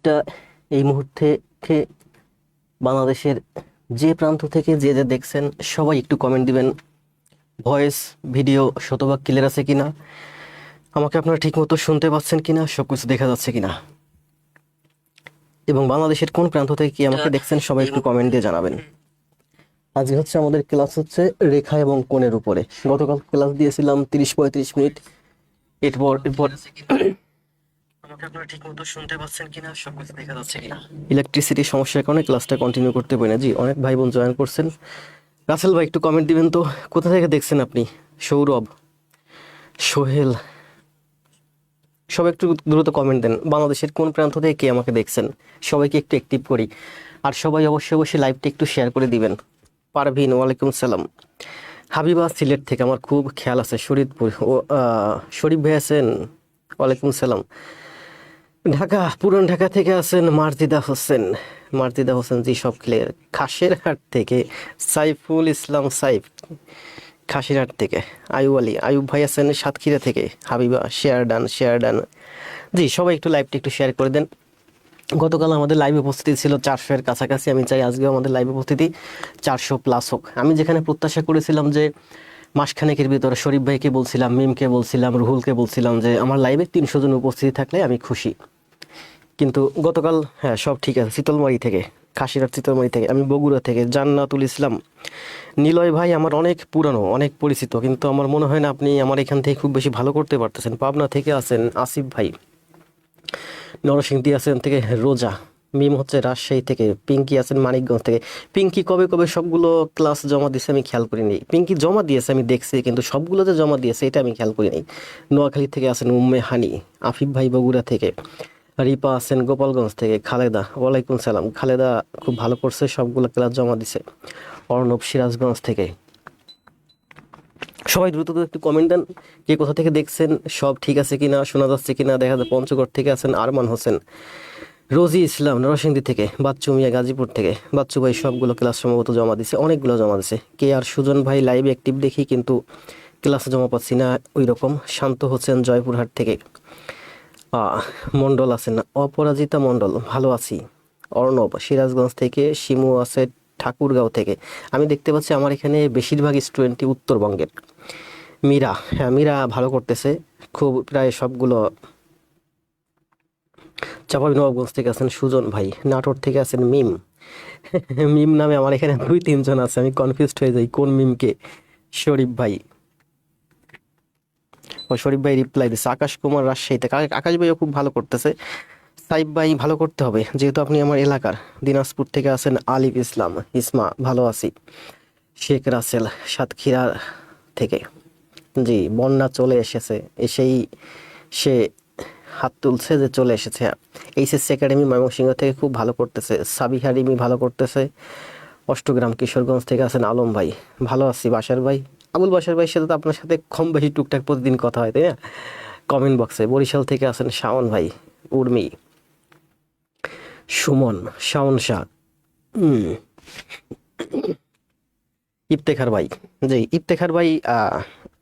লাইভটা এই মুহূর্তে বাংলাদেশের যে প্রান্ত থেকে যে যে দেখছেন সবাই একটু কমেন্ট দিবেন। ভয়েস ভিডিও শতভাগ ক্লিয়ার আছে কিনা, আমাকে আপনারা ঠিকমতো শুনতে পাচ্ছেন কিনা, সবকিছু দেখা যাচ্ছে কিনা, এবং বাংলাদেশের কোন প্রান্ত থেকে কি আমাকে দেখছেন সবাই একটু কমেন্ট দিয়ে জানাবেন। আজকে হচ্ছে আমাদের ক্লাস হচ্ছে রেখা এবং কোণের উপরে। গতকাল ক্লাস দিয়েছিলাম 30-35 মিনিট। এরপর আমাকে আপনারা ঠিকমতো শুনতে পাচ্ছেন কিনা, সবকিছু দেখা যাচ্ছে কিনা। ইলেকট্রিসিটির সমস্যার কারণে ক্লাসটা কন্টিনিউ করতে পারি না। জি, অনেক ভাই বোন জয়েন করছেন। রাসেল ভাই একটু কমেন্ট দিবেন তো, কোথা থেকে দেখছেন আপনি? সৌরভ, সোহেল, সবাই একটু দ্রুত কমেন্ট দেন। বাংলাদেশের কোন প্রান্ত থেকে কে আমাকে দেখছেন সবাইকে একটু অ্যাক্টিভ করি। আর সবাই অবশ্যই অবশ্যই লাইভটা একটু শেয়ার করে দিবেন। পারভিন, ওয়ালাইকুম সালাম। হাবিবা, সিলেট থেকে আমার খুব খেয়াল আছে। শরীদপুর, ও শরীফ ভাই আছেন, ওয়ালাইকুম সালাম। ঢাকা, পুরান ঢাকা থেকে আছেন মার্জিদা হোসেন। মার্জিদা হোসেন জি, সব ক্লিয়ার। খাসিরহাট থেকে সাইফুল ইসলাম সাইফ, খাসিরহাট থেকে। আয়ুব আলী, আয়ুব ভাই আছেন সাতক্ষীরা থেকে। Habiba, share done, share done. জি, সবাই একটু লাইভটা একটু শেয়ার করে দেন। গতকাল আমাদের লাইভ উপস্থিতি ছিল 400-এর কাছাকাছি। আমি চাই আজকেও আমাদের লাইভ উপস্থিতি 400+ হোক। আমি যেখানে প্রত্যাশা করেছিলাম যে মাসখানেকের ভিতরে শরীফ ভাইকে বলছিলাম, মিমকে বলছিলাম, রুহুলকে বলছিলাম যে আমার লাইভে 300 জন উপস্থিতি থাকলে আমি খুশি। কিন্তু গতকাল হ্যাঁ সব ঠিক আছে। শীতলমারি থেকে, খাসিরহাট শীতলমারি থেকে। আমি বগুড়া থেকে জান্নাতুল ইসলাম। নিলয় ভাই আমার অনেক পুরানো, অনেক পরিচিত, কিন্তু আমার মনে হয় না আপনি আমার এখান থেকে খুব বেশি ভালো করতে পারতেছেন। পাবনা থেকে আছেন আসিফ ভাই। নরসিংদী আছেন থেকে রোজা। মিম হচ্ছে রাজশাহী থেকে। পিঙ্কি আছেন মানিকগঞ্জ থেকে। পিঙ্কি কবে কবে সবগুলো ক্লাস জমা দিয়েছে আমি খেয়াল করিনি। পিঙ্কি জমা দিয়েছে আমি দেখছি, কিন্তু সবগুলো যে জমা দিয়েছে এটা আমি খেয়াল করিনি। নোয়াখালী থেকে আছেন উম্মে হানি। আফিফ ভাই বগুড়া থেকে। রিপা আছেন গোপালগঞ্জ থেকে। খালেদা, ওয়ালাইকুম সালাম। খালেদা খুব ভালো করছে, সবগুলো ক্লাস জমা দিছে। অর্ণব সিরাজগঞ্জ থেকে। সবাই দ্রুত দ্রুত একটু কমেন্ট দেন, কে কোথা থেকে দেখছেন, সব ঠিক আছে কিনা, শোনা যাচ্ছে কিনা। দেখা যায় পঞ্চগড় থেকে আছেন আরমান হোসেন। রোজি ইসলাম নরসিংদী থেকে। বাচ্চু মিয়া গাজীপুর থেকে। বাচ্চু ভাই সবগুলো ক্লাস সম্ভবত জমা দিছে, অনেকগুলো জমা দিছে। কে আর সুজন ভাই লাইভ অ্যাক্টিভ দেখি, কিন্তু ক্লাসে জমা পাচ্ছি না ওই রকম। শান্ত হোসেন জয়পুরহাট থেকে। মন্ডল আছেন, অপরাজিতা মন্ডল, ভালো আছি। অর্ণব সিরাজগঞ্জ থেকে। শিমু আছে ঠাকুরগাঁও থেকে। আমি দেখতে পাচ্ছি আমার এখানে বেশিরভাগ স্টুডেন্টই উত্তরবঙ্গের। মীরা, হ্যাঁ মীরা ভালো করতেছে, খুব প্রায় সবগুলো। চাঁপাইনবাবগঞ্জ থেকে আছেন সুজন ভাই। নাটোর থেকে আছেন মিম। মিম নামে আমার এখানে 2-3 জন আছে, আমি কনফিউজড হয়ে যাই কোন মিমকে। শরীফ ভাই, ও শরীফ ভাই রিপ্লাই দিচ্ছে। আকাশ কুমার রাজশাহী থেকে। আকাশ ভাইও খুব ভালো করতেছে। সাইব ভাই ভালো করতে হবে যেহেতু আপনি আমার এলাকার। দিনাজপুর থেকে আছেন আলিফ ইসলাম। ইসমা, ভালো আছি। শেখ রাসেল সাতক্ষীরা থেকে। জি, বন্যা চলে এসেছে, এসেই সে হাত তুলছে যে চলে এসেছে। এইচএসসি একাডেমি ময়মনসিংহ থেকে খুব ভালো করতেছে। সাবিহা রিমি ভালো করতেছে। অষ্টগ্রাম কিশোরগঞ্জ থেকে আছেন আলম ভাই। ভালো আছি। বাসার ভাই, আবুল বাসার ভাইয়ের সাথে তো আপনার সাথে কম বেশি টুকটাক প্রতিদিন কথা হয়, তাই না? কমেন্ট বক্সে। বরিশাল থেকে আছেন শাওন ভাই। উর্মি, সুমন, শাওন শাহ, ইফতেখার ভাই। জি, ইফতেখার ভাই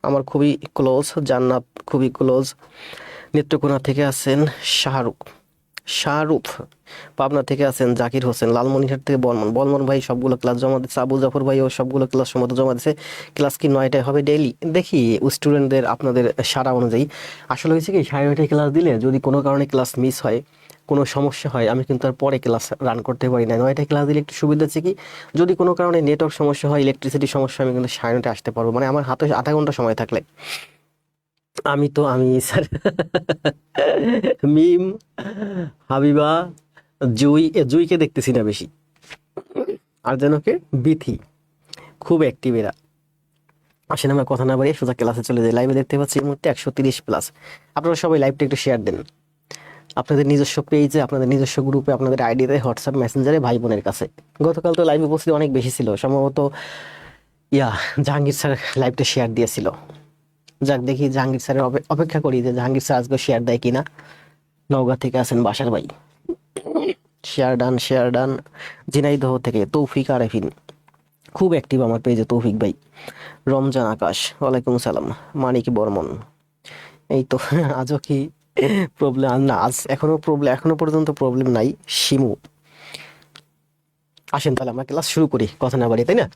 আমার খুবই ক্লোজ। জান্নাত খুবই ক্লোজ। নেত্রকোনা থেকে আছেন শাহরুখ, শাহরুখ। পাবনা থেকে আছেন জাকির হোসেন। লালমনিরহাট থেকে বলমন, বলমন ভাই সবগুলো ক্লাস জমা দিচ্ছে। আবু জাফর ভাইও সবগুলো ক্লাস সম্মত জমা দিচ্ছে। ক্লাস কি 9টায় হবে ডেইলি? দেখি স্টুডেন্টদের আপনাদের সারা অনুযায়ী। আসলে হয়েছে কি, 9:30টায় ক্লাস দিলে যদি কোনো কারণে ক্লাস মিস হয়, কোনো সমস্যা হয়, আমি কিন্তু আর পরে ক্লাস রান করতে পারি না। 9টায় ক্লাস দিলে একটু সুবিধা হচ্ছে কি, যদি কোনো কারণে নেটওয়ার্ক সমস্যা হয়, ইলেকট্রিসিটি সমস্যা, আমি কিন্তু 9:30টায় আসতে পারবো। মানে আমার হাতে আধা ঘন্টা সময় থাকলে। আমি স্যার। মিম, হাবিবা, জুইকে দেখতেছি না বেশি। আর যেন কে, বিথি, খুব অ্যাক্টিভ এরা। আসেন আমরা কথা না বাড়িয়ে সোজা ক্লাসে চলে যাই। লাইভে দেখতে পাচ্ছি এই মুহূর্তে 130+। আপনারা সবাই লাইভটা একটু শেয়ার দেন আপনাদের নিজস্ব পেজে, আপনাদের নিজস্ব গ্রুপে, আপনাদের আইডিতে, হোয়াটসঅ্যাপ মেসেঞ্জারে, ভাই বোনের কাছে। গতকাল তো লাইভ উপস্থিতি অনেক বেশি ছিল, সম্ভবত জাহাঙ্গীর স্যার লাইভটা শেয়ার দিয়েছিল। যাক, দেখি জাহাঙ্গীর স্যারের অপেক্ষা করি যে জাহাঙ্গীর স্যার আজকে শেয়ার দেয় কিনা। নওগাঁ থেকে আছেন বাসার ভাই। শেয়ার ডান, শেয়ার ডান। ঝিনাইদহ থেকে তৌফিক আরেফিন, খুব অ্যাক্টিভ আমার পেজে তৌফিক ভাই। রমজান আকাশ, ওয়ালাইকুম সালাম। মানিক বর্মন, এই তো। আজও কি প্রবলেম না, আজ এখনো পর্যন্ত প্রবলেম নাই শিমু। আসেন তাহলে আমরা ক্লাস শুরু করি, কথা না বাড়ি, তাই না?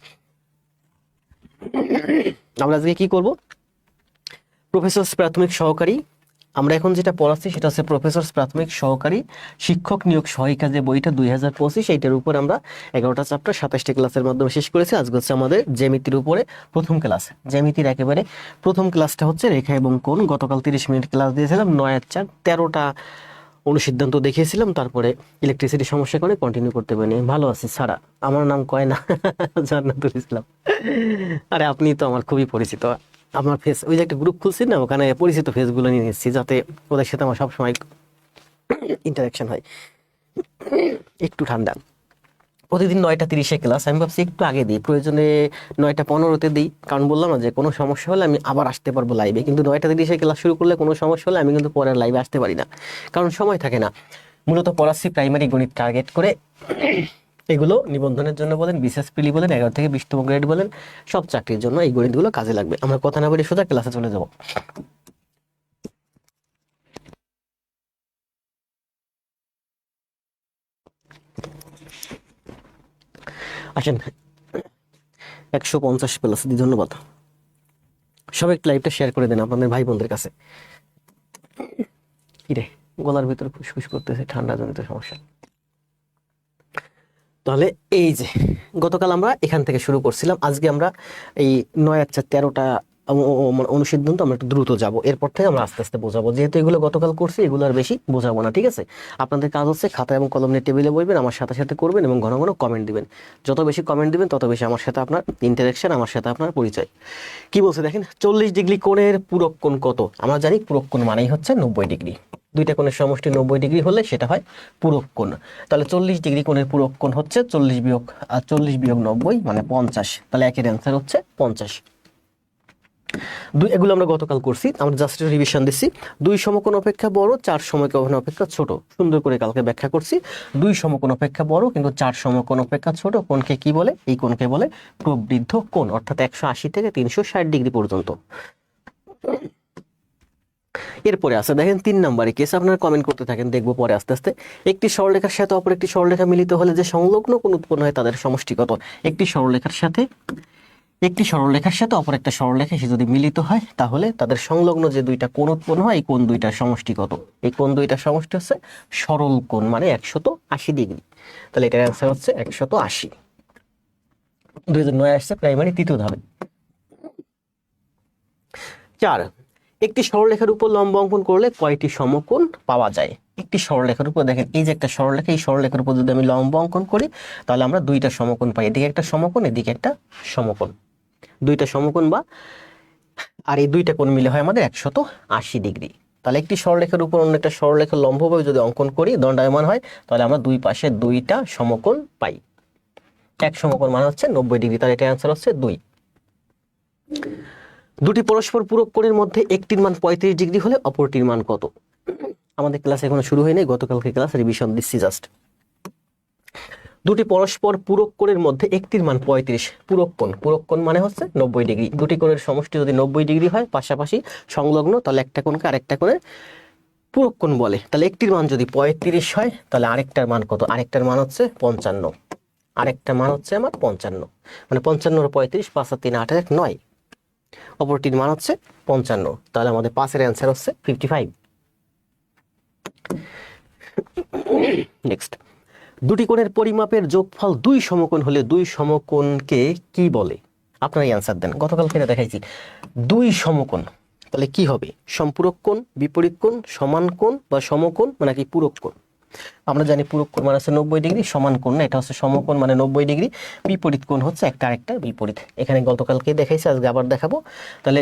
আমরা আজকে কি করব? প্রফেসর প্রাথমিক সহকারী, আমরা এখন যেটা পড়াচ্ছি সেটা হচ্ছে প্রফেসর প্রাথমিক সহকারী শিক্ষক নিয়োগ সহায়িকা যে বইটা 2025, এইটার উপর আমরা 11টা চ্যাপ্টার 27টি ক্লাসের মাধ্যমে শেষ করেছি। আজকে হচ্ছে আমাদের জ্যামিতির উপরে প্রথম ক্লাস। জ্যামিতির একেবারে প্রথম ক্লাসটা হচ্ছে রেখা এবং কোণ। গতকাল 30 মিনিট ক্লাস দিয়েছিলাম, 9-4 13টা অনুসিদ্ধান্ত দেখিয়েছিলাম, তারপরে ইলেকট্রিসিটি সমস্যা করে কন্টিনিউ করতে পারিনি। ভালো আছি সারা, আমার নাম কয় না জান্নাতুল ইসলাম। আরে আপনি তো আমার খুবই পরিচিত, আমার ফেস, ওই যে একটা গ্রুপ খুলছি না, ওখানে পরিচিত ফেসগুলো নিয়ে নিচ্ছি যাতে ওদের সাথে আমার সবসময় ইন্টারাকশন হয়। একটু ঠান্ডা, প্রতিদিন 9টা 30-এ ক্লাস, আমি ভাবছি একটু আগে দিই, প্রয়োজনে 9টা 15-তে দিই, কারণ বললাম না যে কোনো সমস্যা হলে আমি আবার আসতে পারবো লাইভে। কিন্তু 9টা 30-এ ক্লাস শুরু করলে কোনো সমস্যা হলে আমি কিন্তু পরের লাইভে আসতে পারি না, কারণ সময় থাকে না। মূলত পড়াচ্ছি প্রাইমারি গণিত টার্গেট করে, এগুলো নিবন্ধনের জন্য বলেন, বিশেষ প্রিলি বলেন, 11 থেকে 20তম গ্রেড বলেন, সব চাকরির জন্য এই গণিতগুলো কাজে লাগবে। আমরা কথা না বলে সোজা ক্লাসে চলে যাব। আসেন, 150 প্লাস দি, ধন্যবাদ। সবাই একটু লাইভটা শেয়ার করে দেন আপনাদের ভাই বোনদের কাছে। কিরে গলার ভিতর ফুসফুস করতেছে, ঠান্ডা জনিত সমস্যা। তাহলে এই যে গতকাল আমরা এখান থেকে শুরু করছিলাম, আজকে আমরা এই 9-4 13টা অনুসিদ্ধান্ত আমরা একটু দ্রুত যাব, এরপর থেকে আমরা আস্তে আস্তে বোঝাবো। যেহেতু এগুলো গতকাল করছি, এগুলো আর বেশি বোঝাবো না, ঠিক আছে? আপনাদের কাজ হচ্ছে খাতা এবং কলম নিয়ে টেবিলে বসবেন, আমার সাথে সাথে করবেন এবং ঘন ঘন কমেন্ট দিবেন। যত বেশি কমেন্ট দিবেন তত বেশি আমার সাথে আপনার ইন্টারাকশন, আমার সাথে আপনার পরিচয়। কি বলছে দেখেন, 40 ডিগ্রি কোণের পূরক কোণ কত? আমরা জানি পূরক কোণ মানেই হচ্ছে 90 ডিগ্রি। দুইটা কোণের সমষ্টি 90 ডিগ্রি হলে সেটা হয় পূরক কোণ। তাহলে 40 ডিগ্রি কোণের পূরক কোণ হচ্ছে 40 বিয়োগ 90 মানে 50। তাহলে একের অ্যান্সার হচ্ছে 50। এগুলো আমরা গতকাল করছি, আমরা জাস্ট রিভিশন দিচ্ছি। 2 সমকোণ অপেক্ষা বড়, 4 সমকোণ অপেক্ষা ছোট। সুন্দর করে কালকে ব্যাখ্যা করছি। 2 সমকোণ অপেক্ষা বড় কিন্তু 4 সমকোণ অপেক্ষা ছোট কোণকে কি বলে? এই কোণকে বলে প্রবৃদ্ধ কোণ, অর্থাৎ 180 থেকে 360 ডিগ্রি পর্যন্ত। এরপরে আছে দেখেন 3 নম্বরে কেস, আপনারা কমেন্ট করতে থাকেন, দেখবো পরে আস্তে আস্তে। একটি সরলরেখার সাথে অপর একটি সরলরেখা মিলিত হলে যে সংলগ্ন কোণ উৎপন্ন হয় তাদের সমষ্টি কত? একটি সরলরেখার সাথে অপর একটা সরলরেখা এসে যদি মিলিত হয় তাহলে তাদের সংলগ্ন যে দুইটা কোণ উৎপন্ন হয়, এই কোণ দুইটার সমষ্টি কত? এই কোণ দুইটার সমষ্টি হচ্ছে সরল কোণ, মানে 180 ডিগ্রি। তাহলে এটার অ্যান্সার হচ্ছে 180। 2009 আসছে প্রাইমারি তৃতীয় ধাপে। 4, একটি সরলরেখার উপর লম্ব অঙ্কন করলে কয়টি সমকোণ পাওয়া যায়? একটি সরলরেখার উপর দেখেন, এই যে একটা সরলরেখা, এই সরলরেখার উপর যদি আমি লম্ব অঙ্কন করি তাহলে আমরা দুইটা সমকোণ পাই। এদিকে একটা সমকোণ, এদিকে একটা সমকোণ, দুইটা সমকোণ বা আর এই দুইটা কোণ মিলে হয় আমাদের 180 ডিগ্রি। তাহলে একটি সরলরেখার উপর অন্য একটা সরলরেখার লম্বভাবে যদি অঙ্কন করি, দণ্ডায়মান হয়, তাহলে আমরা দুই পাশে দুইটা সমকোণ পাই। এক সমকোণ মানে হচ্ছে 90 ডিগ্রি, তাহলে এটার অ্যান্সার হচ্ছে 2। দুটি পরস্পর পূরক কোণের মধ্যে একটির মান 35 ডিগ্রি হলে অপরটির মান কত? আমাদের ক্লাস এখনো শুরু হয়নি, গতকালকে ক্লাস রিভিশন দিচ্ছি জাস্ট। দুটি পরস্পর পূরক কোণের মধ্যে একটির মান 35, পূরক কোণ মানে হচ্ছে 90 ডিগ্রি। দুটি কোণের সমষ্টি যদি 90 ডিগ্রি হয়, পাশাপাশি সংলগ্ন, তাহলে একটা কোণকে আরেকটা কোণের পূরক কোণ বলে। তাহলে একটির মান যদি 35 হয় তাহলে আরেকটার মান কত? আরেকটার মান হচ্ছে 55। আরেকটা মান হচ্ছে আমার 55, মানে 55 আর 35, 5 আর 3 8 আর 1 9। অপরটির মান হচ্ছে 55, তাহলে আমাদের 5-এর অ্যান্সার হচ্ছে 55। নেক্সট, দুটি কোণের পরিমাপের যোগফল 2 সমকোণ হলে 2 সমকোণকে কি বলে? আপনারাই অ্যান্সার দেন, গতকাল ফেরে দেখাইছি। 2 সমকোণ তাহলে কি হবে? সম্পূরক কোণ, বিপরীত কোণ, সমান কোণ বা সমকোণ মানে কি পূরক কোণ। আমরা জানি পূরক কোণ মানে হচ্ছে 90 ডিগ্রি, সমান কোণ না, এটা হচ্ছে সমকোণ মানে 90 ডিগ্রি, বিপরীত কোণ হচ্ছে একটা আরেকটা বিপরীত। এখানে গতকালকে দেখাইছি, আজকে আবার দেখাবো। তাহলে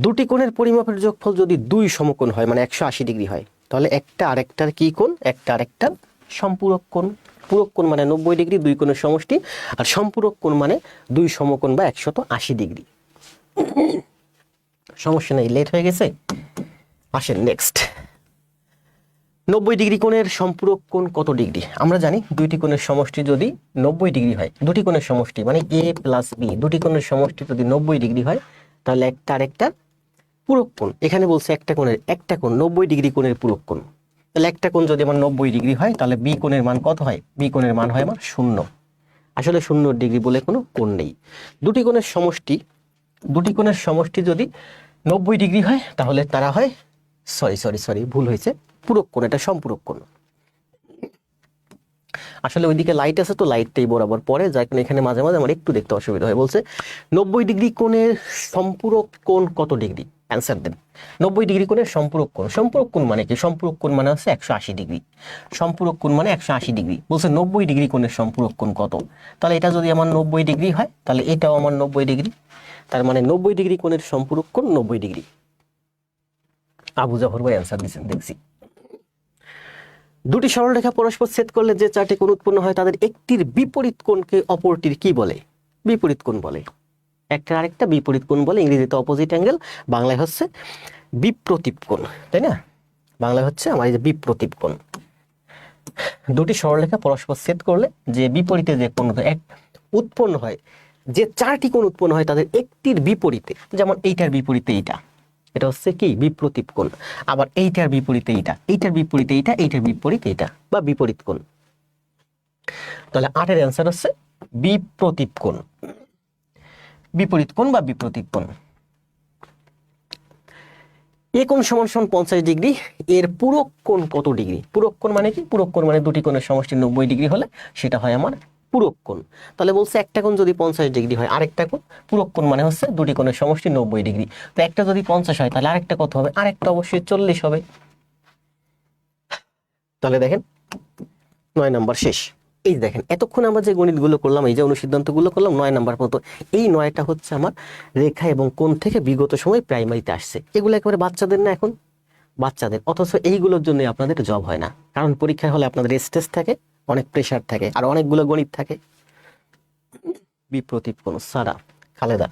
দুটি কোণের পরিমাপের যোগফল যদি 2 সমকোণ হয় মানে 180 ডিগ্রি হয়, তাহলে একটা আরেকটার কি কোণ? একটা আরেকটার সম্পূরক কোণ। পূরক কোণ মানে 90 ডিগ্রি, 2 কোণের সমষ্টি, আর সম্পূরক কোণ মানে 2 সমকোণ বা 180 ডিগ্রি। সমস্যা নেই, লেট হয়ে গেছে। আসেন নেক্সট, 90 ডিগ্রি কোণের সম্পূরক কোণ কত ডিগ্রি? আমরা জানি দুইটি কোণের সমষ্টি যদি 90 ডিগ্রি হয়, দুটি কোণের সমষ্টি মানে a প্লাস b, দুটি কোণের সমষ্টি যদি 90 ডিগ্রি হয় তাহলে একটা আরেকটার পূরক কোণ, এখানে বলছে একটা কোণ 90 ডিগ্রি কোণের পূরক কোণ। তাহলে একটা কোণ যদি আমার 90 ডিগ্রি হয় তাহলে বি কোণের মান কত হয়? বি কোণের মান হয় আমার 0। আসলে 0 ডিগ্রি বলে কোনো কোণ নেই। দুটি কোণের সমষ্টি যদি 90 ডিগ্রি হয় তাহলে তারা হয় সরি ভুল হয়েছে, পূরক কোণ, এটা সম্পূরক কোণ। আসলে ওইদিকে লাইট আছে তো লাইটটাই বরাবর পড়ে, যার কারণে এখানে মাঝে মাঝে আমার একটু দেখতে অসুবিধা হয়। বলছে 90 ডিগ্রি কোণের সম্পূরক কোণ কত ডিগ্রি? অ্যান্সার দেন। 90 ডিগ্রি কোণের সম্পূরক কোণ, সম্পূরক কোণ মানে কি? সম্পূরক কোণ মানে হচ্ছে 180 ডিগ্রি। সম্পূরক কোণ মানে 180 ডিগ্রি। বলছে 90 ডিগ্রি কোণের সম্পূরক কোণ কত? তাহলে এটা যদি আমার 90 ডিগ্রি হয় তাহলে এটাও আমার 90 ডিগ্রি, তার মানে 90 ডিগ্রি কোণের সম্পূরক কোণ 90 ডিগ্রি। আবু জাফর ভাই অ্যান্সার দিচ্ছেন দেখছি। দুটি সরলরেখা পরস্পর ছেদ করলে যে চারটি কোণ উৎপন্ন হয় তাদের একটির বিপরীত কোণকে অপরটির কি বলে? বিপরীত কোণ বলে। একটা আরেকটা বিপরীত কোণ বলে, ইংরেজিতে অপোজিট অ্যাঙ্গেল, বাংলায় হচ্ছে বিপ্রতীপ কোণ, তাই না? বাংলায় হচ্ছে আমার এই যে বিপ্রতীপ কোণ। দুটি সরলরেখা পরস্পর ছেদ করলে যে বিপরীতে যে কোণ এক উৎপন্ন হয়, যে চারটি কোণ উৎপন্ন হয় তাদের একটির বিপরীতে, যেমন এইটার বিপরীতে এইটা, এটা হচ্ছে কি? বিপ্রতীপ কোণ। আবার এইটার বিপরীতে এইটা, এইটার বিপরীতে এইটা, এইটার বিপরীতে এইটা, বা বিপরীত কোণ। তাহলে 8-এর অ্যান্সার হচ্ছে বিপ্রতীপ কোণ, বিপরীত কোণ বা বিপ্রতীপ কোণ। এ কোণ সমান 50 ডিগ্রি, এর পূরক কোণ কত ডিগ্রি? পূরক কোণ মানে কি? পূরক কোণ মানে দুটি কোণের সমষ্টি 90 ডিগ্রি হলে সেটা হয় আমার পূরক কোণ। তাহলে বলছে একটা কোণ যদি 50 ডিগ্রি হয়, আরেকটা কোণ, পূরক কোণ মানে হচ্ছে দুটি কোণের সমষ্টি 90 ডিগ্রি। তো একটা যদি 50 হয় তাহলে আরেকটা কত হবে? আরেকটা অবশ্যই 40 হবে। তাহলে দেখেন 9 নাম্বার শেষ। এই দেখেন এতক্ষণ আমরা যে গণিতগুলো করলাম, এই যে অনুসিদ্ধান্তগুলো করলাম, 9 নাম্বার মতো, এই 9টা হচ্ছে আমার রেখা এবং কোণ থেকে বিগত সময় প্রাইমারিতে আসছে। এগুলো একেবারে বাচ্চাদের না, এখন বাচ্চাদের, অথচ এইগুলোর জন্য আপনাদের জব হয় না, কারণ পরীক্ষার হলে আপনাদের স্ট্রেস থাকে, অনেক প্রেশার থাকে, আর অনেকগুলো গণিত থাকে। বিপ্রতীপ কোণ, সারা, খালেদা।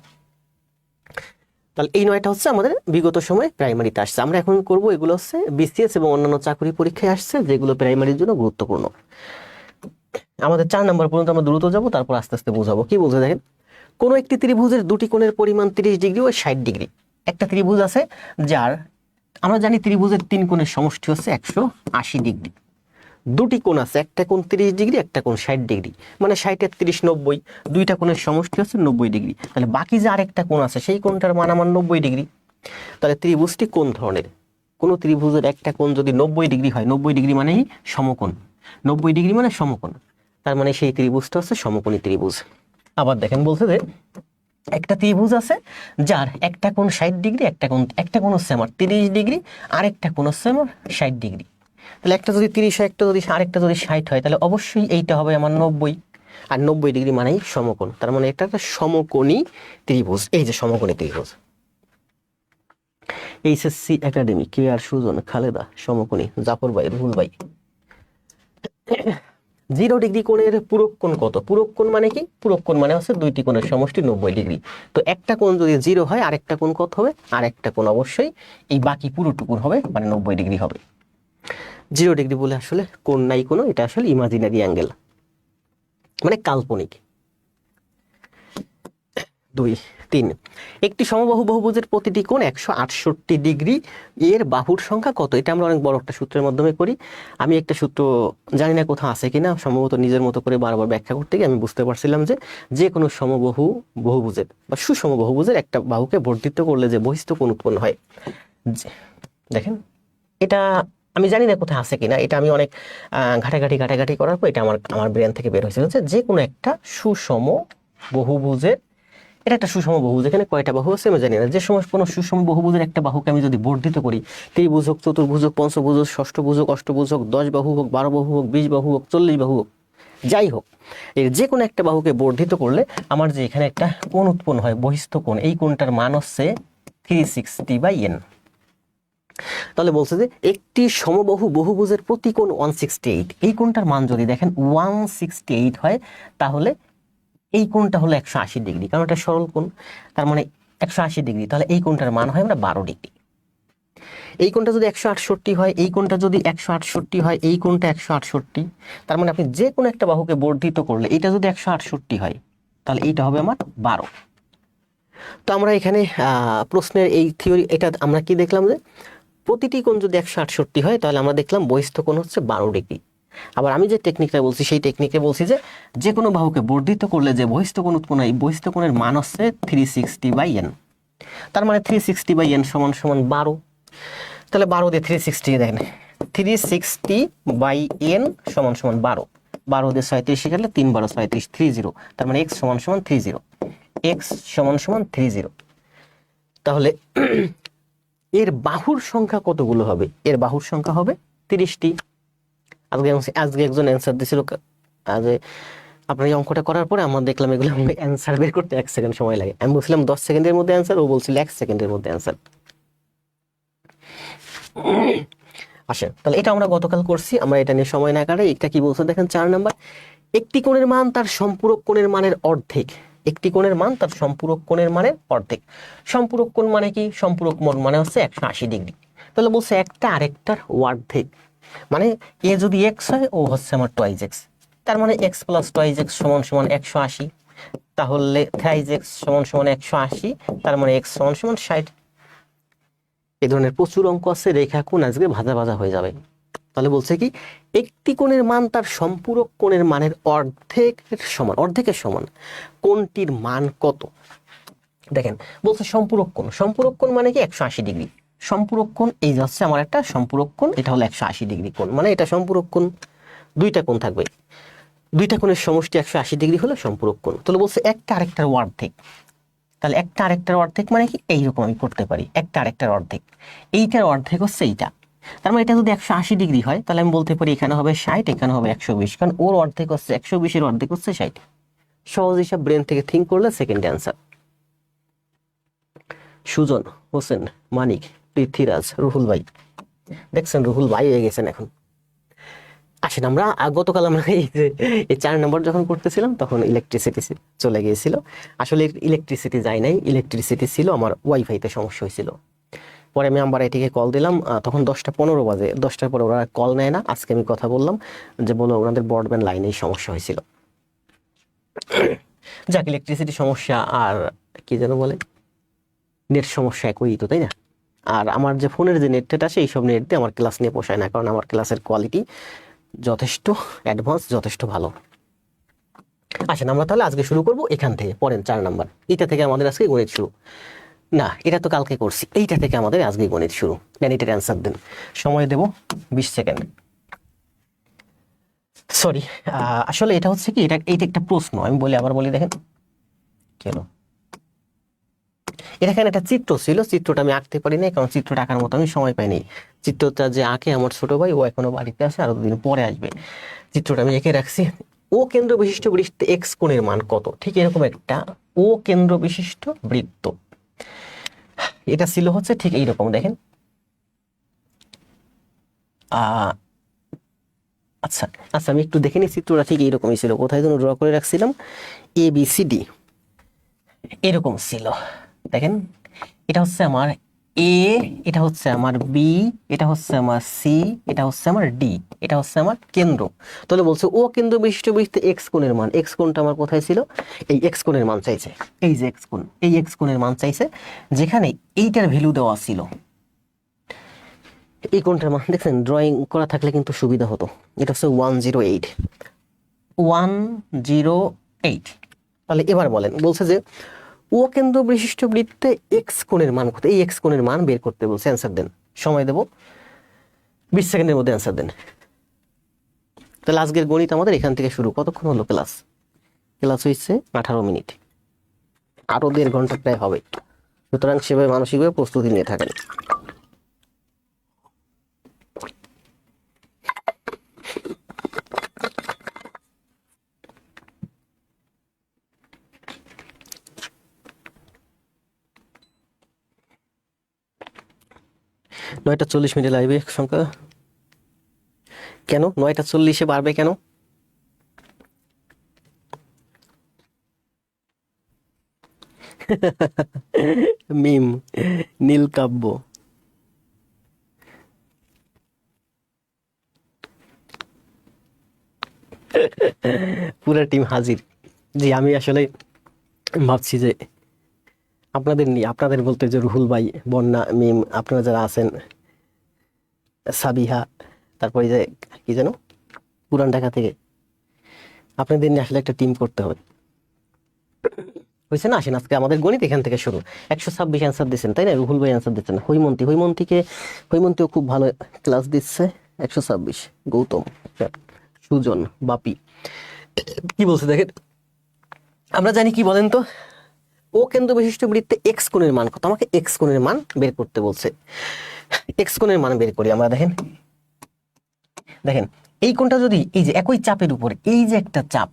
তাহলে এই 9টা হচ্ছে আমাদের বিগত সময় প্রাইমারিতে আসছে। আমরা এখন করব এগুলো হচ্ছে বিসিএস এবং অন্যান্য চাকরি পরীক্ষায় আসছে, যেগুলো প্রাইমারির জন্য গুরুত্বপূর্ণ। আমাদের 4 নাম্বার পর্যন্ত আমরা দ্রুত যাব, তারপর আস্তে আস্তে বোঝাবো। কি বলছে দেখেন, কোনো একটি ত্রিভুজের দুটি কোণের পরিমাণ 30 ডিগ্রি ও 60 ডিগ্রি। একটা ত্রিভুজ আছে যার, আমরা জানি ত্রিভুজের 3 কোণের সমষ্টি হচ্ছে 180 ডিগ্রি। দুটি কোণ আছে, একটা কোণ 30 ডিগ্রি, একটা কোণ 60 ডিগ্রি, মানে 60 আর 30 90, দুইটা কোণের সমষ্টি হচ্ছে 90 ডিগ্রি। তাহলে বাকি যে আরেকটা কোণ আছে সেই কোণটার মান আমার 90 ডিগ্রি। তাহলে ত্রিভুজটি কোন ধরনের? কোন ত্রিভুজের একটা কোণ যদি 90 ডিগ্রি হয়, 90 ডিগ্রি মানেই সমকোণ, 90 ডিগ্রি মানে সমকোণ, তার মানে সেই ত্রিভুজটা হচ্ছে সমকোণী ত্রিভুজ। আবার দেখেন বলছে যে একটা ত্রিভুজ আছে যার একটা কোণ 60 ডিগ্রি, একটা কোণ হচ্ছে আমার 30 ডিগ্রি, আরেকটা কোণ হচ্ছে আমার 60 ডিগ্রি। তাহলে একটা যদি 30 হয়, একটা যদি আরেকটা যদি 60 হয়, তাহলে অবশ্যই এইটা হবে আমার 90, আর 90 ডিগ্রি মানেই সমকোণ, তার মানে এটা একটা সমকোণী ত্রিভুজ। এই যে সমকোণী ত্রিভুজ, এইচএসসি একাডেমি, কে আর সুজন, খালেদা, সমকোণী, জাফর ভাই, রুহুল ভাই। 0 ডিগ্রি কোণের পূরক কোণ কত? পূরক কোণ মানে কি? পূরক কোণ মানে হচ্ছে দুইটি কোণের সমষ্টি 90 ডিগ্রি। তো একটা কোণ যদি 0 হয়, আরেকটা কোণ কত হবে? আরেকটা কোণ অবশ্যই এই বাকি পুরোটুকুর হবে, মানে 90 ডিগ্রি হবে। 0 ডিগ্রি বলে আসলে কোণ নাই কোনো, এটা আসলে ইমাজিনারি অ্যাঙ্গেল, মানে কাল্পনিক। 2, 3, একটি সমবাহু বহুভুজের প্রতিটি কোণ 168 ডিগ্রি, এর বাহুর সংখ্যা কত? এটা আমরা অনেক বড় একটা সূত্রের মাধ্যমে করি। আমি একটা সূত্র জানি না কোথাও আছে কিনা, সম্ভবত নিজের মতো করে বারবার ব্যাখ্যা করতে গিয়ে আমি বুঝতে পারছিলাম যে যে কোনো সমবাহু বহুভুজের বা সুষম বহুভুজের একটা বাহুকে বর্ধিত করলে যে বহিস্থ কোণ উৎপন্ন হয়। দেখেন এটা আমি জানি না কোথায় আছে কিনা, এটা আমি অনেক ঘাটাঘাটি করার পর এটা আমার ব্রেন থেকে বের হয়েছিল যে কোনো একটা সুষম বহুভুজের, এটা একটা সুষম বহুভুজ, এখানে কয়টা বাহু আছে আমি জানি না, যে সময় কোনো সুষম বহুভুজের একটা বাহুকে আমি যদি বর্ধিত করি, ত্রিভুজ হোক, চতুর্ভুজ হোক, পঞ্চভুজ হোক, ষষ্ঠভুজ হোক, অষ্টভুজ হোক, 10 বাহু হোক, 12 বাহু হোক, 20 বাহু হোক, 40 বাহু হোক, যাই হোক, এর যে কোনো একটা বাহুকে বর্ধিত করলে আমার যে এখানে একটা কোণ উৎপন্ন হয়, বহিস্থ কোণ, এই কোণটার মান হচ্ছে 360/n। তাহলে বলছে যে একটি সমবাহু বহুভুজের প্রতি কোণ 168, এই কোণটার মান যদি দেখেন 168 হয়, তাহলে এই কোণটা হলো 180 ডিগ্রি, কারণ এটা সরল কোণ, তার মানে 180 ডিগ্রি, তাহলে এই কোণটার মান হয় আমরা 12 ডিগ্রি। এই কোণটা যদি 168 হয়, এই কোণটা যদি 168 হয়, এই কোণটা 168, তার মানে আপনি যে কোনো একটা বাহুকে বর্ধিত করলে এটা যদি 168 হয়, তাহলে এইটা হবে আমার 12। তো আমরা এখানে প্রশ্নের এই থিওরি, এটা আমরা কি দেখলাম যে প্রতিটি কোণ যদি 168 হয় তাহলে আমরা দেখলাম বহিস্থ কোণ হচ্ছে 12 ডিগ্রি। আবার আমি যে টেকনিকটা বলছি সেই টেকনিকে বলছি যে যে কোনো বাহুকে বর্ধিত করলে যে বহিস্থ কোণ উৎপন্ন হয়, এই বহিস্থ কোণের মান হচ্ছে 360/n। তার মানে 360/n সমান সমান 12। তাহলে 12 দিয়ে 360 দেখেন, 360/n সমান সমান 12। 12 দিয়ে 37 কাটলে 3 12 37, 30। তার মানে x সমান সমান 30, x সমান সমান 30। তাহলে এর বাহুর সংখ্যা কতগুলো হবে? এর বাহুর সংখ্যা হবে 30টি। আজকে একজন অ্যান্সার দিছিল, আজ আপনার এই অঙ্কটা করার পরে আমরা দেখলাম এগুলো অ্যান্সার বের করতে 1 সেকেন্ড সময় লাগে। আমি বলছিলাম 10 সেকেন্ডের মধ্যে অ্যান্সার, ও বলছিল 1 সেকেন্ডের মধ্যে অ্যান্সার। আসেন, তাহলে এটা আমরা গতকাল করছি, আমরা এটা নিয়ে সময় না কাটাই। এটা কি বলছে দেখেন, 4 নাম্বার, একটি কোণের মান তার সম্পূরক কোণের মানের অর্ধেক। একটি কোণের মান তার সম্পূরক কোণের মানের অর্ধেক। সম্পূরক কোণ মানে কি? সম্পূরক কোণ মানে হচ্ছে 180 ডিগ্রি। তাহলে বলছে একটা আরেকটার অর্ধেক, মানে এ যদি এক্স হয় ও হচ্ছে আমার টুয়াইজ এক্স। তার মানে এক্স প্লাস টুয়াইজ এক্স সমান সমান 180। তাহলে থ্রাইজ এক্স সমান সমান 180, তার মানে এক্স সমান সমান 60। এই ধরনের প্রচুর অঙ্ক আছে, রেখা কোণ আজকে ভাজা ভাজা হয়ে যাবে। তাহলে বলছে কি, একটি কোণের মান তার সম্পূরক কোণের মানের অর্ধেকের সমান। অর্ধেকের সমান কোণটির মান কত? দেখেন বলছে সম্পূরক কোণ। সম্পূরক কোণ মানে কি? 180 ডিগ্রি। সম্পূরক কোণ এই যে হচ্ছে আমার একটা সম্পূরক কোণ, এটা হলো 180 ডিগ্রি কোণ, মানে এটা সম্পূরক কোণ। দুইটা কোণ থাকবে, দুইটা কোণের সমষ্টি 180 ডিগ্রি হলো সম্পূরক কোণ। তাহলে বলছে একটা আরেকটার অর্ধেক। তাহলে একটা আরেকটার অর্ধেক মানে কি? এইরকম আমি করতে পারি, একটা আরেকটার অর্ধেক। এইটার অর্ধেক হচ্ছে এইটা। তার মানে এটা যদি 180 ডিগ্রি হয় তাহলে আমি বলতে পারি এখানে হবে 60, এখানে হবে 120, কারণ ওর অর্ধেক হচ্ছে 120, এর অর্ধেক হচ্ছে 60। সহজ হিসাব, ব্রেন থেকে থিঙ্ক করলে সেকেন্ড অ্যান্সার। সুজন, হোসেন, মানিক, পৃথ্বীরাজ, রুহুল ভাই, দেখছেন রুহুল ভাই হয়ে গেছেন এখন। আসেন, আমরা গতকাল আমরা এই যে এই 4 নম্বর যখন করতেছিলাম তখন ইলেকট্রিসিটি চলে গিয়েছিল। আসলে ইলেকট্রিসিটি যায় নাই, ইলেকট্রিসিটি ছিল আমার ওয়াইফাইতে সমস্যা হয়েছিল। পরে আমি আম্বার আইটিকে কল দিলাম, তখন 10টা 15 বাজে। 10টার পরে ওরা কল নেয় না। আজকে আমি কথা বললাম যে বলো ওনাদের ব্রডব্যান্ড লাইনেই সমস্যা হয়েছিল। যাক, ইলেকট্রিসিটি সমস্যা আর কি যেন বলে, নেট সমস্যা একই তো, তাই না? আর আমার যে ফোনের যে নেটটা আছে এইসব নেট দিয়ে আমার ক্লাস নিয়ে পোষায় না, কারণ আমার ক্লাসের কোয়ালিটি যথেষ্ট অ্যাডভান্স, যথেষ্ট ভালো। আসেন আমরা তাহলে আজকে শুরু করব এখান থেকে, পরের 4 নাম্বার। এটা থেকে আমাদের আজকে গণিত শুরু। না, এটা তো কালকে করছি। এইটা থেকে আমাদের আজকে গণিত শুরু। দেন এটার অ্যান্সার দেন। সময় দেব 20 সেকেন্ড। সরি, আসলে এটা হচ্ছে কি, এইটা একটা প্রশ্ন। আমি আবার বলি, দেখেন কেন এখানে একটা চিত্র ছিল, চিত্রটা আমি আঁকতে পারি নাই, কারণ চিত্রটা আঁকার মতো আমি সময় পাইনি। চিত্রটা যে আঁকে আমার ছোট ভাই, ও এখনো বাড়িতে আছে, আরো 2 দিন পরে আসবে। চিত্রটা আমি এঁকে রাখছি। ও কেন্দ্র বিশিষ্ট বৃত্তে এক্স কোণের মান কত? ঠিক এরকম একটা ও কেন্দ্র বিশিষ্ট বৃত্ত, এটা ছিল হচ্ছে ঠিক এইরকম, দেখেন। আচ্ছা আচ্ছা, আমি একটু দেখে নিই, চিত্রটা ঠিক এইরকমই ছিল। কোথায় যেন ড্র করে রাখছিলাম, এ বি সি ডি এরকম ছিল। দেখেন, এটা হচ্ছে আমার এ, এটা হচ্ছে আমার বি, এটা হচ্ছে আমার সি, এটা হচ্ছে আমার ডি, এটা হচ্ছে আমার কেন্দ্র। তাহলে বলছে ও কেন্দ্র বিশিষ্ট বৃত্তে এক্স কোণের মান। এক্স কোণটা আমার কোথায় ছিল? এই এক্স কোণের মান চাইছে, এই যে এক্স কোণ, এই এক্স কোণের মান চাইছে, যেখানে এইটার ভ্যালু দেওয়া ছিল। এই কোণটার মান দেখছেন, ড্রয়িং করা থাকলে কিন্তু সুবিধা হতো। এটা হচ্ছে 108, 108। তাহলে এবার বলেন, বলছে যে ও কেন্দ্র বিশিষ্ট বৃত্তে এক্স কোণের মান কত? এই এক্স কোণের মান বের করতে বলছে। অ্যান্সার দেন, সময় দেব 20 সেকেন্ডের মধ্যে অ্যান্সার দেন। তাহলে আজকের গণিত আমাদের এখান থেকে শুরু। কতক্ষণ হলো ক্লাস? ক্লাস হয়েছে 18 মিনিট, আরো 1.5 ঘন্টা প্রায় হবে। সুতরাং সেভাবে মানসিকভাবে প্রস্তুতি নিয়ে থাকেন। নয়টা 40 মিনিটে লাইভে সংখ্যা কেন 9টা 40-এ বাড়বে কেন? মিম, নীলকাব্য, পুরা টিম হাজির। জি, আমি আসলে ভাবছি যে আপনাদের নিয়ে, আপনাদের বলতে যে রুহুল ভাই, বন্যা, মিম, আপনারা যারা আছেন, সাবিহা, তারপরে যে কি যেন পুরান ঢাকা থেকে, আপনাদের নিয়ে আসলে একটা টিম করতে হবে। হয়েছে না? আসেন আজকে আমাদের গণিত এখান থেকে শুরু। 126 অ্যান্সার দিচ্ছেন তাই না? রুহুল ভাই অ্যান্সার দিচ্ছেন, হৈমন্তীও খুব ভালো ক্লাস দিচ্ছে। 126 গৌতম, সুজন, বাপি কি বলছে দেখেন, আমরা জানি কি বলেন তো, ও কেন্দ্র বিশিষ্ট বৃত্তে এক্স কোণের মান কত, আমাকে এক্স কোণের মান বের করতে বলছে। এক্স কোণের মান বের করি আমরা। দেখেন দেখেন এই কোণটা যদি এই যে একই চাপের উপরে, এই যে একটা চাপ,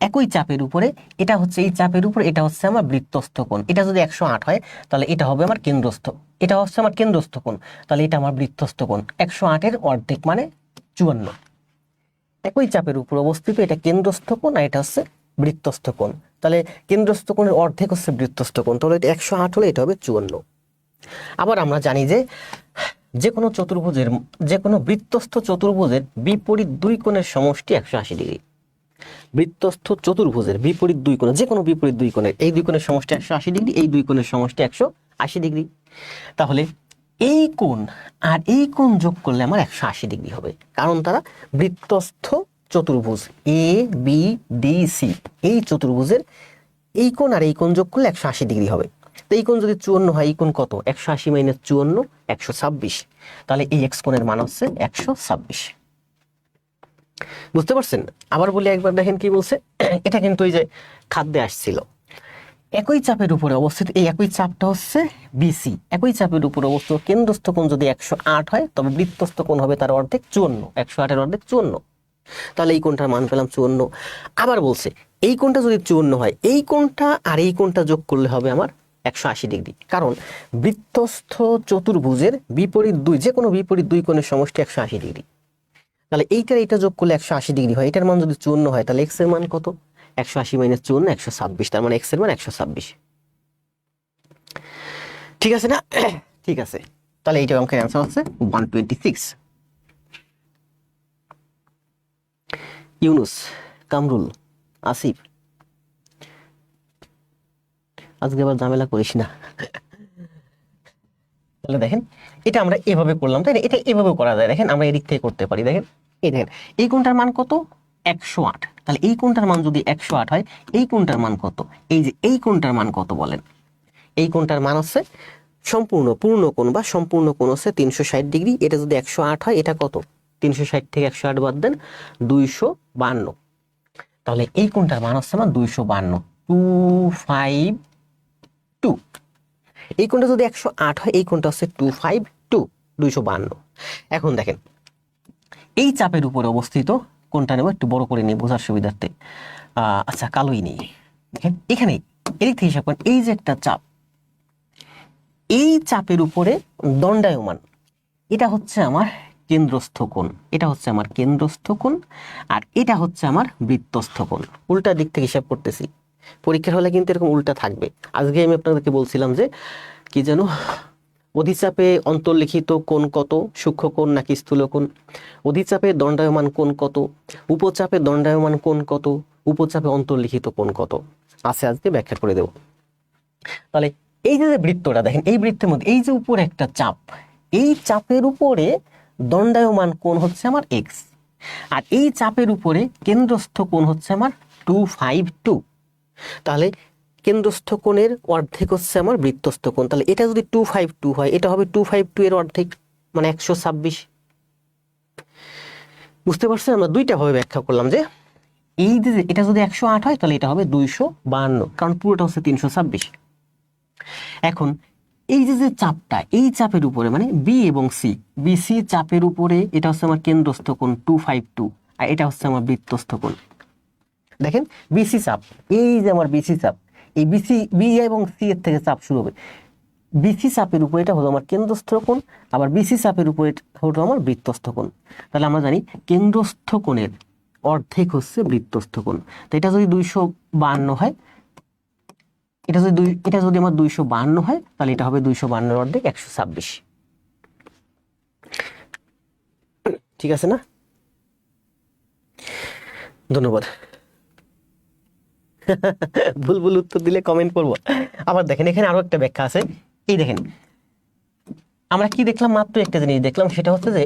একই চাপের উপরে, এটা হচ্ছে এই চাপের উপর, এটা হচ্ছে আমার বৃত্তস্থ কোণ, এটা যদি 108 হয় তাহলে এটা হবে আমার কেন্দ্রস্থ, এটা হচ্ছে আমার কেন্দ্রস্থ কোণ, তাহলে এটা আমার বৃত্তস্থ কোণ। 108-এর অর্ধেক মানে 54। একই চাপের উপর অবস্থিত, এটা কেন্দ্রস্থ কোণ আর এটা হচ্ছে বৃত্তস্থ কোণ, তাহলে কেন্দ্রস্থ কোণের অর্ধেক হচ্ছে বৃত্তস্থ কোণ, তাহলে এটা 108 হলে এটা হবে 54। আবার আমরা জানি যে যে কোনো চতুর্ভুজের, যে কোনো বৃত্তস্থ চতুর্ভুজের বিপরীত দুই কোণের সমষ্টি 180 ডিগ্রি। বৃত্তস্থ চতুর্ভুজের বিপরীত দুই কোণ, যে কোনো বিপরীত দুই কোণের, এই দুই কোণের সমষ্টি 180 ডিগ্রি, এই দুই কোণের সমষ্টি 180 ডিগ্রি। তাহলে এই কোণ আর এই কোণ যোগ করলে আমার 180 ডিগ্রি হবে, কারণ তারা বৃত্তস্থ চতুর্ভুজ এ বি ডি সি, এই চতুর্ভুজের এই কোণ আর এই কোণ যোগ করলে 180 ডিগ্রি হবে। তো এই কোণ যদি 54 হয়, এই কোণ কত? 180 মাইনাস 54, 126। তাহলে এই এক্স কোণের মান হচ্ছে 126। বুঝতে পারছেন? আবার বলি একবার, দেখেন কি বলছে। এটা কিন্তু এই যে খাদ্যে আসছিল, একই চাপের উপরে অবস্থিত, এই একই চাপটা হচ্ছে বিসি, একই চাপের উপরে অবস্থিত কেন্দ্রস্থ কোণ যদি 108 হয় তবে বৃত্তস্থ কোণ হবে তার অর্ধেক 54, 108-এর অর্ধেক 54। তাহলে এই কোণটার মান পেলাম 54। আবার বলছে এই কোণটা যদি 54 হয়, এই কোণটা আর এই কোণটা যোগ করলে হবে আমার 180 ডিগ্রি, কারণ বৃত্তস্থ চতুর্ভুজের বিপরীত দুই, যে কোনো বিপরীত দুই কোণের সমষ্টি 180 ডিগ্রি। তাহলে এইটার এইটা যোগ করলে 180 ডিগ্রি হয়, এটার মান যদি 54 হয় তাহলে এক্স এর মান কত? 180 মাইনাস 54, 126, তার মানে এক্স এর মান 126। ঠিক আছে না? ঠিক আছে, তাহলে এইটা অঙ্কের অ্যান্সার হচ্ছে 126। ইউনুস, কামরুল, আসিফ, আজকে আবার ঝামেলা করিস না। তাহলে দেখেন এটা আমরা এভাবে করলাম তাই না? এটা এভাবেও করা যায়, দেখেন আমরা এদিক থেকে করতে পারি। দেখেন এই দেখেন এই কোণটার মান কত? 108। তাহলে এই কোণটার মান যদি 108 হয়, এই কোণটার মান কত? এই যে এই কোণটার মান কত বলেন? এই কোণটার মান হচ্ছে পূর্ণ কোণ বা সম্পূর্ণ কোণ হচ্ছে 360 ডিগ্রি। এটা যদি 108 হয়, এটা কত? 360 থেকে 108 বাদ দেন, 252। তাহলে এই কোণটার মান হচ্ছে আমার 252, 252। এই কোণটা যদি 108 হয়, এই কোণটা হচ্ছে 252, 252। এখন দেখেন এই চাপের উপরে অবস্থিত কোণটা নেব, একটু বড় করে নিই বোঝার সুবিধার্থে। আচ্ছা কালোই নেই। দেখেন এখানে এদিক থেকে হিসাব করেন, এই যে একটা চাপ, এই চাপের উপরে দণ্ডায়মান, এটা হচ্ছে আমার কেন্দ্রস্থ কোণ, এটা হচ্ছে আমার কেন্দ্রস্থ কোণ, আর এটা হচ্ছে আমার বৃত্তস্থ কোণ। উল্টা দিক থেকে হিসাব করতেছি, পরীক্ষার হলে কিন্তু এরকম উল্টা থাকবে। আজকে আমি আপনাদেরকে বলছিলাম যে কি যেন, অধিচাপে অন্তর্লিখিত কোণ কত, সূক্ষ্ম কোণ নাকি স্থূল কোণ? অধিচাপে দণ্ডায়মান কোণ কত, উপচাপে দণ্ডায়মান কোণ কত, উপচাপে অন্তর্লিখিত কোণ কত আছে, আজকে ব্যাখ্যা করে দেব। তাহলে এই যে বৃত্তটা দেখেন, এই বৃত্তের মধ্যে এই যে উপরে একটা চাপ, এই চাপের উপরে দণ্ডায়মান কোণ হচ্ছে আমার এক্স, আর এই চাপের উপরে কেন্দ্রস্থ কোণ হচ্ছে আমার 252। তাহলে কেন্দ্রস্থ কোণের অর্ধেক হচ্ছে আমার বৃত্তস্থ কোণ, তাহলে এটা যদি 252 হয়, এটা হবে 252 এর অর্ধেক মানে 126। বুঝতে পারছেন? আমরা দুইটা ভাবে ব্যাখ্যা করলাম যে এই যে এটা যদি 108 হয় তাহলে এটা হবে 252, কারণ পুরোটা হচ্ছে 326। এখন এই যে চাপটা, এই চাপের উপরে মানে বি এবং সি, বিসি চাপের উপরে এটা হচ্ছে আমার কেন্দ্রস্থ কোণ 252, আর এটা হচ্ছে আমার বৃত্তস্থ কোণ। দেখেন বিসি চাপ, এই যে আমার বিসি চাপ, এই বিসি, বি এবং সি এর থেকে চাপ শুরু হবে। বিসি চাপের উপরে এটা হলো আমার কেন্দ্রস্থ কোণ, আবার বিসি চাপের উপরে হলো আমার বৃত্তস্থ কোণ। তাহলে আমরা জানি কেন্দ্রস্থ কোণের অর্ধেক হচ্ছে বৃত্তস্থ কোণ। তো এটা যদি 252 হয়, এটা যদি আমার 252 হয় তাহলে এটা হবে 252 অর্ধেক 126। ঠিক আছে না? ধন্যবাদ। ভুল ভুল উত্তর দিলে কমেন্ট করবো। আবার দেখেন এখানে আরো একটা ব্যাখ্যা আছে। এই দেখেন আমরা কি দেখলাম, মাত্র একটা জিনিস দেখলাম, সেটা হচ্ছে যে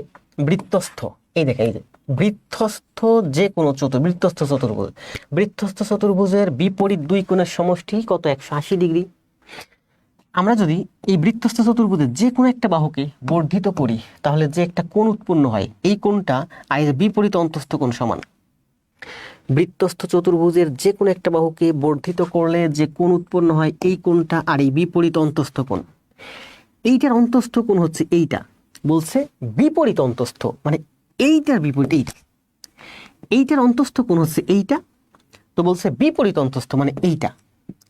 বৃত্তস্থ। এই দেখেন এই যে বৃত্তস্থ যে কোনো বৃত্তস্থ চতুর্ভুজ, বৃত্তস্থ চতুর্ভুজের বিপরীত দুই কোণের সমষ্টি কত? 180 ডিগ্রি। আমরা যদি এই বৃত্তস্থ চতুর্ভুজের যে কোনো একটা বাহুকে বর্ধিত করি তাহলে যে একটা কোণ উৎপন্ন হয়, এই কোণটা আর এর বিপরীত অন্তস্থ কোণ সমান। বৃত্তস্থ চতুর্ভুজের যে কোনো একটা বাহুকে বর্ধিত করলে যে কোণ উৎপন্ন হয়, এই কোণটা আর এই বিপরীত অন্তস্থ কোণ, এইটার অন্তস্থ কোণ হচ্ছে এইটা। বলছে বিপরীত অন্তস্থ মানে এইটার বিপরীত এইটা, এইটার অন্তস্থ কোণ হচ্ছে এইটা। তো বলছে বিপরীত অন্তস্থ মানে এইটা।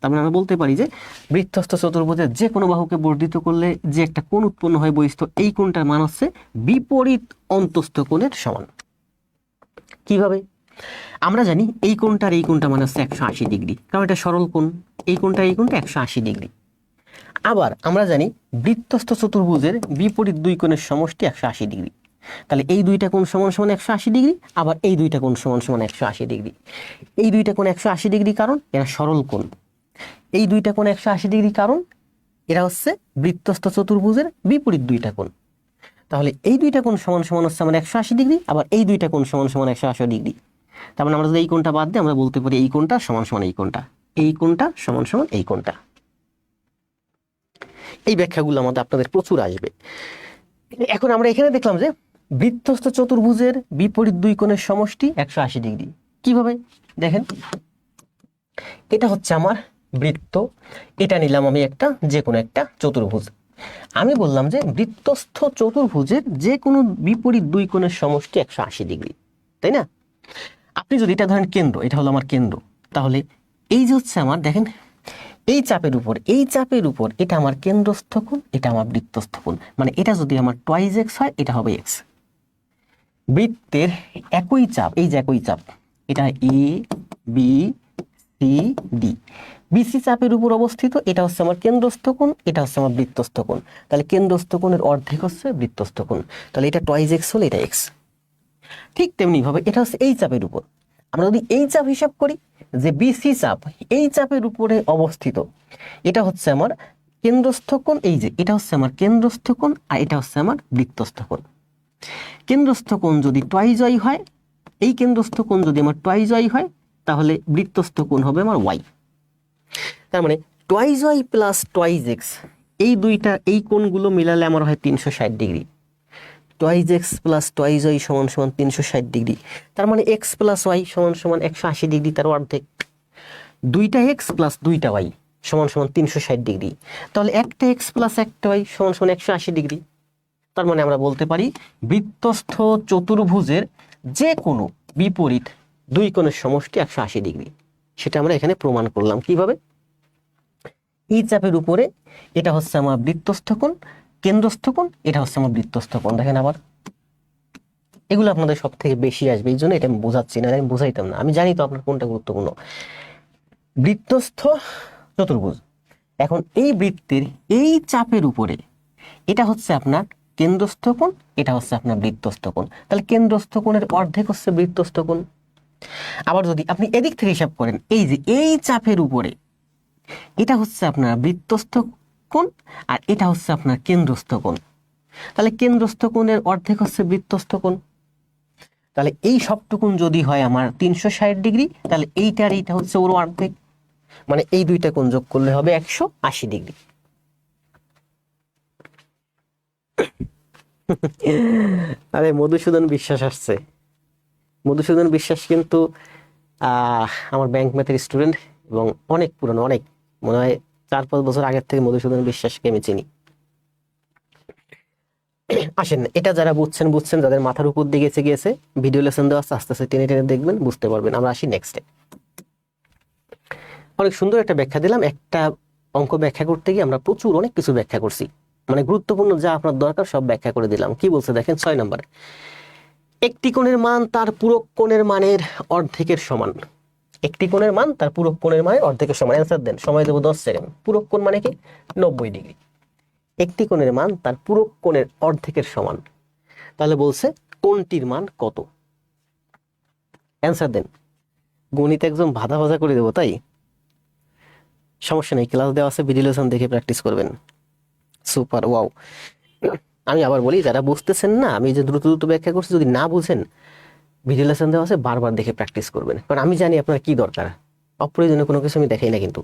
তার মানে আমরা বলতে পারি যে বৃত্তস্থ চতুর্ভুজের যে কোনো বাহুকে বর্ধিত করলে যে একটা কোণ উৎপন্ন হয় বহিস্থ, এই কোণটার মান হচ্ছে বিপরীত অন্তস্থ কোণের সমান। কিভাবে? আমরা জানি এই কোণটা আর এই কোণটা মানে হচ্ছে 180 ডিগ্রি, কারণ এটা সরল কোণ। এই কোণটা 180 ডিগ্রি। আবার আমরা জানি বৃত্তস্থ চতুর্ভুজের বিপরীত দুই কোণের সমষ্টি 180 ডিগ্রি। তাহলে এই দুইটা কোণ সমান সমান 180 ডিগ্রি, আবার এই দুইটা কোণ সমান সমান 180 ডিগ্রি। এই দুইটা কোণ 180 ডিগ্রি কারণ এরা সরল কোণ। এই দুইটা কোণ 180 ডিগ্রি কারণ এরা হচ্ছে বৃত্তস্থ চতুর্ভুজের বিপরীত দুইটা কোণ। তাহলে এই দুইটা কোণ সমান সমান হচ্ছে আমার 180 ডিগ্রি, আবার এই দুইটা কোণ সমান সমান 180 ডিগ্রি। তার মানে আমরা যদি এই কোণটা বাদ দিই আমরা বলতে পারি এই কোণটা সমান সমান এই কোণটা, এই কোণটা সমান সমান এই কোণটা। এই ব্যাখ্যাগুলো আমাদের আপনাদের প্রচুর আসবে। এখন আমরা এখানে দেখলাম যে বৃত্তস্থ চতুর্ভুজের বিপরীত দুই কোণের সমষ্টি 180 ডিগ্রি। কিভাবে? দেখেন এটা হচ্ছে আমার বৃত্ত, এটা নিলাম আমি একটা যে কোনো একটা চতুর্ভুজ। আমি বললাম যে বৃত্তস্থ চতুর্ভুজের যে কোনো বিপরীত দুই কোণের সমষ্টি 180 ডিগ্রি, তাই না? আপনি যদি এটা ধরেন কেন্দ্র, এটা হলো আমার কেন্দ্র, তাহলে এই যে হচ্ছে আমার দেখেন এই চাপের উপর, এই চাপের উপর এটা আমার কেন্দ্রস্থ কোণ, এটা আমার বৃত্তস্থ কোণ। মানে এটা যদি আমার টুয়াইজ এক্স হয় এটা হবে এক্স। বৃত্তের একই চাপ, এই যে একই চাপ, এটা A B C D, BC চাপের উপর অবস্থিত, এটা হচ্ছে আমার কেন্দ্রস্থ কোণ, এটা হচ্ছে আমার বৃত্তস্থ কোণ। তাহলে কেন্দ্রস্থ কোণের অর্ধেক হচ্ছে বৃত্তস্থ কোণ, তাহলে এটা টুয়াইজ এক্স হলে এটা এক্স। ঠিক তেমনি ভাবে এটা হচ্ছে এই চাপের উপর, আমরা যদি এই চাপ হিসাব করি যে বিসি চাপ এই চাপের উপরে অবস্থিত, এটা হচ্ছে আমার কেন্দ্রস্থ কোণ, এই যে এটা হচ্ছে আমার কেন্দ্রস্থ কোণ আর এটা হচ্ছে আমার বৃত্তস্থ কোণ। কেন্দ্রস্থ কোণ যদি টুয়াইজ ওয়াই হয়, এই কেন্দ্রস্থ কোণ যদি আমার টুয়াইজ ওয়াই হয় তাহলে বৃত্তস্থ কোণ হবে আমার ওয়াই। তার মানে twice Y plus twice X, এই দুইটা এই কোণগুলো মিলালে আমার হয় 360 degree. Twice X plus twice Y সমান সমান 360 ডিগ্রি। তার মানে এক্স প্লাস ওয়াই সমান সমান 180 ডিগ্রি, তার অর্ধেক। দুইটা এক্স প্লাস দুইটা ওয়াই সমান সমান 360 ডিগ্রি। তাহলে একটা এক্স প্লাস একটা ওয়াই সমান সমান 180 ডিগ্রি। তার মানে আমরা বলতে পারি বৃত্তস্থ চতুর্ভুজের যে কোনো বিপরীত দুই কোণের সমষ্টি 180 ডিগ্রি। সেটা আমরা এখানে প্রমাণ করলাম। কিভাবে? এই চাপের উপরে এটা হচ্ছে আমার বৃত্তস্থ কোণ, কেন্দ্রস্থ কোণ এটা হচ্ছে আমার বৃত্তস্থ কোণ। দেখেন আবার এগুলো আপনাদের সব থেকে বেশি আসবে, এই জন্য এটা আমি বোঝাচ্ছি না, আমি বোঝাইতাম না, আমি জানি তো আপনার কোনটা গুরুত্বপূর্ণ। বৃত্তস্থ চতুর্ভুজ, এখন এই বৃত্তের এই চাপের উপরে এটা হচ্ছে আপনার কেন্দ্রস্থ কোণ, এটা হচ্ছে আপনার বৃত্তস্থ কোণ। তাহলে কেন্দ্রস্থ কোণের অর্ধেক হচ্ছে বৃত্তস্থ কোণ। আবার যদি আপনি এদিক থেকে হিসাব করেন, এই যে এই চাপের উপরে এটা হচ্ছে আপনার বৃত্তস্থ কোণ আর এটা হচ্ছে আপনার কেন্দ্রস্থ কোণ। তাহলে কেন্দ্রস্থ কোণের অর্ধেক হচ্ছে বৃত্তস্থ কোণ। তাহলে এই সবটুকুন যদি হয় আমার 360 ডিগ্রি, তাহলে এইটা আর এইটা হচ্ছে ওর অর্ধেক, মানে এই দুইটা কোণ যোগ করলে হবে 180 ডিগ্রি। আরে মধুসূদন বিশ্বাস আসছে। মধুসূদন বিশ্বাস কিন্তু আমার ব্যাংক ম্যাথের স্টুডেন্ট এবং অনেক পুরনো, অনেক মনে হয় 4-5 বছর আগের থেকে মধুসূদন বিশ্বাসকে আমি চিনি। আসেন, এটা যারা বুঝছেন বুঝছেন, যাদের মাথার উপর দিয়ে গেছে গিয়েছে, ভিডিও লেসন দেওয়া আস্তে আস্তে টেনে টেনে দেখবেন, বুঝতে পারবেন। আমরা আসি নেক্সটে। অনেক সুন্দর একটা ব্যাখ্যা দিলাম। একটা অঙ্ক ব্যাখ্যা করতে গিয়ে আমরা প্রচুর অনেক কিছু ব্যাখ্যা করছি, মানে গুরুত্বপূর্ণ যা আপনার দরকার সব ব্যাখ্যা করে দিলাম। কি বলছে দেখেন 6 নম্বরে, একটি কোণের মান তার পূরক কোণের মানের অর্ধেকের সমান। একটি কোণের মান তার পূরক কোণের মানের অর্ধেকের সমান। অ্যান্সার দেন, সময় দেবো 10 সেকেন্ড। পূরক কোণ মানে কি? 90 ডিগ্রি। একটি কোণের মান তার পূরক কোণের অর্ধেকের সমান, তাহলে বলছে কোণটির মান কত? অ্যান্সার দেন। গণিত একদম ভাজা ভাজা করে দেবো তাই। সমস্যা নেই, ক্লাস দেওয়া আছে, ভিডিও লেসন দেখে প্র্যাকটিস করবেন। Super, wow. আমি আবার বলি, যারা বুঝতেছেন না, আমি যে দ্রুত দ্রুত ব্যাখ্যা করছি, যদি না বুঝেন ভিডিও লেসন দেওয়া আছে, বারবার দেখে প্র্যাকটিস করবেন, কারণ আমি জানি আপনার কি দরকার। অপ্রয়োজনীয় কোনো কিছু আমি দেখাই না কিন্তু।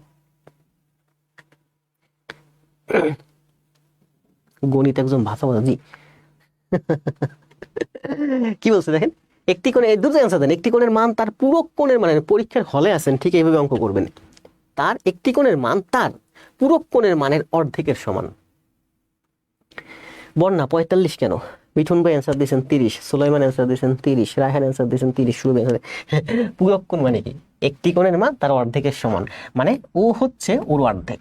গণিত একজন ভাষা জি। কি বলছে দেখেন, একটি কোণে দ্রুত অ্যান্সার দেন। একটি কোণের মান তার পূরক কোণের মানে, পরীক্ষার হলে আছেন ঠিক এইভাবে অঙ্ক করবেন। তার একটি কোণের মান তার পূরক কোণের মানের অর্ধেকের সমান। বন্যা 45 কেন? মিঠুন ভাই অ্যান্সার দিয়েছেন 30, সুলাইমান অ্যান্সার দিয়েছেন 30, রায়হান অ্যান্সার দিয়েছেন 30, শুরু পূরক কোণ মানে কি? একটি কোণের মান তার অর্ধেকের সমান, মানে ও হচ্ছে ওর অর্ধেক।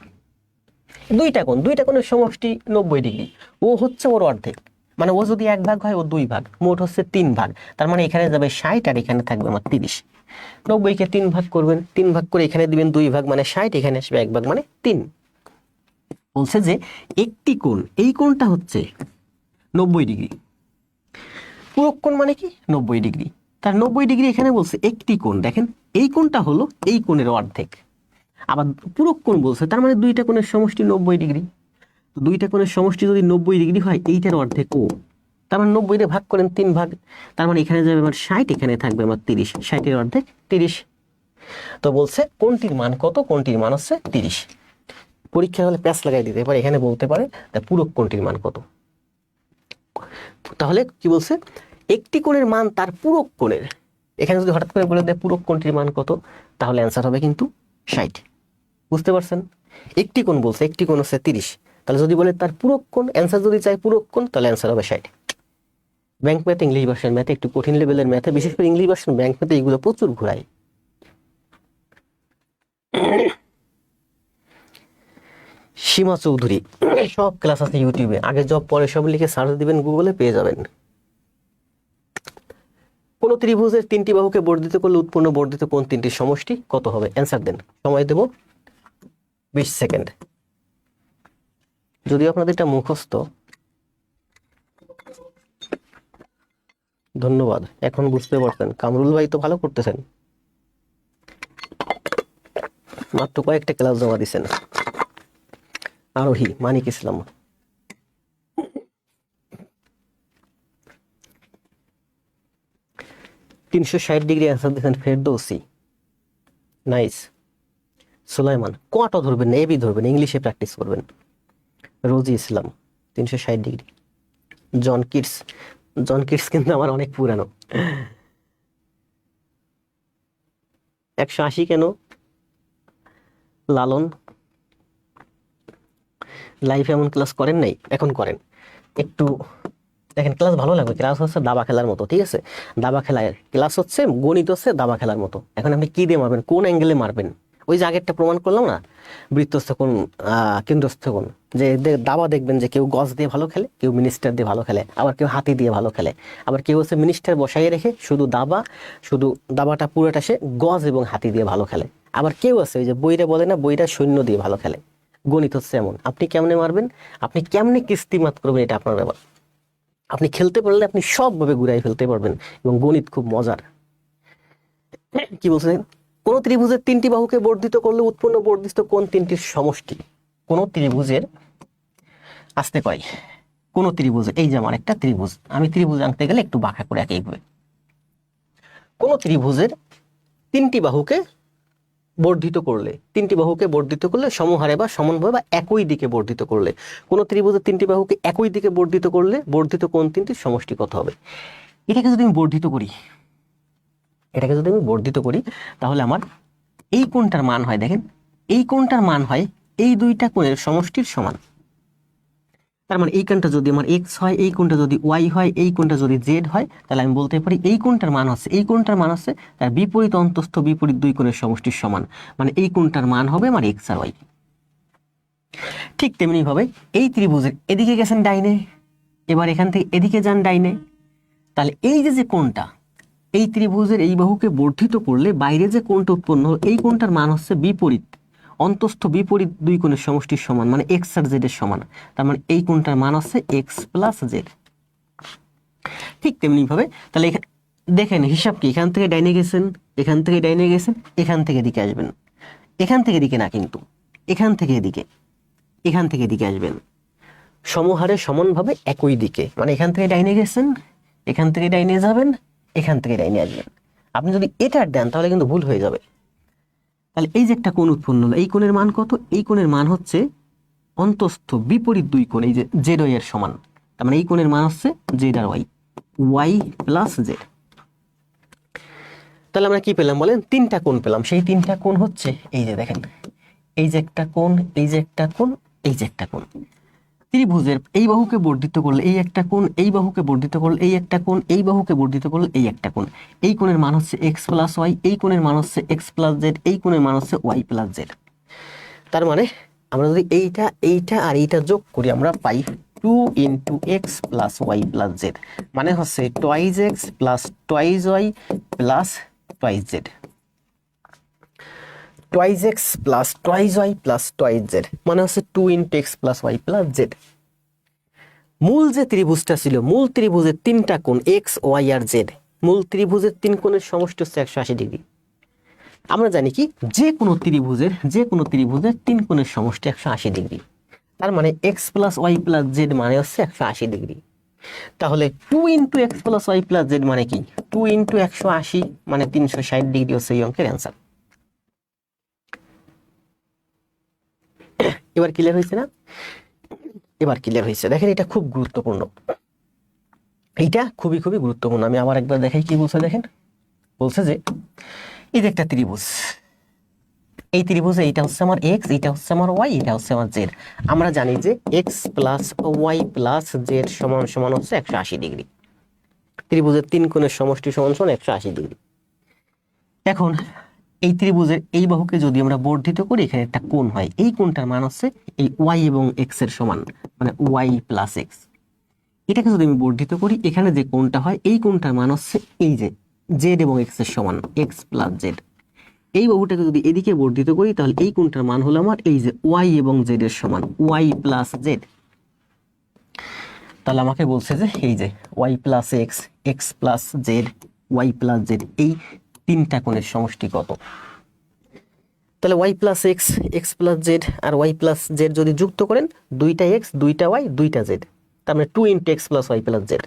দুইটা কোণের সমষ্টি 90 ডিগ্রি, ও হচ্ছে ওর অর্ধেক, মানে ও যদি 1 ভাগ হয় ও 2 ভাগ, মোট হচ্ছে 3 ভাগ। তার মানে এখানে যাবে 60 আর এখানে থাকবে আমার 30। 90-কে 3 ভাগ করবেন, 3 ভাগ করে এখানে দিবেন 2 ভাগ, মানে 60, এখানে আসবে 1 ভাগ মানে 3। বলছে যে একটি কোণ, এই কোণটা হচ্ছে 90 ডিগ্রি। পূরক কোণ মানে কি? 90 ডিগ্রি। তার 90 ডিগ্রি এখানে বলছে একটি কোণ, দেখেন এই কোণটা হলো এই কোণের অর্ধেক। আবার পূরক কোণ বলছে, তার মানে দুইটা কোণের সমষ্টি 90 ডিগ্রি। তো দুইটা কোণের সমষ্টি যদি 90 ডিগ্রি হয়, এইটার অর্ধেক ও। তার মানে 90-রে ভাগ করেন 3 ভাগ, তার মানে এখানে যাবে আমার 60, এখানে থাকবে আমার 30, 60-এর অর্ধেক 30। তো বলছে কোণটির মান কত? কোণটির মান হচ্ছে 30। পরীক্ষা হলে প্যাচ লাগাই দিতে পারে, এখানে বলতে পারে পূরক কোণটির মান কত। তাহলে কি বলছে? একটি কোণের মান তার পূরক কোণের, এখানে যদি হঠাৎ করে বলে দেয় পূরক কোণটির মান কত, তাহলে অ্যান্সার হবে কিন্তু 60। বুঝতে পারছেন? একটি কোণ বলছে, একটি কোণ হচ্ছে 30, তাহলে যদি বলে তার পূরক কোণ, অ্যান্সার যদি চাই পূরক কোণ, তাহলে অ্যান্সার হবে 60। ব্যাংক ম্যাথ, ইংলিশ ভার্সন ম্যাথে, একটু কঠিন লেভেলের ম্যাথে, বিশেষ করে ইংলিশ ভার্সন ব্যাংক ম্যাথে এগুলো প্রচুর ঘুরায়। সীমা চৌধুরী, সব ক্লাস আছে ইউটিউবে, আগে জব পরে সব লিখে সার্চ দিবেন, গুগলে পেয়ে যাবেন। কোন ত্রিভুজের 3টি বাহুকে বর্ধিত করলে উৎপন্ন বর্ধিত কোণ 3টির সমষ্টি কত হবে? অ্যান্সার দেন, সময় দেব 20 সেকেন্ড। যদিও আপনাদের এটা মুখস্থ। ধন্যবাদ, এখন বুঝতে পারছেন। কামরুল ভাই তো ভালো করতেছেন, মাত্র কয়েকটা ক্লাস জমা দিচ্ছেন। আরোহী, মানিক ইসলাম, $360 অ্যান্সার দিচ্ছেন ফেরদৌসি, নাইস। সুলাইমান, কোয়াটা ধরবেন না, এবি ধরবেন, ইংলিশে প্র্যাকটিস করবেন। রোজি ইসলাম 360 জন কিডস, জন কিডস কিন্তু আমার অনেক পুরানো। 180 কেন? লালন, লাইফে এমন ক্লাস করেন নাই, এখন করেন একটু। দেখেন ক্লাস ভালো লাগবে, ক্লাস হচ্ছে দাবা খেলার মতো, ঠিক আছে? দাবা খেলায় ক্লাস হচ্ছে, গণিত হচ্ছে দাবা খেলার মতো। এখন আপনি কি দিয়ে মারবেন, কোন অ্যাঙ্গেলে মারবেন, ওই যে আগেরটা প্রমাণ করলাম না, বৃত্তস্থ কোণ, কেন্দ্রস্থ কোণ। যে দাবা দেখবেন যে কেউ গজ দিয়ে ভালো খেলে, কেউ মিনিস্টার দিয়ে ভালো খেলে, আবার কেউ হাতি দিয়ে ভালো খেলে, আবার কেউ হচ্ছে মিনিস্টার বসাইয়ে রেখে শুধু দাবাটা পুরোটা সে গজ এবং হাতি দিয়ে ভালো খেলে। আবার কেউ আছে ওই যে বইটা বলে না, বইটা সৈন্য দিয়ে ভালো খেলে। গণিত হচ্ছে এমন, আপনি কেমনে মারবেন, আপনি কেমনে কিস্তিমাত করবেন, এটা আপনার ব্যাপার। আপনি খেলতে পারলে আপনি সবভাবে ঘুরাই ফেলতে পারবেন, এবং গণিত খুব মজার। কি বলছেন? কোন ত্রিভুজের 3টি বাহুকে বর্ধিত করলে উৎপন্ন বর্ধিত কোণ 3টির সমষ্টি। কোন ত্রিভুজের, আসতে কয়, কোন ত্রিভুজের, এই যে আমার একটা ত্রিভুজ, আমি ত্রিভুজ আঁকতে গেলে একটু বাঁকা করে আঁকি এইভাবে। কোন ত্রিভুজের 3টি বাহুকে বর্ধিত করলে, 3টি বাহুকে বর্ধিত করলে সমহারে বা সমানভাবে বা একই দিকে বর্ধিত করলে, কোন ত্রিভুজের 3টি বাহুকে একই দিকে বর্ধিত করলে বর্ধিত কোণ 3টির সমষ্টি কত হবে? এটাকে যদি আমি বর্ধিত করি, তাহলে আমার এই কোণটার মান হয়, দেখেন এই কোণটার মান হয় এই দুইটা কোণের সমষ্টির সমান। তার মানে এই কোণটা যদি আমার এক্স হয়, এই কোণটা যদি ওয়াই হয়, এই কোণটা যদি জেড হয়, তাহলে আমি বলতে পারি এই কোণটার মান হচ্ছে তার বিপরীত অন্তস্থ বিপরীত দুই কোণের সমষ্টির সমান, মানে এই কোণটার মান হবে আমার এক্স আর ওয়াই। ঠিক তেমনি ভাবে এই ত্রিভুজের এদিকে গেছেন ডাইনে, এবার এখান থেকে এদিকে যান ডাইনে, তাহলে এই যে কোণটা, এই ত্রিভুজের এই বাহুকে বর্ধিত করলে বাইরে যে কোণটা উৎপন্ন হলো, এই কোণটার মান হচ্ছে বিপরীত অন্তস্থ বিপরীত দুই কোণের সমষ্টির সমান, মানে এক্স আর জেড এর সমান। তার মানে এই কোণটার মান হচ্ছে এক্স প্লাস জেড। ঠিক তেমনি ভাবে তাহলে দেখেন হিসাব কি, এখান থেকে ডাইনে গেছেন, এখান থেকে ডাইনে গেছেন, এখান থেকে দিকে আসবেন, এখান থেকে দিকে না কিন্তু, এখান থেকে এদিকে, এখান থেকে এদিকে আসবেন সমহারে সমানভাবে একই দিকে, মানে এখান থেকে ডাইনে গেছেন, এখান থেকে ডাইনে যাবেন, এখান থেকে ডাইনে আসবেন। আপনি যদি এটা দেন তাহলে কিন্তু ভুল হয়ে যাবে। তাহলে এই যে একটা কোণ উৎপন্ন হলো, এই কোণের মান কত? এই কোণের মান হচ্ছে অন্তস্থ বিপরীত দুই কোণ, এই যে জেড ওয়াই এর সমান। তার মানে এই কোণের মান হচ্ছে জেড আর ওয়াই, ওয়াই প্লাস জেড। তাহলে আমরা কি পেলাম বলেন? তিনটা কোণ পেলাম। সেই তিনটা কোণ হচ্ছে এই যে দেখেন, এই যে একটা কোণ, এই যে একটা কোণ, এই যে একটা কোণ। ত্রিভুজের এই বাহুকে বর্ধিত করলে এই একটা কোণ, এই বাহুকে বর্ধিত করলে এই একটা কোণ, এই বাহুকে বর্ধিত করলে এই একটা কোণ। এই কোণের মান হচ্ছে এক্স প্লাস ওয়াই, এই কোণের মান হচ্ছে এক্স প্লাস জেড, এই কোণের মান হচ্ছে ওয়াই প্লাস জেড। তার মানে আমরা যদি এইটা এইটা আর এইটা যোগ করি আমরা পাই 2 into X plus Y plus Z, মানে হচ্ছে twice X plus twice Y plus twice Z. Twice X plus twice Y plus twice Z মানে হচ্ছে 2 into X plus Y plus Z. মূল যে ত্রিভুজটা ছিল, মূল ত্রিভুজের তিনটা কোণ এক্স ওয়াই আর জেড, মূল ত্রিভুজের তিন কোণের সমষ্টি হচ্ছে 180 ডিগ্রি। আমরা জানি কি যে কোনো ত্রিভুজের তিন কোণের সমষ্টি 180 ডিগ্রি। তার মানে X plus Y plus Z মানে হচ্ছে 180 ডিগ্রি। তাহলে 2 into X plus Y plus Z মানে কি? 2 ইন্টু 180 মানে 360 ডিগ্রি হচ্ছে এই অঙ্কের অ্যান্সার। এবার ক্লিয়ার হয়েছে না? এবার ক্লিয়ার হয়েছে। দেখেন এটা খুব গুরুত্বপূর্ণ, এইটা খুবই খুবই গুরুত্বপূর্ণ। আমি আবার একবার দেখাই কি বলছে। দেখেন বলছে যে এই যে একটা ত্রিভুজ, এই ত্রিভুজে এইটা হচ্ছে আমার এক্স, এটা হচ্ছে আমার ওয়াই, এটা হচ্ছে আমার জেড। আমরা জানি যে X plus Y plus Z সমান সমান হচ্ছে 180 ডিগ্রি। ত্রিভুজের তিন কোণের সমষ্টি সমান সমান 180 ডিগ্রি। এখন এই ত্রিভুজের এই বাহুকে যদি আমরা বর্ধিত করি, এখানে একটা কোণ হয়, এই কোণটার মান হচ্ছে এই ওয়াই এবং এক্স এর সমান, মানে ওয়াই প্লাস এক্স। এটাকে যদি আমি বর্ধিত করি, এখানে যে কোণটা হয় এই কোণটার মান হচ্ছে এই যে জেড এবং এক্স এর সমান, এক্স প্লাস জেড। এই বাহুটাকে যদি এদিকে বর্ধিত করি তাহলে এই কোণটার মান হলো আমার এই যে ওয়াই এবং জেড এর সমান, ওয়াই প্লাস জেড। তাহলে আমাকে বলছে যে এই যে Y plus X, X plus Z, Y plus Z, এই তিনটা কোণের সমষ্টি কত? তাহলে Y plus X, X plus Z আর ওয়াই প্লাস জেড যদি যুক্ত করেন, দুইটা এক্স, দুইটা ওয়াই, দুইটা জেড, তার মানে 2 into X plus Y plus Z.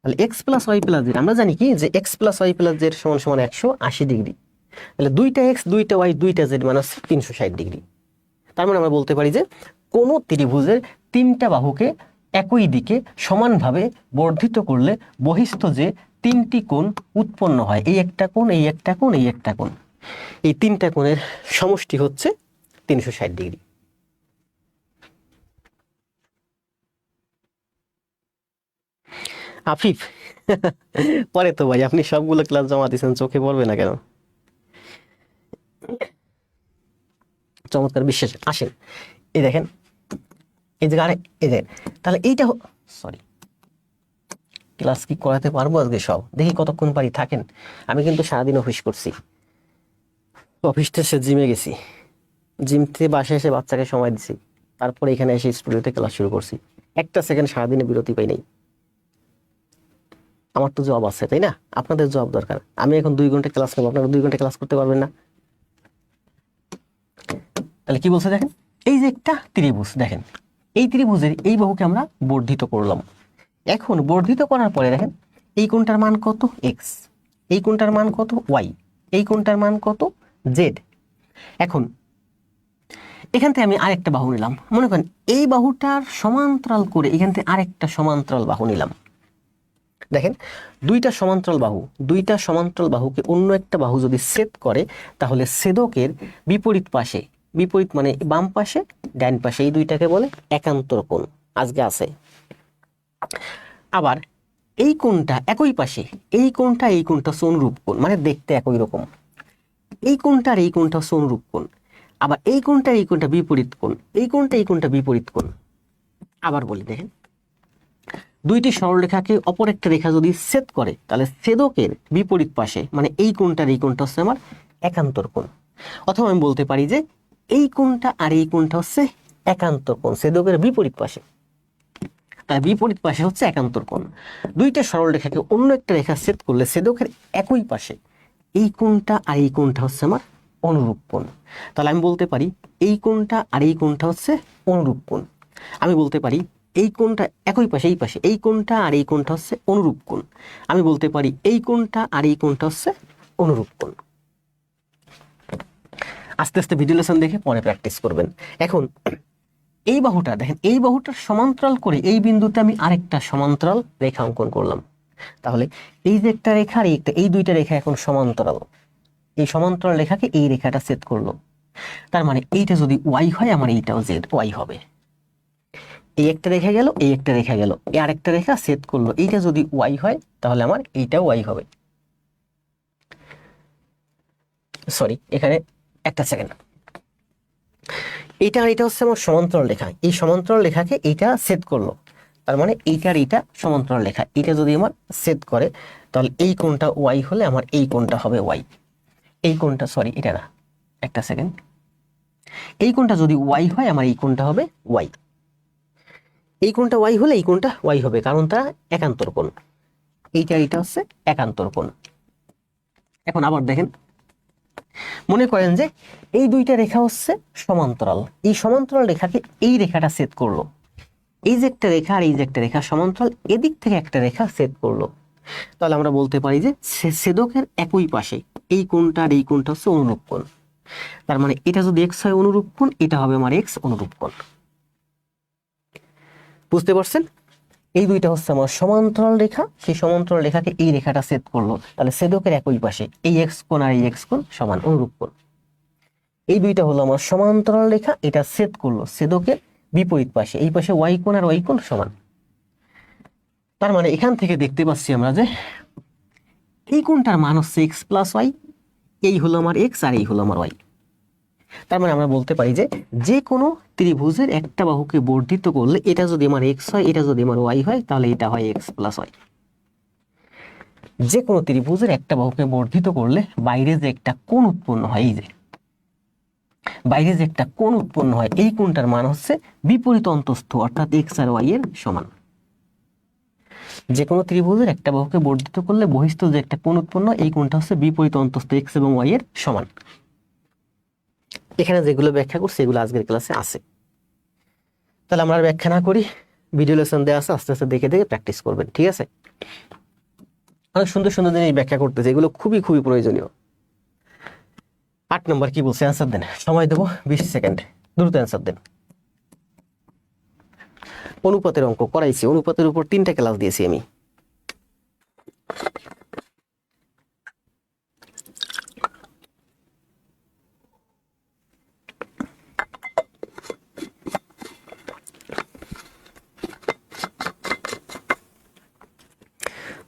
তাহলে X plus Y plus Z আমরা জানি কি যে X plus Y plus Z সমান সমান 180 ডিগ্রি। তাহলে দুইটা এক্স, দুইটা ওয়াই, দুইটা জেড মানে হচ্ছে 360 ডিগ্রি। তার মানে আমরা বলতে পারি যে কোনো ত্রিভুজের তিনটা বাহুকে একই দিকে সমানভাবে বর্ধিত করলে বহিস্থ যে তিনটি কোণ উৎপন্ন হয়, এই একটা কোণ, এই একটা কোণ, এই একটা কোণ, এই তিনটা কোণের সমষ্টি হচ্ছে 360 ডিগ্রি। আফিফ পরে তো ভাই আপনি সবগুলো ক্লাস জমা দিয়েছেন, চোখে পড়বে না কেন? চমৎকার, বিশ্বাস। আসেন এই দেখেন, এই যে আরে এই দেখেন, তাহলে এইটা সরি, ক্লাস কি করাতে পারবো আজকে সব? দেখি কতক্ষণ পারি, থাকেন। আমি কিন্তু সারাদিন অফিস করছি, অফিস থেকে জিমে গেছি, জিম থেকে বাসায় এসে বাচ্চাকে সময় দিছি, তারপরে এখানে এসে স্টুডিওতে ক্লাস শুরু করছি। একটা সেকেন্ড সারাদিনে বিরতি পাই নাই। আমার তো জব আছে, তাই না? আপনাদের জব দরকার। আমি এখন 2 ঘন্টা ক্লাস নেবো, আপনারা 2 ঘন্টা ক্লাস করতে পারবেন না। তাহলে কি বলছে দেখেন, এই যে একটা ত্রিভুজ, দেখেন এই ত্রিভুজের এই বাহুকে আমরা বর্ধিত করলাম। এখন বর্ধিত করার পরে দেখেন এই কোণটার মান কত? এক্স, এই কোণটার মান কত? ওয়াই, এই কোণটার মান কত? জেড। এখন এখান থেকে আমি আরেকটা বাহু নিলাম, মনে করেন এই বাহুটার সমান্তরাল করে এখান থেকে আরেকটা সমান্তরাল বাহু নিলাম। দেখেন দুইটা সমান্তরাল বাহুকে অন্য একটা বাহু যদি ছেদ করে, তাহলে ছেদকের বিপরীত পাশে, বিপরীত মানে বাম পাশে, ডান পাশে, এই দুইটাকে বলে একান্তর কোণ। আজকে আছে। আবার এই কোণটা একই পাশে, এই কোণটা হচ্ছে অনুরূপ কোণ, মানে দেখতে একই রকম। এই কোণটা আর এই কোণটা হচ্ছে অনুরূপ কোণ। আবার এই কোণটা বিপরীত কোণ, এই কোণটা বিপরীত কোণ। আবার বলি দেখেন, দুইটি সরলরেখাকে অপর একটা রেখা যদি ছেদ করে, তাহলে ছেদকের বিপরীত পাশে, মানে এই কোণটা হচ্ছে আমার একান্তর কোণ। অথবা আমি বলতে পারি যে এই কোণটা আর এই কোণটা হচ্ছে একান্তর কোণ, ছেদকের বিপরীত পাশে, তাই বিপরীত পাশে হচ্ছে একান্তর কোণ। দুইটা সরলরেখাকে অন্য একটা রেখা ছেদ করলে ছেদকের একই পাশে এই কোণটা আর এই কোণটা হচ্ছে আমার অনুরূপ কোণ। তাহলে আমি বলতে পারি এই কোণটা আর এই কোণটা হচ্ছে অনুরূপ কোণ। আমি বলতে পারি এই কোণটা একই পাশে, এই পাশে এই কোণটা আর এই কোণটা হচ্ছে অনুরূপ কোণ। আমি বলতে পারি এই কোণটা আর এই কোণটা হচ্ছে অনুরূপ কোণ। আস্তে আস্তে ভিডিও লেসন দেখে পরে প্র্যাকটিস করবেন। এখন এই বাহুটা দেখেন, এই বাহুটার সমান্তরাল করে এই বিন্দুতে আমি আরেকটা সমান্তরাল রেখা অঙ্কন করলাম। তাহলে এই যে একটা রেখা আর এই দুইটা রেখা এখন সমান্তরাল। এই সমান্তরাল রেখাকে এই রেখাটা ছেদ করলো। তার মানে এইটা যদি ওয়াই হয়, আমার এইটাও জেড ওয়াই হবে। এই একটা রেখা গেল, এই একটা রেখা গেল, এই আরেকটা রেখা ছেদ করলো। এইটা যদি ওয়াই হয় তাহলে আমার এইটাও ওয়াই হবে। সরি, এখানে একটা সেকেন্ড। এইটা আর এটা হচ্ছে আমার সমান্তরাল রেখা। এই সমান্তরাল রেখাকে এইটা ছেদ করলো। তার মানে এইটার এইটা সমান্তরাল রেখা, এটা যদি আমার ছেদ করে তাহলে এই কোণটা ওয়াই হলে আমার এই কোণটা হবে ওয়াই। এই কোণটা, সরি এটা না, একটা সেকেন্ড, এই কোণটা যদি ওয়াই হয় আমার এই কোণটা হবে ওয়াই। এই কোণটা ওয়াই হলে এই কোণটা ওয়াই হবে, কারণ তারা একান্তর কোণ। এইটা এইটা হচ্ছে একান্তর কোণ। এখন আবার দেখেন, মনে করেন যে এই দুইটা রেখা হচ্ছে সমান্তরাল। এই সমান্তরাল রেখাকে এই রেখাটা ছেদ করলো। এই যে একটা রেখা আর এই যে একটা রেখা সমান্তরাল, এদিক থেকে একটা রেখা ছেদ করলো। তাহলে আমরা বলতে পারি যে ছেদকের একই পাশে এই কোণটা আর এই কোণটা হচ্ছে অনুরূপ কোণ। তার মানে এটা যদি এক্স হয় অনুরূপ কোণ, এটা হবে আমার এক্স অনুরূপ কোণ। বুঝতে পারছেন? এই দুইটা হচ্ছে আমার সমান্তরাল রেখা, সেই সমান্তরাল রেখাকে এই রেখাটা ছেদ করলো। তাহলে ছেদকের একই পাশে এই এক্স কোণ আর এই এক্স কোণ সমান, অনুরূপ কোণ। এই দুইটা হলো আমার সমান্তরাল রেখা, এটা ছেদ করলো ছেদকের বিপরীত পাশে, এই পাশে ওয়াই কোণ আর ওয়াই কোণ সমান। তার মানে এখান থেকে দেখতে পাচ্ছি আমরা যে এই কোণটার মান হচ্ছে এক্স প্লাস ওয়াই, এই হলো আমার এক্স আর এই হলো আমার ওয়াই। তার মানে আমরা বলতে পারি যে যে কোনো ত্রিভুজের একটা বাহুকে বর্ধিত করলে এটা যদি আমার এক্স হয়, এটা যদি আমার ওয়াই হয়, তাহলে এটা হয় এক্স প্লাস ওয়াই। যে কোনো ত্রিভুজের একটা বাহুকে বর্ধিত করলে বাইরে যে একটা কোণ উৎপন্ন হয়, এই যে বাইরে যে একটা কোণ উৎপন্ন হয়, এই কোণটার মান হচ্ছে বিপরীত অন্তস্থ, অর্থাৎ এক্স আর ওয়াই এর সমান। যে কোনো ত্রিভুজের একটা বাহুকে বর্ধিত করলে বহিস্থ যে একটা কোণ উৎপন্ন, এই কোণটা হচ্ছে বিপরীত অন্তস্থ এক্স এবং ওয়াই এর সমান। এখানে যেগুলো ব্যাখ্যা করছি এগুলো আজকের ক্লাসে আছে। তাহলে আমরা ব্যাখ্যা না করি, ভিডিও লেসন দেওয়া আছে, আস্তে আস্তে দেখে দেখে প্র্যাকটিস করবেন, ঠিক আছে? অনেক সুন্দর সুন্দর জিনিস ব্যাখ্যা করতেছে, এগুলো খুবই খুবই প্রয়োজনীয়। 8 নম্বর কি বলছে, অ্যান্সার দেন, সময় দেবো 20 সেকেন্ড, দ্রুত অ্যান্সার দেন। অনুপাতের অঙ্ক করাইছি, অনুপাতের উপর 3টা ক্লাস দিয়েছি আমি।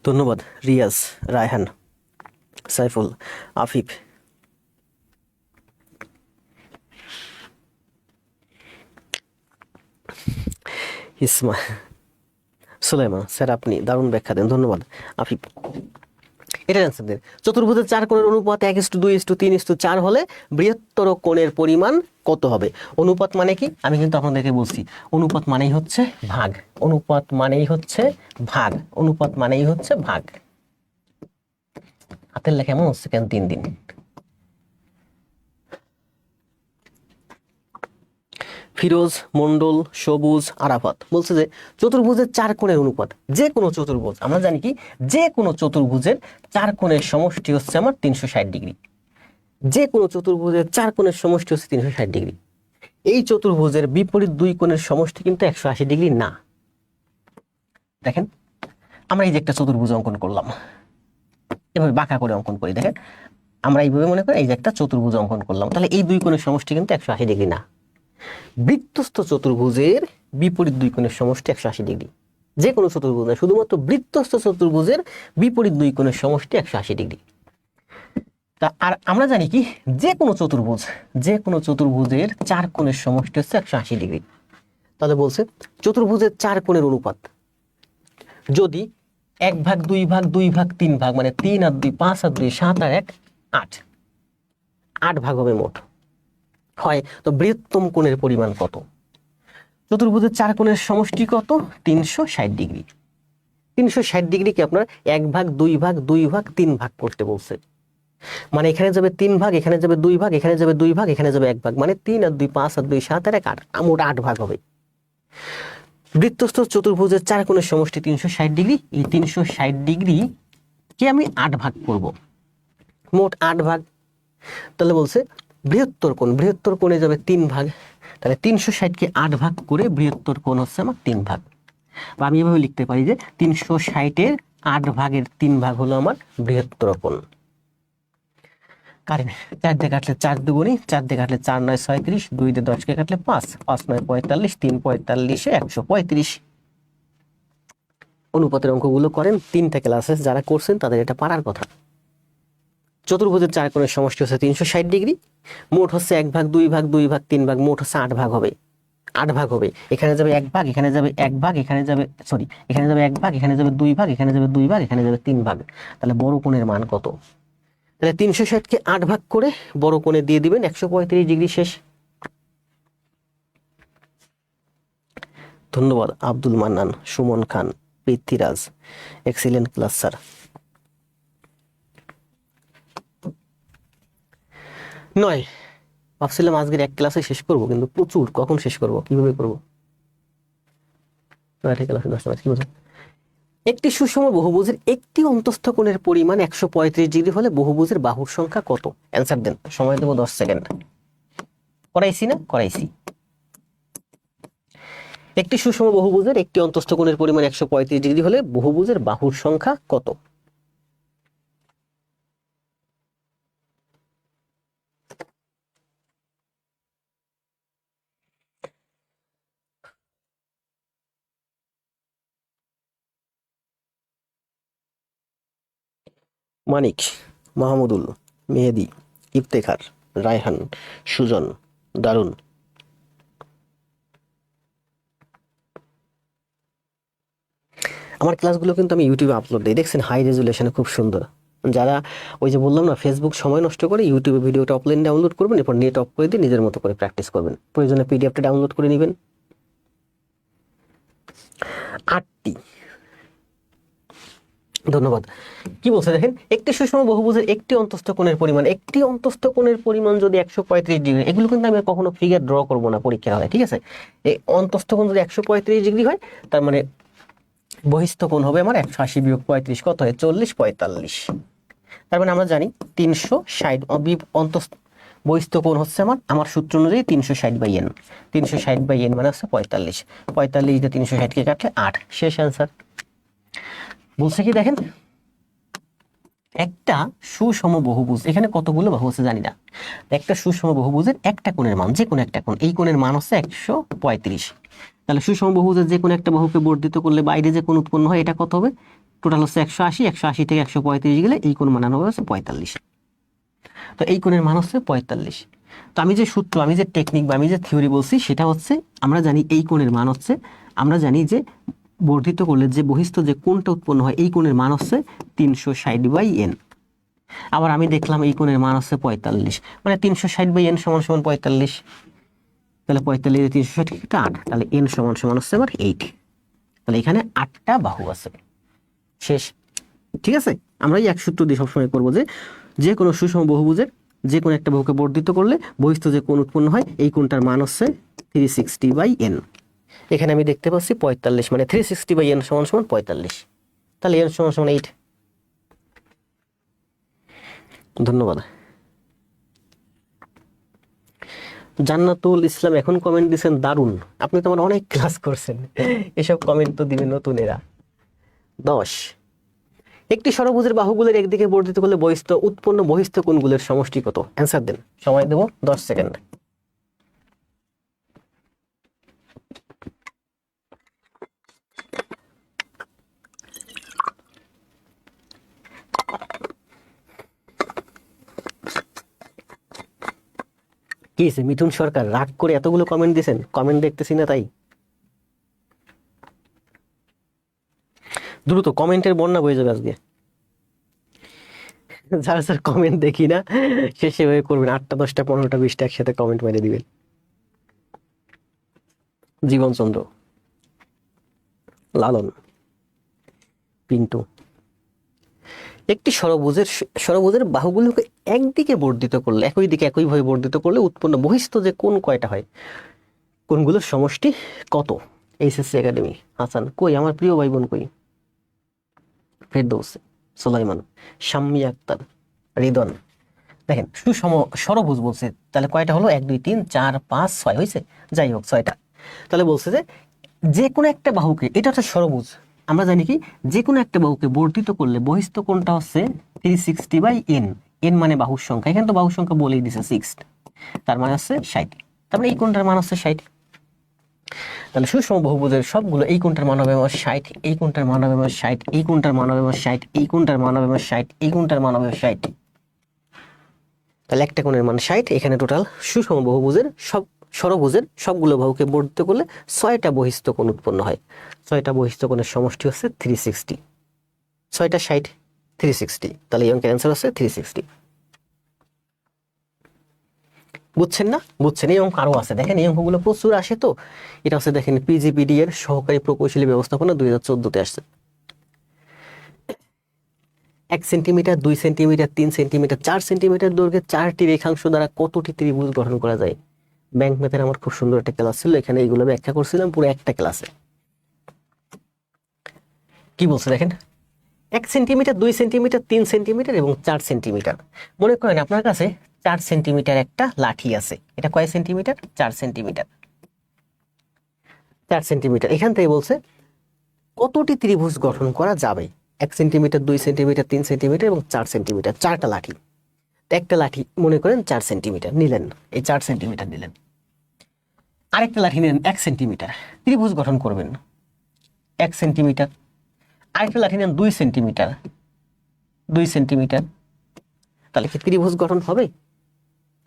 ধন্যবাদ রিয়াজ, রায়হান, সাইফুল, আফিফ। ইসমা, সুলাইমান স্যার আপনি দারুণ ব্যাখ্যা দেন, ধন্যবাদ আফিফ। এটা অ্যান্সার দেন। চতুর্ভুজের 4 কোণের অনুপাত 1:2:3:4 হলে বৃহত্তর কোণের পরিমাণ কত হবে? অনুপাত মানে কি আমি কিন্তু আপনাদেরকে বলছি, অনুপাত মানেই হচ্ছে ভাগ, অনুপাত মানেই হচ্ছে ভাগ, অনুপাত মানেই হচ্ছে ভাগ। হাতের লেখা এমন হচ্ছে কেন 3 দিন? ফিরোজ, মন্ডল, সবুজ, আরাফাত বলছে যে চতুর্ভুজের 4 কোণের অনুপাত, যে কোনো চতুর্ভুজ, আমরা জানি কি যে কোনো চতুর্ভুজের 4 কোণের সমষ্টি হচ্ছে আমার 360 ডিগ্রি। যে কোনো চতুর্ভুজের 4 কোণের সমষ্টি হচ্ছে 360 ডিগ্রি। এই চতুর্ভুজের বিপরীত 2 কোণের সমষ্টি কিন্তু 180 ডিগ্রি না। দেখেন আমরা এই যে একটা চতুর্ভুজ অঙ্কন করলাম, এভাবে বাঁকা করে অঙ্কন করি, দেখেন আমরা এইভাবে মনে করি এই যে একটা চতুর্ভুজ অঙ্কন করলাম, তাহলে এই 2 কোণের সমষ্টি কিন্তু 180 ডিগ্রি না। বৃত্তস্থ চতুর্ভুজের বিপরীত 2 কোণের সমষ্টি 180 ডিগ্রি। যে কোনো চতুর্ভুজ না, শুধুমাত্র বৃত্তস্থ চতুর্ভুজের বিপরীত 2 কোণের সমষ্টি 180 ডিগ্রি। তা আর আমরা জানি কি যে কোনো চতুর্ভুজ, যে কোনো চতুর্ভুজের 4 কোণের সমষ্টি হচ্ছে 180 ডিগ্রি। তাহলে বলছে চতুর্ভুজের 4 কোণের অনুপাত যদি 1 ভাগ 2 ভাগ 2 ভাগ 3 ভাগ, মানে 3 আর 2 5 আর 2 7 আর 1 8, 8 ভাগ হবে মোট হয়, তো বৃহত্তম কোণের পরিমাণ কত? চতুর্ভুজের 4 কোণের সমষ্টি কত? 360 ডিগ্রি। 360 ডিগ্রিকে আপনার 1 ভাগ 2 ভাগ 2 ভাগ 3 ভাগ করতে বলছে। মানে এখানে যাবে 3 ভাগ, এখানে যাবে 2 ভাগ, এখানে যাবে 2 ভাগ, এখানে যাবে 1 ভাগ, মানে 3 আর 2 5 আর 2 7 আর 1 8, মোট 8 ভাগ হবে। বৃত্তস্থ চতুর্ভুজের 4 কোণের সমষ্টি 360 ডিগ্রি। এই 360 ডিগ্রি কে আমি 8 ভাগ করব, মোট 8 ভাগ। তাহলে বলছে বৃহত্তর কোণে যাবে 3 ভাগ, তাহলে 360 কে 8 ভাগ করে বৃহত্তর কোণ হচ্ছে আমার 3 ভাগ। বা আমি এভাবে লিখতে পারি যে 360 এর 8 ভাগের 3 ভাগ হলো আমার বৃহত্তর কোণ। কারণ 4 দিয়ে কাটলে 4 দুগুণী, 4 দিয়ে কাটলে 4 9 36, 2 দিয়ে 10 কে কাটলে 5, 5 9 45, 3 45 135। অনুপাতের অঙ্কগুলো করেন, 3টা ক্লাসে যারা করছেন তাদের এটা পারার কথা। চতুর্ভুজের 4 কোণের সমষ্টি হচ্ছে 360 ডিগ্রি, মোট হচ্ছে 1 ভাগ 2 ভাগ 2 ভাগ 3 ভাগ, মোট হচ্ছে 8 ভাগ হবে। 8 ভাগ হবে, এখানে যাবে 1 ভাগ, এখানে যাবে 1 ভাগ, এখানে যাবে এখানে যাবে 1 ভাগ, এখানে যাবে 2 ভাগ, এখানে যাবে 2 ভাগ, এখানে যাবে 3 ভাগ। তাহলে বড় কোণের মান কত? তাহলে 360 কে 8 ভাগ করে বড় কোণে দিয়ে দিবেন 135 ডিগ্রি। শেষ। ধন্যবাদ আব্দুল মান্নান, সুমন খান, পৃথ্বীরাজ, এক্সিলেন্ট ক্লাস স্যার। 9, ভাবছিলাম আজকের এক ক্লাসে শেষ করব, কিন্তু প্রচুর, কখন শেষ করব, কিভাবে করব? একটি সুষম বহুভুজের একটি অন্তস্থ কোণের পরিমাণ 135 ডিগ্রি হলে বহুভুজের বাহুর সংখ্যা কত? অ্যান্সার দেন, সময় দেব 10 সেকেন্ড। করাইছি না? করাইছি। একটি সুষম বহুভুজের একটি অন্তস্থ কোণের পরিমাণ 135 ডিগ্রি হলে বহুভুজের বাহুর সংখ্যা কত? মানিক, মাহমুদুল, মেহেদি, ইফতেখার, রায়হান, সুজন, দারুন। আমার ক্লাসগুলো কিন্তু আমি ইউটিউবে আপলোড দিই, দেখছেন হাই রেজুলেশনে, খুব সুন্দর। যারা ওই যে বললাম না, ফেসবুক সময় নষ্ট করে ইউটিউবে ভিডিওটা অফলাইন ডাউনলোড করবেন, এরপর নেট অফ করে দিয়ে নিজের মতো করে প্র্যাকটিস করবেন, প্রয়োজনে পিডিএফটা ডাউনলোড করে নেবেন। 8টি। ধন্যবাদ। কি বলছে দেখেন, একটি সুষম বহুভুজের একটি অন্তস্থ কোণের পরিমাণ যদি 135 ডিগ্রি, এগুলো কিন্তু আমি কখনো ফিগার ড্র করব না পরীক্ষা হয়, ঠিক আছে? এই অন্তস্থ কোণ যদি 135 ডিগ্রি হয়, তার মানে বহিস্থ কোণ হবে আমার 180 বিয়োগ 35, কত হয়? 40 45। তার মানে আমরা জানি 360 অন্তস্থ বহিস্থ কোণ হচ্ছে আমার সূত্র অনুযায়ী 360/n। 360/n মানে হচ্ছে 45। 45 দিয়ে 360 কে কাটলে 8। শেষ অ্যান্সার। বলছে কি দেখেন, একটা সুষম বহুভুজ, এখানে কতগুলো বাহু আছে জানি না, একটা সুষম বহুভুজের একটা কোণের মান, যে কোনো একটা কোণ, এই কোণের মান হচ্ছে 135। তাহলে সুষম বহুভুজের যে কোনো একটা বাহুকে বর্ধিত করলে বাইরে যে কোণ উৎপন্ন হয়, এটা কত হবে? টোটাল হচ্ছে 180, 180 থেকে 135 গেলে এই কোণ মান হবে হচ্ছে 45। তো এই কোণের মান হচ্ছে 45। তো আমি যে সূত্র, আমি যে টেকনিক বা আমি যে থিওরি বলছি, সেটা হচ্ছে আমরা জানি এই কোণের মান হচ্ছে, আমরা জানি যে বর্ধিত করলে যে বহিস্থ যে কোণটা উৎপন্ন হয়, এই কোণের মান হচ্ছে 360/n। আবার আমি দেখলাম এই কোণের মান হচ্ছে 45, মানে 360/n সমান সমান 45। তাহলে 45 360 একটা 8, তাহলে n সমান সমান হচ্ছে আমার 8। তাহলে এখানে 8টা বাহু আছে। শেষ। ঠিক আছে, আমরা এই এক সূত্র দিয়ে সবসময় করবো যে যে কোনো সুষম বহুভুজের যে কোনো একটা বাহুকে বর্ধিত করলে বহিস্থ যে কোণ উৎপন্ন হয়, এই কোণটার মান হচ্ছে 360/n। এখানে আমি দেখতে পাচ্ছি 45, মানে 360/n সমান সমান 45। তাহলে n সমান সমান 8। ধন্যবাদ। জান্নাতুল ইসলাম এখন কমেন্ট দিচ্ছেন, দারুন, আপনি তো আমার অনেক ক্লাস করছেন, এসব কমেন্ট তো দিবেন নতুন এরা। 10, একটি ষড়ভুজের বাহুগুলোর একদিকে বর্ধিত করলে উৎপন্ন বহিস্থ কোণগুলোর সমষ্টি কত? অ্যান্সার দেন, সময় দেব 10 সেকেন্ড। কি হয়েছে মিঠুন সরকার, রাগ করে এতগুলো কমেন্ট দিয়েছেন? কমেন্ট দেখতেছি না তাই? দ্রুত কমেন্টের বন্যা বয়ে যাবে আজকে। যারা স্যার কমেন্ট দেখি না, শেষে হয়ে করবেন 8টা 10টা 15টা 20টা একসাথে কমেন্ট মেরে দিবেন। জীবনচন্দ্র, লালন, পিন্টু। একটি ষড়ভুজের বাহুগুলোকে একদিকে বর্ধিত করলে, একই দিকে একইভাবে বর্ধিত করলে উৎপন্ন বহিস্থ যে কোণ কয়টা হয়, কোণগুলোর সমষ্টি কত? HSC academy. হাসান কই, আমার প্রিয় ভাই বোন কই? ফেরদৌস, সুলাইমান, শাম্মী আক্তার, রিদন। দেখেন সুষম ষড়ভুজ বলছে, তাহলে কয়টা হলো? 1 2 3 4 5 6 হয়েছে, যাই হোক 6টা। তাহলে বলছে যে যে কোনো একটা বাহুকে, এটা হচ্ছে ষড়ভুজ, আমরা জানি কি যে কোনো একটা বাহুকে বর্ধিত করলে বহিস্থ কোণটা হচ্ছে 360/n। n মানে বাহুর সংখ্যা, এখানে তো বাহুর সংখ্যা বলেই দিছে 6, তার মানে হচ্ছে 60। তার মানে এই কোণটার মান হচ্ছে 60। তাহলে সুষম বহুভুজের সবগুলো, এই কোণটার মান হবে আমার 60, এই কোণটার মান হবে আমার 60, এই কোণটার মান হবে আমার 60, এই কোণটার মান হবে আমার 60, এই কোণটার মান হবে 60। তাহলে একটা কোণের মান 60। এখানে টোটাল সুষম বহুভুজের সব ষড়ভুজের সবগুলো বাহুকে বর্ধিত করলে 6টা বহিস্থ কোণ উৎপন্ন হয়। 6টা বহিস্থ কোণের সমষ্টি হচ্ছে 360। 6টা 60, 360। তাহলে এই অঙ্কের অ্যান্সার হচ্ছে 360। বুঝছেন না? বুঝছেন? এই অঙ্ক আরো আছে, দেখেন এই অঙ্কগুলো প্রচুর আসে। তো এটা হচ্ছে দেখেন পিজিপিডি এর সহকারী প্রকৌশলী ব্যবস্থাপনা 2014-তে আসছে। 1 সেন্টিমিটার, 2 সেন্টিমিটার, 3 সেন্টিমিটার, 4 সেন্টিমিটার দৈর্ঘ্যের 4টি রেখাংশ দ্বারা কতটি ত্রিভুজ গঠন করা যায়? ব্যাংক ম্যাথের আমার খুব সুন্দর একটা ক্লাস ছিল, এখানে এইগুলো ব্যাখ্যা করছিলাম পুরো একটা ক্লাসে। কি বলছে দেখেন, 1 সেন্টিমিটার, 2 সেন্টিমিটার, 3 সেন্টিমিটার এবং 4 সেন্টিমিটার। মনে করেন আপনার কাছে 4 সেন্টিমিটার একটা লাঠি আছে। এটা কয় সেন্টিমিটার? 4 সেন্টিমিটার। 4 সেন্টিমিটার। এখান থেকে বলছে কতটি ত্রিভুজ গঠন করা যাবে? 1 সেন্টিমিটার, 2 সেন্টিমিটার, 3 সেন্টিমিটার এবং 4 সেন্টিমিটার, 4টা লাঠি। একটা লাঠি মনে করেন 4 সেন্টিমিটার নিলেন, এই 4 সেন্টিমিটার নিলেন। আরেকটা লাঠি নিলেন 1 সেন্টিমিটার, ত্রিভুজ গঠন করবেন 1 সেন্টিমিটার। আরেকটা লাঠি নেন 2 সেন্টিমিটার, 2 সেন্টিমিটার। তাহলে কি ত্রিভুজ গঠন হবে?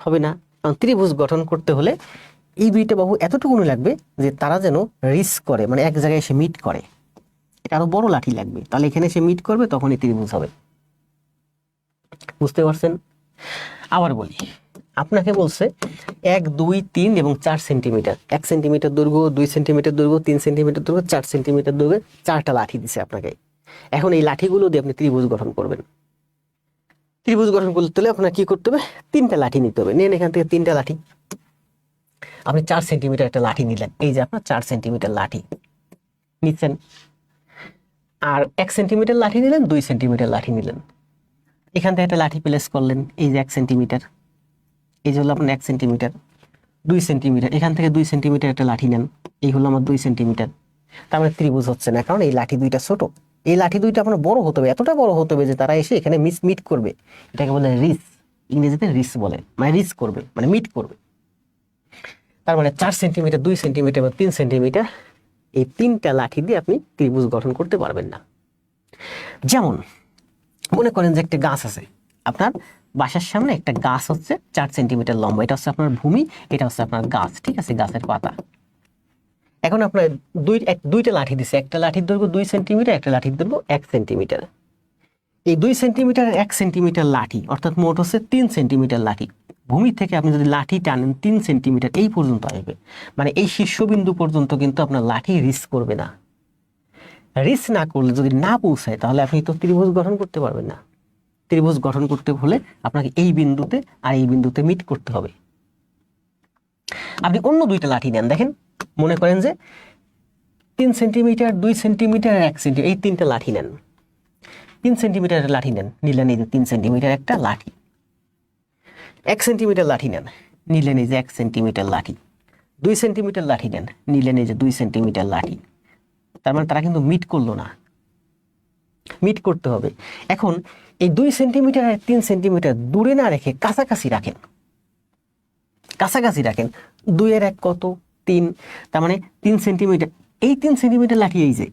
হবে না। কারণ ত্রিভুজ গঠন করতে হলে এই দুইটা বাহু এতটুকু লাগবে যে তারা যেন রিস করে, মানে এক জায়গায় এসে মিট করে। এটা আরো বড় লাঠি লাগবে, তাহলে এখানে এসে মিট করবে, তখনই ত্রিভুজ হবে। বুঝতে পারছেন? আবার বলি, আপনাকে বলছে 1 2 3 এবং 4 সেন্টিমিটার, 1 সেন্টিমিটার দৈর্ঘ্য, 2 সেন্টিমিটার দৈর্ঘ্য, 3 সেন্টিমিটার দৈর্ঘ্য, 4 সেন্টিমিটার দৈর্ঘ্য, 4টা লাঠি দিছে আপনাকে। এখন এই লাঠিগুলো দিয়ে আপনি ত্রিভুজ গঠন করবেন। ত্রিভুজ গঠন করতে হলে আপনার কি করতে হবে? 3টা লাঠি নিতে হবে। নেন এখান থেকে 3টা লাঠি। আপনি 4 সেন্টিমিটার একটা লাঠি নিলেন, এই যে আপনার 4 সেন্টিমিটার লাঠি নিচ্ছেন। আর 1 সেন্টিমিটার লাঠি নিলেন, 2 সেন্টিমিটার লাঠি নিলেন। এখান থেকে একটা লাঠি প্লেস করলেন, এই যে 1 সেন্টিমিটার, এই যে হলো আপনার 1 সেন্টিমিটার। 2 সেন্টিমিটার, এখান থেকে 2 সেন্টিমিটার একটা লাঠি নেন, এই হলো আমার 2 সেন্টিমিটার। তার মানে ত্রিভুজ হচ্ছে না, কারণ এই লাঠি দুইটা ছোট। এই লাঠি দুইটা আপনার বড় হতে হবে, এতটা বড় হতে হবে যে তারা এসে এখানে মিট করবে। এটাকে বলে রিস, ইংরেজিতে রিস বলে, মানে রিস করবে, মানে মিট করবে। তার মানে 4 সেন্টিমিটার, 2 সেন্টিমিটার বা 3 সেন্টিমিটার, এই 3টা লাঠি দিয়ে আপনি ত্রিভুজ গঠন করতে পারবেন না। যেমন মনে করেন যে একটা গাছ আছে, আপনার বাসার সামনে একটা গাছ হচ্ছে 4 সেন্টিমিটার লম্বা, এটা হচ্ছে আপনার ভূমি, এটা হচ্ছে আপনার গাছ, ঠিক আছে, গাছের পাতা। এখন আপনার দুইটা লাঠি দিছে, একটা লাঠির দৈর্ঘ্য 2 সেন্টিমিটার, একটা লাঠির দৈর্ঘ্য 1 সেন্টিমিটার। এই 2 সেন্টিমিটার 1 সেন্টিমিটার লাঠি, অর্থাৎ মোট হচ্ছে 3 সেন্টিমিটার লাঠি। ভূমি থেকে আপনি যদি লাঠি টানেন 3 সেন্টিমিটার এই পর্যন্ত আসবে, মানে এই শীর্ষবিন্দু পর্যন্ত কিন্তু আপনার লাঠি রিস করবে না। রিস না করলে, যদি না পৌঁছায়, তাহলে আপনি তো ত্রিভুজ গঠন করতে পারবেন না। ত্রিভুজ গঠন করতে হলে আপনাকে এই বিন্দুতে আর এই বিন্দুতে মিট করতে হবে। আপনি অন্য দুইটা লাঠি নেন, দেখেন মনে করেন যে 3 সেন্টিমিটার, 2 সেন্টিমিটার, 1 সেন্টিমিটার, এই 3টা লাঠি নেন। 3 সেন্টিমিটারের লাঠি নেন, নিলেন এই যে 3 সেন্টিমিটার একটা লাঠি। 1 সেন্টিমিটার লাঠি নেন, নিলেন এই যে 1 সেন্টিমিটার লাঠি। 2 সেন্টিমিটার লাঠি নেন, নিলেন এই যে 2 সেন্টিমিটার লাঠি। তার মানে তারা কিন্তু মিট করলো না, মিট করতে হবে। এখন এই 2 সেন্টিমিটার আর 3 সেন্টিমিটার দূরে না রেখে কাছাকাছি রাখেন, কাছাকাছি রাখেন। 2 এর 1 কত? 3। তার মানে 3 সেন্টিমিটার, এই 3 সেন্টিমিটার লাঠি, এই যে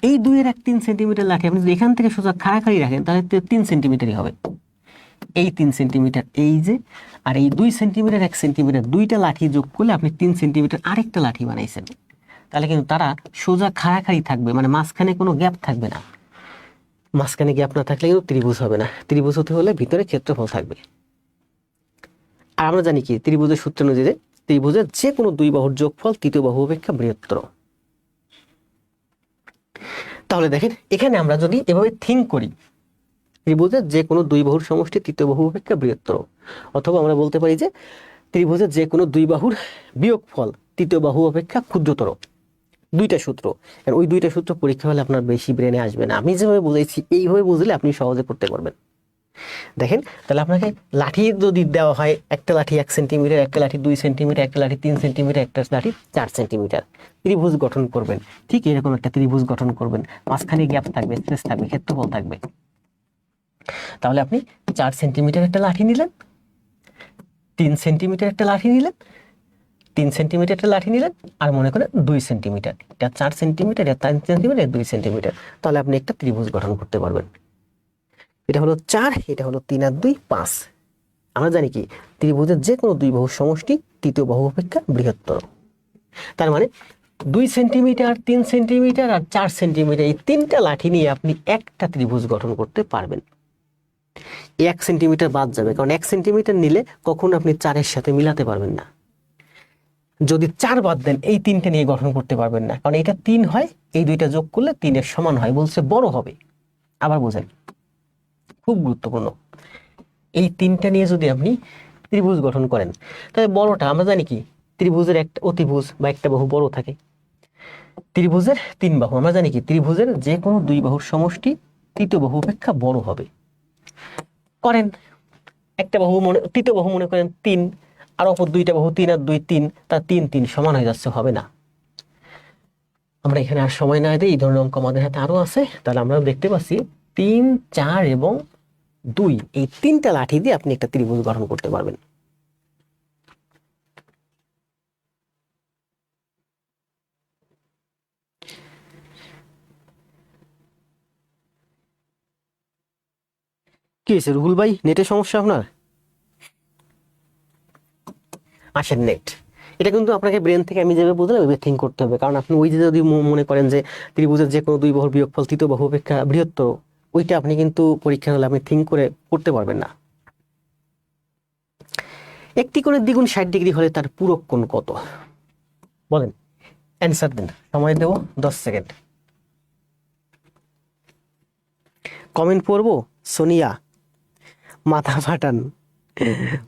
এই 2 এর 1 3 সেন্টিমিটার লাঠি আপনি যদি এখান থেকে সোজা খাড়াখাড়ি রাখেন, তাহলে 3 সেন্টিমিটারই হবে। এই 3 সেন্টিমিটার, এই যে, আর এই 2 সেন্টিমিটার 1 সেন্টিমিটার, দুইটা লাঠি যোগ করলে আপনি 3 সেন্টিমিটার আরেকটা লাঠি বানাইছেন। তাহলে কিন্তু তারা সোজা খাড়াখাড়ি থাকবে, মানে মাঝখানে কোনো গ্যাপ থাকবে না। মাঝখানে গ্যাপ না থাকলে কিন্তু ত্রিভুজ হবে না। ত্রিভুজ হতে হলে ভিতরে ক্ষেত্রফল থাকবে। আর আমরা জানি কি ত্রিভুজের সূত্র অনুযায়ী ত্রিভুজের যে কোনো দুই বাহুর যোগফল তৃতীয় বাহু অপেক্ষা বৃহত্তর। তাহলে দেখেন এখানে আমরা যদি এভাবে থিঙ্ক করি, ত্রিভুজের যে কোনো দুই বাহুর সমষ্টি তৃতীয় বাহু অপেক্ষা বৃহত্তর, অথবা আমরা বলতে পারি যে ত্রিভুজের যে কোনো দুই বাহুর বিয়োগফল তৃতীয় বাহু অপেক্ষা ক্ষুদ্রতর। দুইটা সূত্র, আর ওই দুইটা সূত্র পরীক্ষা হলে আপনার বেশি ব্রেনে আসবে না। আমি যেভাবে বুঝাইছি এইভাবে বুঝলে আপনি সহজে করতে পারবেন। দেখেন, তাহলে আপনাকে লাঠি যদি দেওয়া হয়, একটা লাঠি 1 সেন্টিমিটার, একটা লাঠি 2 সেন্টিমিটার, একটা লাঠি 3 সেন্টিমিটার, একটা লাঠি 4 সেন্টিমিটার, ত্রিভুজ গঠন করবেন। ঠিক এরকম একটা ত্রিভুজ গঠন করবেন, মাঝখানে গ্যাপ থাকবে, স্পেস থাকবে, ক্ষেত্রফল থাকবে। তাহলে আপনি 4 সেন্টিমিটার একটা লাঠি নিলেন, 3 সেন্টিমিটার একটা লাঠি নিলেন, 3 সেন্টিমিটার একটা লাঠি নিলেন, আর মনে করেন 2 সেন্টিমিটার, এটা 4 সেন্টিমিটার, এটা 3 সেন্টিমিটার, 2 সেন্টিমিটার। তাহলে আপনি একটা ত্রিভুজ গঠন করতে পারবেন। এটা হলো 4, এটা হলো 3 আর 2 5। আমরা জানি কি, ত্রিভুজের যে কোনো দুই বাহুর সমষ্টি তৃতীয় বাহু অপেক্ষা বৃহত্তর। তার মানে 2 সেন্টিমিটার, 3 সেন্টিমিটার আর 4 সেন্টিমিটার, এই তিনটা লাঠি নিয়ে আপনি একটা ত্রিভুজ গঠন করতে পারবেন। 1 সেন্টিমিটার বাদ যাবে, কারণ 1 সেন্টিমিটার নিলে কখনো আপনি 4-এর সাথে মিলাতে পারবেন না। যদি 4 বাদ দেন, এই তিনটে নিয়ে গঠন করতে পারবেন না, কারণ এটা 3 হয়, এই দুইটা যোগ করলে 3-এর সমান হয়, বলছে বড় হবে। আবার বোঝেন, খুব গুরুত্বপূর্ণ, এই তিনটা নিয়ে যদি আপনি ত্রিভুজ গঠন করেন, তাহলে বড়টা আমরা জানি কি, ত্রিভুজের একটা অতিভুজ বা একটা বাহু বড় থাকে। ত্রিভুজের 3 বাহু আমরা জানি কি, ত্রিভুজের যে কোনো দুই বাহুর সমষ্টি তৃতীয় বাহু অপেক্ষা বড় হবে। করেন, একটা বাহু তৃতীয় বাহু মনে করেন 3, আর অপর দুইটা বাহু 3 আর 2 3, তা 3 3 সমান হয়ে যাচ্ছে, হবে না। আমরা এখানে আর সময় না দিই, এই ধরনের অঙ্ক আমাদের হাতে আরো আছে। তাহলে আমরা দেখতে পাচ্ছি 3 4 এবং 2, এই তিনটা লাঠি দিয়ে আপনি একটা ত্রিভুজ গঠন করতে পারবেন। কি হয়েছে রুহুল ভাই, নেটের সমস্যা আপনার? আসেন নেট, এটা কিন্তু আপনাকে ব্রেন থেকে আমি যেভাবে বুঝলাম ওইভাবে থিঙ্ক করতে হবে। কারণ আপনি ওই যে যদি মনে করেন যে ত্রিভুজের যে কোনো দুই বাহুর বিয়োগফল তৃতীয় বাহু অপেক্ষা বৃহত্তর, ওইটা আপনি কিন্তু পরীক্ষা হলে আপনি থিঙ্ক করে করতে পারবেন না। একটি কোণের দ্বিগুণ 60 ডিগ্রি হলে তার পূরক কোণ কত? বলেন, অ্যান্সার দেন, সময় দেব 10 সেকেন্ড। কমেন্ট পড়বো, সোনিয়া মাথা ফাটান,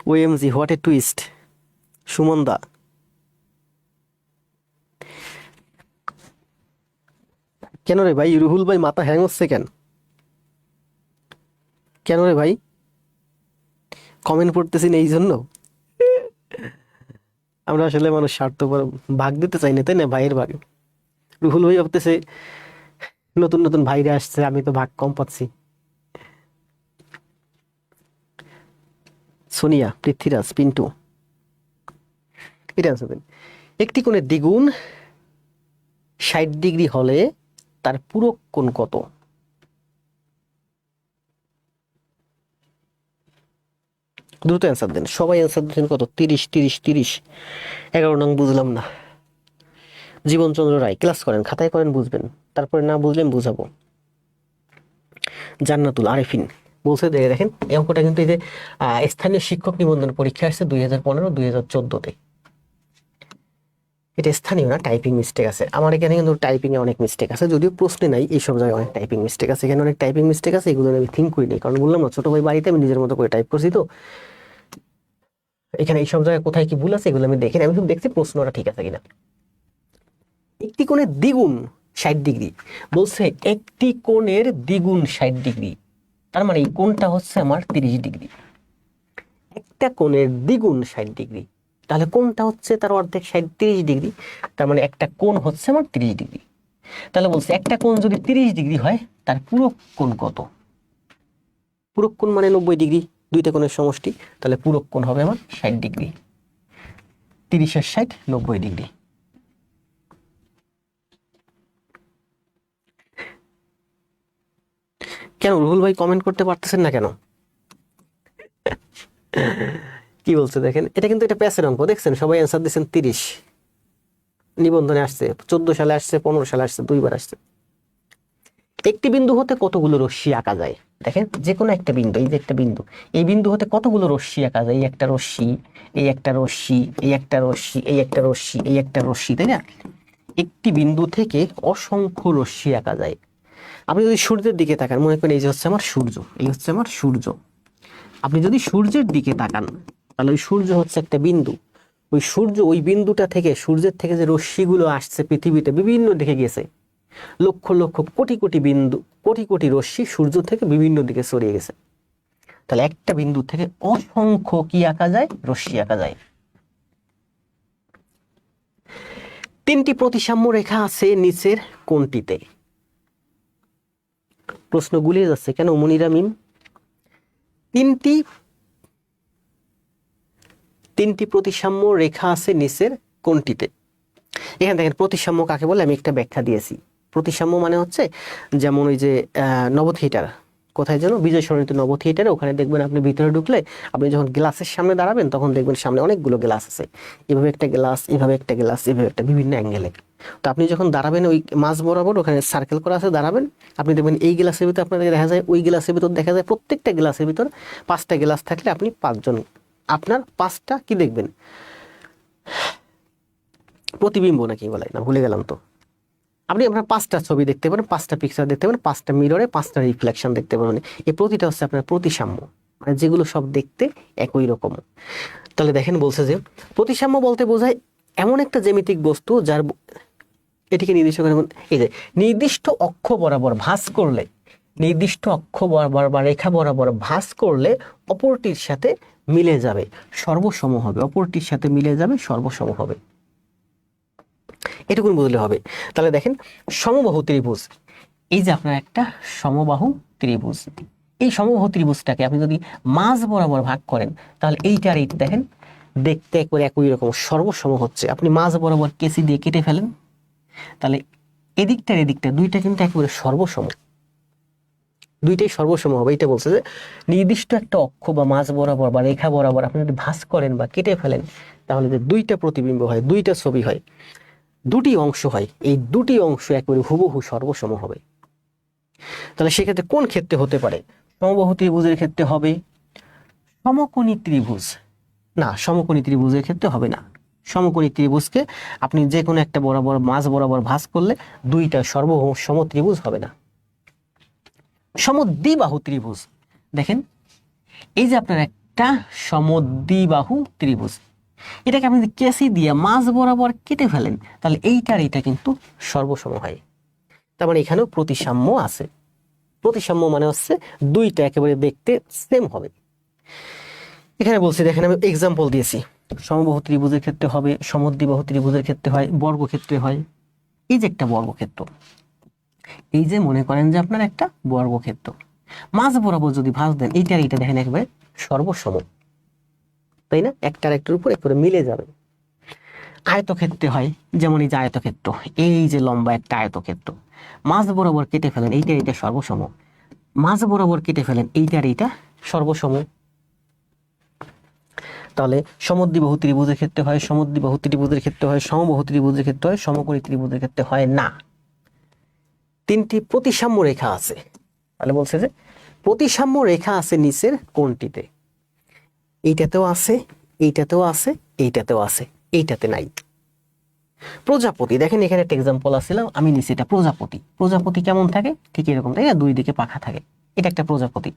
OMG what a twist, Suman দা। কেন রে ভাই, রুহুল ভাই মাথা হ্যাং হচ্ছে কেন? কেন রে ভাই, কমেন্ট পড়তেছি না এই জন্য? আমরা আসলে মানুষ স্বার্থপর, ভাগ দিতে চাই না, তাই না? ভাইয়ের ভাগ। রুহুল ভাই ভাবতেছে নতুন নতুন ভাইরা আসছে, আমি তো ভাগ কম পাচ্ছি। সোনিয়া, পৃথ্বীরাজ, পিন্টু, এটা আনসার দেন। একটি কোণের দ্বিগুণ 60 ডিগ্রি হলে তার পূরক কোণ কত? দ্রুত অ্যান্সার দেন, সবাই অ্যান্সার দিচ্ছেন কত? 30 30 30। 11 নং বুঝলাম না। জীবনচন্দ্র রায়, ক্লাস করেন, খাতায় করেন, বুঝবেন, তারপরে না বুঝলেন বুঝাবো। জান্নাতুল আরেফিন বলছে, দেখেন এই অঙ্কটা কিন্তু এই যে স্থানীয় শিক্ষক নিবন্ধন পরীক্ষা আসছে 2015 2014-তে। এটা স্থানীয় না, টাইপিং মিস্টেক আছে আমার এখানে, কিন্তু টাইপিং এ অনেক মিস্টেক আছে, যদিও প্রশ্নে নাই, এইসব জায়গায় অনেক টাইপিং মিস্টেক আছে। এখানে অনেক টাইপিং মিস্টেক আছে, এগুলো আমি থিঙ্ক করি নাই, কারণ বললাম না, ছোট ভাই বাড়িতে আমি নিজের মতো করে টাইপ করছি, তো এখানে এইসব জায়গায় কোথায় কি ভুল আছে এগুলো আমি দেখিনি, আমি শুধু দেখছি প্রশ্নটা ঠিক আছে কিনা। একটি কোণের দ্বিগুণ 60 ডিগ্রি বলছে, একটি কোণের দ্বিগুণ 60 ডিগ্রি, তার মানে এই কোণটা হচ্ছে আমার 30 ডিগ্রি। একটা কোণের দ্বিগুণ 60 ডিগ্রি, তাহলে কোণটা হচ্ছে তার অর্ধেক, 30 ডিগ্রি। তার মানে একটা কোণ হচ্ছে আমার 30 ডিগ্রি। তাহলে বলছে একটা কোণ যদি 30 ডিগ্রি হয়, তার পূরক কোণ কত? পূরক কোণ মানে 90 ডিগ্রি, দুইটা কোণের সমষ্টি, তাহলে পূরক কোণ হবে আমার 60 ডিগ্রি। 30 আর 60 90 ডিগ্রি। কেন রুহুল ভাই কমেন্ট করতে পারতেছেন না কেন? কি বলছে দেখেন, এটা কিন্তু এটা প্যাসের অঙ্ক, দেখছেন সবাই অ্যান্সার দিচ্ছেন 30। নিবন্ধনে আসছে 14 সালে, আসছে 15 সালে, আসছে দুইবার আসছে। একটি বিন্দু হতে কতগুলো রশ্মি আঁকা যায়? দেখেন, যে কোনো একটা বিন্দু, এই যে একটা বিন্দু, এই বিন্দু হতে কতগুলো রশ্মি আঁকা যায়? এই একটা রশ্মি, এই একটা রশ্মি, এই একটা রশ্মি, এই একটা রশ্মি, এই একটা রশ্মি, তাই না? একটি বিন্দু থেকে অসংখ্য রশ্মি আঁকা যায়। আপনি যদি সূর্যের দিকে তাকান, মনে করেন এই যে হচ্ছে আমার সূর্য, এই হচ্ছে আমার সূর্য। আপনি যদি সূর্যের দিকে তাকান তাহলে ওই সূর্য হচ্ছে একটা বিন্দু। ওই সূর্য, ওই বিন্দুটা থেকে, সূর্যের থেকে যে রশ্মিগুলো আসছে পৃথিবীতে বিভিন্ন দিকে গেছে, লক্ষ লক্ষ কোটি কোটি বিন্দু, কোটি কোটি রশ্মি সূর্য থেকে বিভিন্ন দিকে ছড়িয়ে গেছে। তাহলে একটা বিন্দু থেকে অসংখ্য কি আঁকা যায়? রশ্মি আঁকা যায়। তিনটি প্রতিসাম্য রেখা আছে নিচের কোনটিতে? প্রশ্ন গুলিয়ে যাচ্ছে কেন মনিরা মিম? তিনটি প্রতিসাম্য রেখা আছে নিচের কোনটিতে? এখানে দেখেন প্রতিসাম্য কাকে বলে আমি একটা ব্যাখ্যা দিয়েছি। প্রতিসাম্য মানে হচ্ছে যেমন ওই যে নব থিয়েটার, কোথায় যেন বিজয় সরণিতে নব থিয়েটারে, ওখানে দেখবেন আপনি ভিতরে ঢুকলে আপনি যখন গ্লাসের সামনে দাঁড়াবেন তখন দেখবেন সামনে অনেকগুলো গ্লাস আছে, এভাবে একটা গ্লাস, এভাবে একটা গ্লাস, এভাবে একটা, বিভিন্ন অ্যাঙ্গেলে। তো আপনি যখন দাঁড়াবেন ওই মাঝ বরাবর ওখানে সার্কেল করা আছে, দাঁড়াবেন, আপনি দেখবেন এই গ্লাসের ভিতর আপনাদের দেখা যায়, ওই গ্লাসের ভিতর দেখা যায়, প্রত্যেকটা গ্লাসের ভিতর 5টা গ্লাস থাকলে আপনি 5 জন, আপনার 5টা কি দেখবেন? প্রতিবিম্ব নাকি বলে না, ভুলে গেলাম তো। আপনি আপনার 5টা ছবি দেখতে পারেন, 5টা পিকচার দেখতে পারেন, 5টা মিররে 5টা রিফ্লেকশন দেখতে পারেন। এই প্রতিটা হচ্ছে আপনার প্রতিসাম্য, মানে যেগুলো সব দেখতে একই রকম। তাহলে দেখেন বলছে যে প্রতিসাম্য বলতে বোঝায় এমন একটা জ্যামিতিক বস্তু যার, এটিকে নির্দিষ্ট করে, এই যে নির্দিষ্ট অক্ষ বরাবর ভাঁজ করলে, নির্দিষ্ট অক্ষ বরাবর বা রেখা বরাবর ভাঁজ করলে অপরটির সাথে মিলে যাবে, সর্বসম হবে, অপরটির সাথে মিলে যাবে, সর্বসম হবে, এটুকুন বুঝলে হবে। তাহলে দেখেন সমবাহু ত্রিভুজ, এই যে আপনার একটা সমবাহু ত্রিভুজ, এই সমবাহু ত্রিভুজটাকে আপনি যদি মাঝ বরাবর ভাগ করেন তাহলে এইটা আর এইটা দেখেন দেখতে একবারে একই রকম, সর্বসম হচ্ছে। আপনি মাঝ বরাবর কেসি দিয়ে কেটে ফেলেন, তাহলে এদিকটার এদিকটা দুইটা কিন্তু একেবারে সর্বসম, দুইটাই সর্বসম হবে। এটা বলছে যে নির্দিষ্ট একটা অক্ষ বা মাঝ বরাবর বা রেখা বরাবর আপনি যদি ভাঁজ করেন বা কেটে ফেলেন তাহলে যে দুইটা প্রতিবিম্ব হয়, দুইটা ছবি হয়, দুটি অংশ হয়, এই দুটি অংশ একেবারে হুবহু সর্বসম হবে। তাহলে সেক্ষেত্রে কোন ক্ষেত্রে হতে পারে? সমবাহু ত্রিভুজের ক্ষেত্রে হবে, সমকোণী ত্রিভুজ না, সমকোণী ত্রিভুজের ক্ষেত্রে হবে না। সমকোণী ত্রিভুজকে আপনি যে কোনো একটা বরাবর মাঝ বরাবর ভাঁজ করলে দুইটা সম ত্রিভুজ হবে না। সমদ্বিবাহু ত্রিভুজ, দেখেন এই যে আপনার একটা সমদ্বিবাহু ত্রিভুজ, এটাকে আপনি যদি কেসি দিয়ে মাঝ বরাবর কেটে ফেলেন তাহলে এইটার এইটা কিন্তু সর্বসম হয়। তার মানে এখানেও প্রতিসাম্য আছে। প্রতিসাম্য মানে হচ্ছে দুইটা একেবারে দেখতে সেম হবে। এখানে বলছি দেখেন আমি এক্সাম্পল দিয়েছি, সমবাহু ত্রিভুজের ক্ষেত্রে হবে, সমদ্বিবাহু ত্রিভুজের ক্ষেত্রে হয়, বর্গক্ষেত্রে হয়। এই যে একটা বর্গক্ষেত্র, এই যে মনে করেন যে আপনার একটা বর্গক্ষেত্র, মাঝ বরাবর যদি ভাঁজ দেন এইটার এইটা দেখেন একেবারে সর্বসম, তাই না? একটার একটার উপর একবারে মিলে যাবে। আয়তক্ষেত্রে হয়, যেমন এই যে আয়তক্ষেত্র, এই যে লম্বা একটা আয়তক্ষেত্র, মাঝ বরাবর কেটে ফেলেন এইটা এইটা সর্বসম, মাঝ বরাবর কেটে ফেলেন এইটার এইটা সর্বসম। তাহলে সমদ্বিবাহু ত্রিভুজের ক্ষেত্রে হয়, সমদ্বিবাহু ত্রিভুজের ক্ষেত্রে হয়, সমবাহু ত্রিভুজের ক্ষেত্রে হয়, সমকোণী ত্রিভুজের ক্ষেত্রে হয় না। তিনটি প্রতিসাম্য রেখা আছে, তাহলে বলছে যে প্রতিসাম্য রেখা আছে নিচের কোনটিতে? এইটাতেও আছে, এইটাতেও আছে, এইটাতেও আছে, এইটাতে নাই। প্রজাপতি, দেখেন এখানে একটা এক্সাম্পল আসছিলাম আমি নিচে, এটা প্রজাপতি। প্রজাপতি কেমন থাকে? ঠিক এরকম, তাই না? দুই দিকে পাখা থাকে, এটা একটা প্রজাপতি,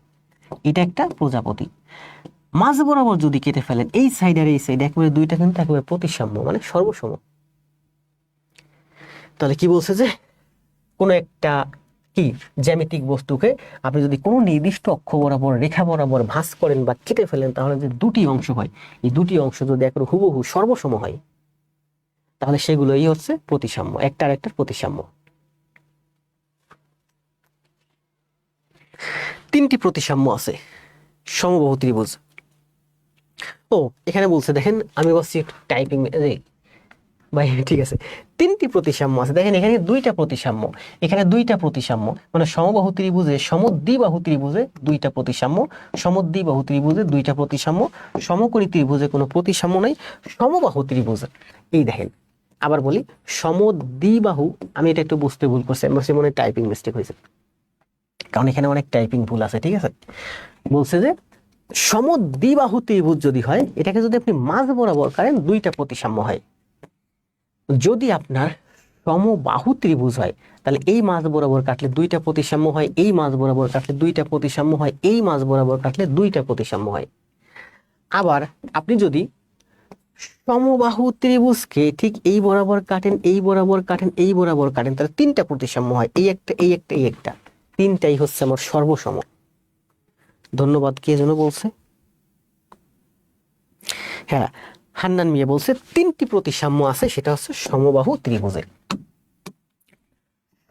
এটা একটা প্রজাপতি। মাঝ বরাবর যদি কেটে ফেলেন এই সাইড আর এই সাইড একেবারে দুইটা কিন্তু একেবারে প্রতিসাম্য, মানে সর্বসম। তাহলে কি বলছে যে কোনো একটা কি জ্যামিতিক বস্তুকে আপনি যদি কোনো নির্দিষ্ট অক্ষ বরাবর রেখা বরাবর ভাঁজ করেন বা কেটে ফেলেন তাহলে যে দুটি অংশ হয়, এই দুটি অংশ যদি একেবারে হুবহু সর্বসম হয় তাহলে সেগুলোই হচ্ছে প্রতিসাম্য, একটা আর একটার প্রতিসাম্য। তিনটি প্রতিসাম্য আছে সমবাহু ত্রিভুজ। ও এখানে বলছে দেখেন, আমি বলছি টাইপিং, ভাই ঠিক আছে, তিনটি প্রতিসাম্য আছে। দেখেন এখানে দুইটা প্রতিসাম্য, এখানে দুইটা প্রতিসাম্য, মানে সমবাহু ত্রিভুজে, সমদ্বিবাহু ত্রিভুজে দুইটা প্রতিসাম্য, সমদ্বিবাহু ত্রিভুজে দুইটা প্রতিসাম্য, সমকোণী ত্রিভুজে কোনো প্রতিসাম্য নাই, সমবাহু ত্রিভুজ। এই দেখেন আবার বলি, সমদ্বিবাহু, আমি এটা একটু বুঝতে ভুল করছি, আমি বলছি মনে টাইপিং মিস্টেক হয়েছে, কারণ এখানে অনেক টাইপিং ভুল আছে, ঠিক আছে? বলছে যে সমদ্বিবাহু ত্রিভুজ যদি হয়, এটাকে যদি আপনি মাঝ বরাবর করেন দুইটা প্রতিসাম্য হয়। যদি আপনার সমবাহু ত্রিভুজ হয়, তাহলে এই মাঝ বরাবর কাটলে দুইটা প্রতিসাম্য হয়, এই মাঝ বরাবর কাটলে দুইটা প্রতিসাম্য হয়, এই মাঝ বরাবর কাটলে দুইটা প্রতিসাম্য হয়। আবার আপনি যদি সমবাহু ত্রিভুজকে ঠিক এই বরাবর কাটেন, এই বরাবর কাটেন, এই বরাবর কাটেন, তাহলে তিনটা প্রতিসাম্য হয়, এই একটা, এই একটা, এই একটা, তিনটাই হচ্ছে আমার সর্বসম। ধন্যবাদ। কে যেন বলছে? হ্যাঁ, হান্নান মিয়া বলছে তিনটি প্রতিসাম্য আছে, সেটা হচ্ছে সমবাহু ত্রিভুজে।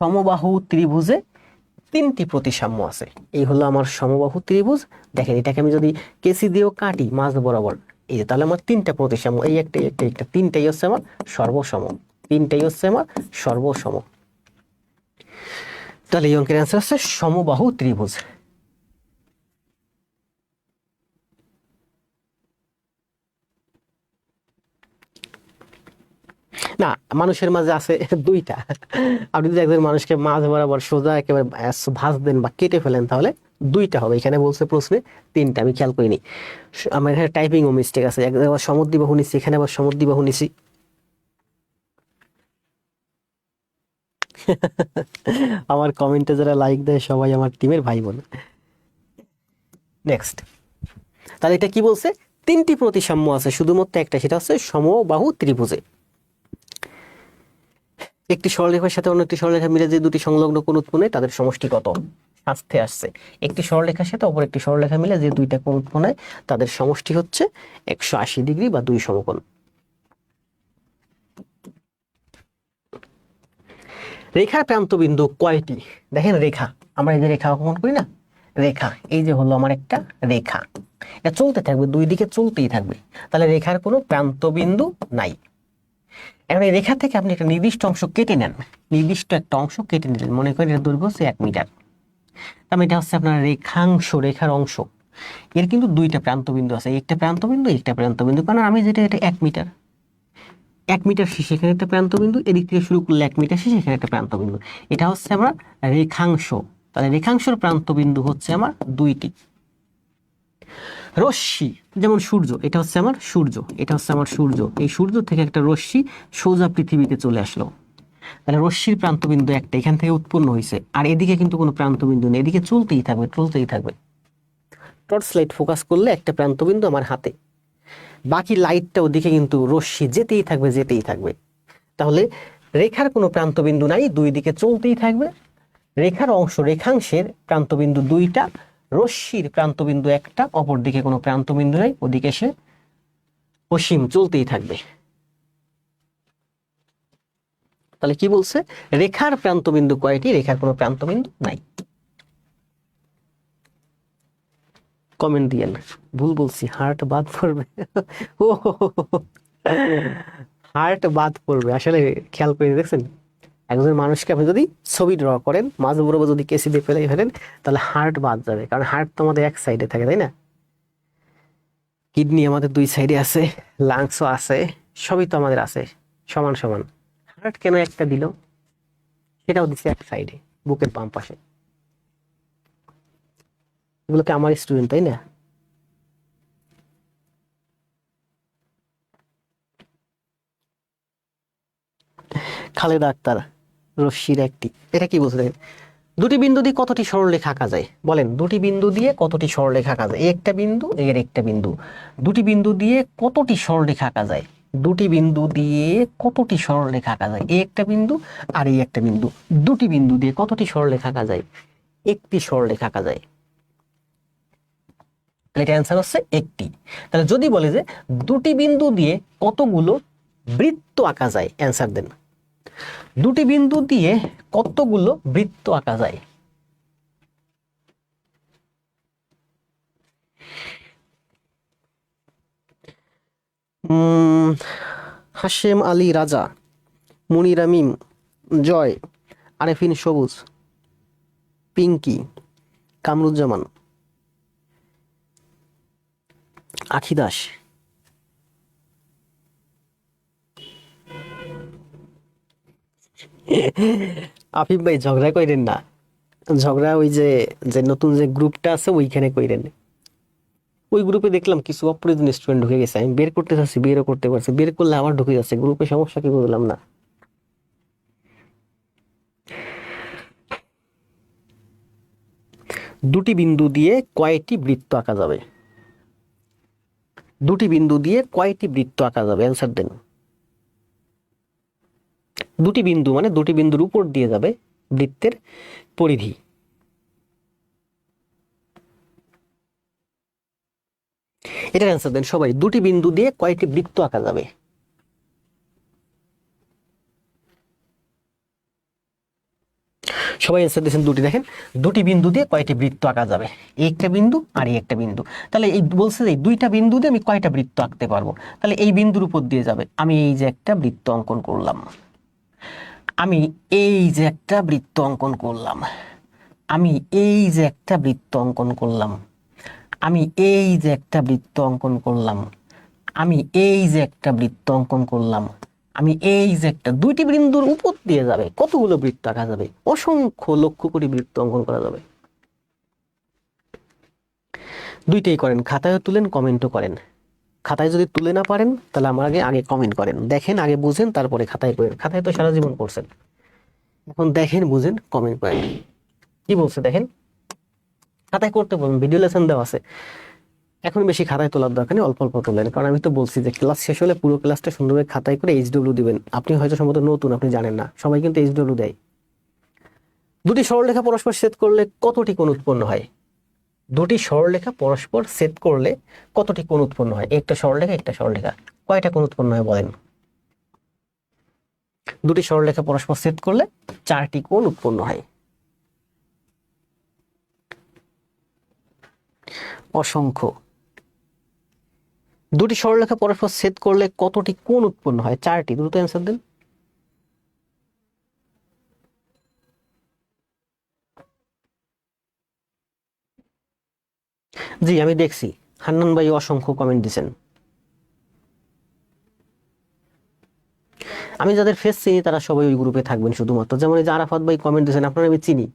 সমবাহু ত্রিভুজে তিনটি প্রতিসাম্য আছে। এই হলো আমার সমবাহু ত্রিভুজ। দেখেন এটাকে আমি যদি কেসি দিয়েও কাটি মাঝ বরাবর, এই যে, তাহলে আমার তিনটা প্রতিসাম্য, এই একটা, এই একটা, এই একটা, তিনটাই হচ্ছে আমার সর্বসম, তিনটাই হচ্ছে আমার সর্বসম। তাহলে এই অঙ্কের অ্যান্সার হচ্ছে সমবাহু ত্রিভুজ। না, মানুষের মাঝে আছে দুইটা। আপনি যদি একজন মানুষকে মাঝ বরাবর সোজা একেবারে ভাঁজ দেন বা কেটে ফেলেন, তাহলে দুইটা হবে। এখানে বলছে প্রশ্নে তিনটা, আমি খেয়াল করিনি। আমার এখানে টাইপিংও মিস্টেক আছে, একবার সমদ্বিবাহু নিচ্ছি, এখানে আবার সমদ্বিবাহু নিচ্ছি। আমার কমেন্টে যারা লাইক দেয় সবাই আমার টিমের ভাই বোন। নেক্সট, তাহলে এটা কি বলছে? তিনটি প্রতিসাম্য আছে, শুধুমাত্র একটা, সেটা হচ্ছে সমবাহু ত্রিভুজে। একটি সরলরেখার সাথে অন্য একটি সরলরেখা মিলে যে দুটি সংলগ্ন কোণ উৎপন্ন হয় তাদের সমষ্টি কত? শাস্তে আসছে একটি সরলরেখার সাথে অপর একটি সরলরেখা মিলে যে দুইটা কোণ উৎপন্ন হয় তাদের সমষ্টি হচ্ছে 180 ডিগ্রি বা 2 সমকোণ। রেখার প্রান্ত বিন্দু কয়টি? দেখেন রেখা, আমরা এই যে রেখা অঙ্কন করি না, রেখা, এই যে হলো আমার একটা রেখা, এটা চলতে থাকবে, দুই দিকে চলতেই থাকবে, তাহলে রেখার কোনো প্রান্ত বিন্দু নাই। এখন এই রেখা থেকে আপনি একটা নির্দিষ্ট অংশ কেটে নেন, নির্দিষ্ট একটা অংশ কেটে নিলেন, মনে করেন এর দৈর্ঘ্য হচ্ছে 1 মিটার, তাহলে এটা হচ্ছে আপনার রেখাংশ, রেখার অংশ। এর কিন্তু দুইটা প্রান্ত বিন্দু আছে, একটা প্রান্ত বিন্দু, একটা প্রান্ত বিন্দু, কারণ আমি যেটা, এটা 1 মিটার, 1 মিটার শেষে এখানে একটা প্রান্ত বিন্দু, এদিক থেকে শুরু করলে 1 মিটার শেষে এখানে একটা প্রান্ত বিন্দু, এটা হচ্ছে আমার রেখাংশ। তাহলে রেখাংশের প্রান্ত বিন্দু হচ্ছে আমার দুইটি। রশ্মি, যেমন সূর্য, এটা হচ্ছে আমার সূর্য, এটা হচ্ছে আমার সূর্য, এই সূর্য থেকে একটা রশ্মি সোজা পৃথিবীতে চলে আসলো, তাহলে রশ্মির প্রান্ত বিন্দু একটা, এখান থেকে উৎপন্ন হয়েছে, আর এদিকে কিন্তু কোনো প্রান্ত বিন্দু নেই, এদিকে চলতেই থাকবে, চলতেই থাকবে। টর্চ লাইট ফোকাস করলে একটা প্রান্ত বিন্দু আমার হাতে, বাকি লাইটটা ওদিকে কিন্তু রশ্মি যেতেই থাকবে, যেতেই থাকবে। তাহলে রেখার কোনো প্রান্ত বিন্দু নাই, দুই দিকে চলতেই থাকবে। রেখার অংশ, রেখাংশের প্রান্ত বিন্দু দুইটা, রশ্মির প্রান্ত বিন্দু একটা, অপর দিকে কোনো প্রান্ত বিন্দু নাই, ওদিকে সে অসীম চলতেই থাকবে। তাহলে কি বলছে? রেখার প্রান্ত বিন্দু কয়টি? রেখার কোনো প্রান্ত বিন্দু নাই। কমেন্ট দিয়েন, ভুল বলছি, হার্ট বাদ পড়বে। ও, হার্ট বাদ পড়বে, আসলে খেয়াল করে দেখছেন, একজন মানুষকে আপনি যদি ছবি ড্র করেন, মাঝ বরাবর যদি কেসি দিয়ে ফেলে ফেলেন, তাহলে হার্ট বাদ যাবে, কারণ হার্ট তো আমাদের এক সাইডে থাকে, তাই না? কিডনি আমাদের দুই সাইডে আছে, লাংসও আছে, সবই তো আমাদের আছে সমান সমান। হার্ট কেন একটা দিল? সেটাও দিচ্ছে এক সাইডে, বুকের বাম পাশে। এগুলোকে আমার স্টুডেন্ট, তাই না? খালেদা আক্তার, রশ্মির একটি, এটা কি বলছে দেখেন, দুটি বিন্দু দিয়ে কতটি সরলরেখা আঁকা যায়? বলেন, দুটি বিন্দু দিয়ে কতটি সরলরেখা আঁকা যায়? এই একটা বিন্দু, এর একটা বিন্দু, দুটি বিন্দু দিয়ে কতটি সরলরেখা আঁকা যায়? দুটি বিন্দু দিয়ে কতটি সরলরেখা আঁকা যায়? এই একটা বিন্দু আর এই একটা বিন্দু, দুটি বিন্দু দিয়ে কতটি সরলরেখা আঁকা যায়? একটি সরলরেখা আঁকা যায়। তাহলে এটা অ্যান্সার হচ্ছে একটি। তাহলে যদি বলে যে দুটি বিন্দু দিয়ে কতগুলো বৃত্ত আঁকা যায়, অ্যান্সার দেন। দুটি বিন্দু দিয়ে কতগুলো বৃত্ত আঁকা যায়? হাশেম আলী রাজা, মুনিরা মিম, জয়, আরেফিন সবুজ, পিঙ্কি, কামরুজ্জামান, আখি দাস। আফিফ ভাই ঝগড়া কইরেন না, ঝগড়া ওই যে যে নতুন যে গ্রুপটা আছে ওইখানে কইরেন। ওই গ্রুপে দেখলাম কিছু অপ্রয়োজনীয় স্টুডেন্ট ঢুকে গেছে, আমি বের করতে চাচ্ছি, বেরও করতে পারছি, বের করলে আবার ঢুকে যাচ্ছে গ্রুপে, সমস্যা কি বুঝলাম না। দুটি বিন্দু দিয়ে কয়টি বৃত্ত আঁকা যাবে? দুটি বিন্দু দিয়ে কয়টি বৃত্ত আঁকা যাবে? অ্যান্সার দেন। দুটি বিন্দু মানে দুটি বিন্দুর উপর দিয়ে যাবে বৃত্তের পরিধি। এটার অ্যান্সার দেন সবাই। দুটি বিন্দু দিয়ে কয়টি বৃত্ত আঁকা যাবে? সবাই অ্যান্সার দিয়েছেন দুটি। দেখেন দুটি বিন্দু দিয়ে কয়টি বৃত্ত আঁকা যাবে, এই একটা বিন্দু আর এই একটা বিন্দু। তাহলে এই বলছে যে দুইটা বিন্দু দিয়ে আমি কয়টা বৃত্ত আঁকতে পারবো, তাহলে এই বিন্দুর উপর দিয়ে যাবে। আমি এই যে একটা বৃত্ত অঙ্কন করলাম, আমি এই যে একটা বৃত্ত অঙ্কন করলাম, আমি এই যে একটা বৃত্ত অঙ্কন করলাম, আমি এই যে একটা বৃত্ত অঙ্কন করলাম, আমি এই যে একটা বৃত্ত অঙ্কন করলাম, আমি এই যে একটা, দুইটি বিন্দুর উপর দিয়ে যাবে কতগুলো বৃত্ত আঁকা যাবে? অসংখ্য লক্ষ কোটি বৃত্ত অঙ্কন করা যাবে। দুইটাই করেন, খাতায় তুলেন, কমেন্টও করেন। খাতায় যদি তুলে না পারেন তাহলে আমার আগে কমেন্ট করেন, দেখেন আগে বুঝেন তারপরে খাতায় করেন। খাতায় তো সারা জীবন করছেন, এখন দেখেন বুঝেন কমেন্ট করেন। কি বলছে দেখেন, খাতায় করতে বলুন, ভিডিও লেসন দেওয়া আছে। এখন বেশি খাতায় তোলার দরকার নেই, অল্প অল্প তোলেন। কারণ আমি তো বলছি যে ক্লাস শেষ হলে পুরো ক্লাসটা সুন্দরভাবে খাতায় করে এইচডব্লিউ দিবেন। আপনি হয়তো সম্ভবত নতুন, আপনি জানেন না, সবাই কিন্তু এইচডব্লিউ দেয়। দুটি সরলরেখা পরস্পর ছেদ করলে কতটি কোণ উৎপন্ন হয়? দুটি সরলরেখা পরস্পর ছেদ করলে কতটি কোণ উৎপন্ন হয়? একটা সরলরেখা একটা সরলরেখা, কয়টা কোণ উৎপন্ন হয় বলেন? দুটি সরলরেখা পরস্পর ছেদ করলে 4টি কোণ উৎপন্ন হয়। অসংখ্য। দুটি সরলরেখা পরস্পর ছেদ করলে কতটি কোণ উৎপন্ন হয়? 4টি। দ্রুত অ্যান্সার দেন। জি আমি দেখছি, হান্নান ভাই অসংখ্য কমেন্ট দিয়েছেন। আমি যাদের ফেস চিনি তারা সবাই ওই গ্রুপে থাকবেন শুধুমাত্র। যেমন এই যে আরাফাত ভাই কমেন্ট দিয়েছেন, আপনারা আমি চিনি,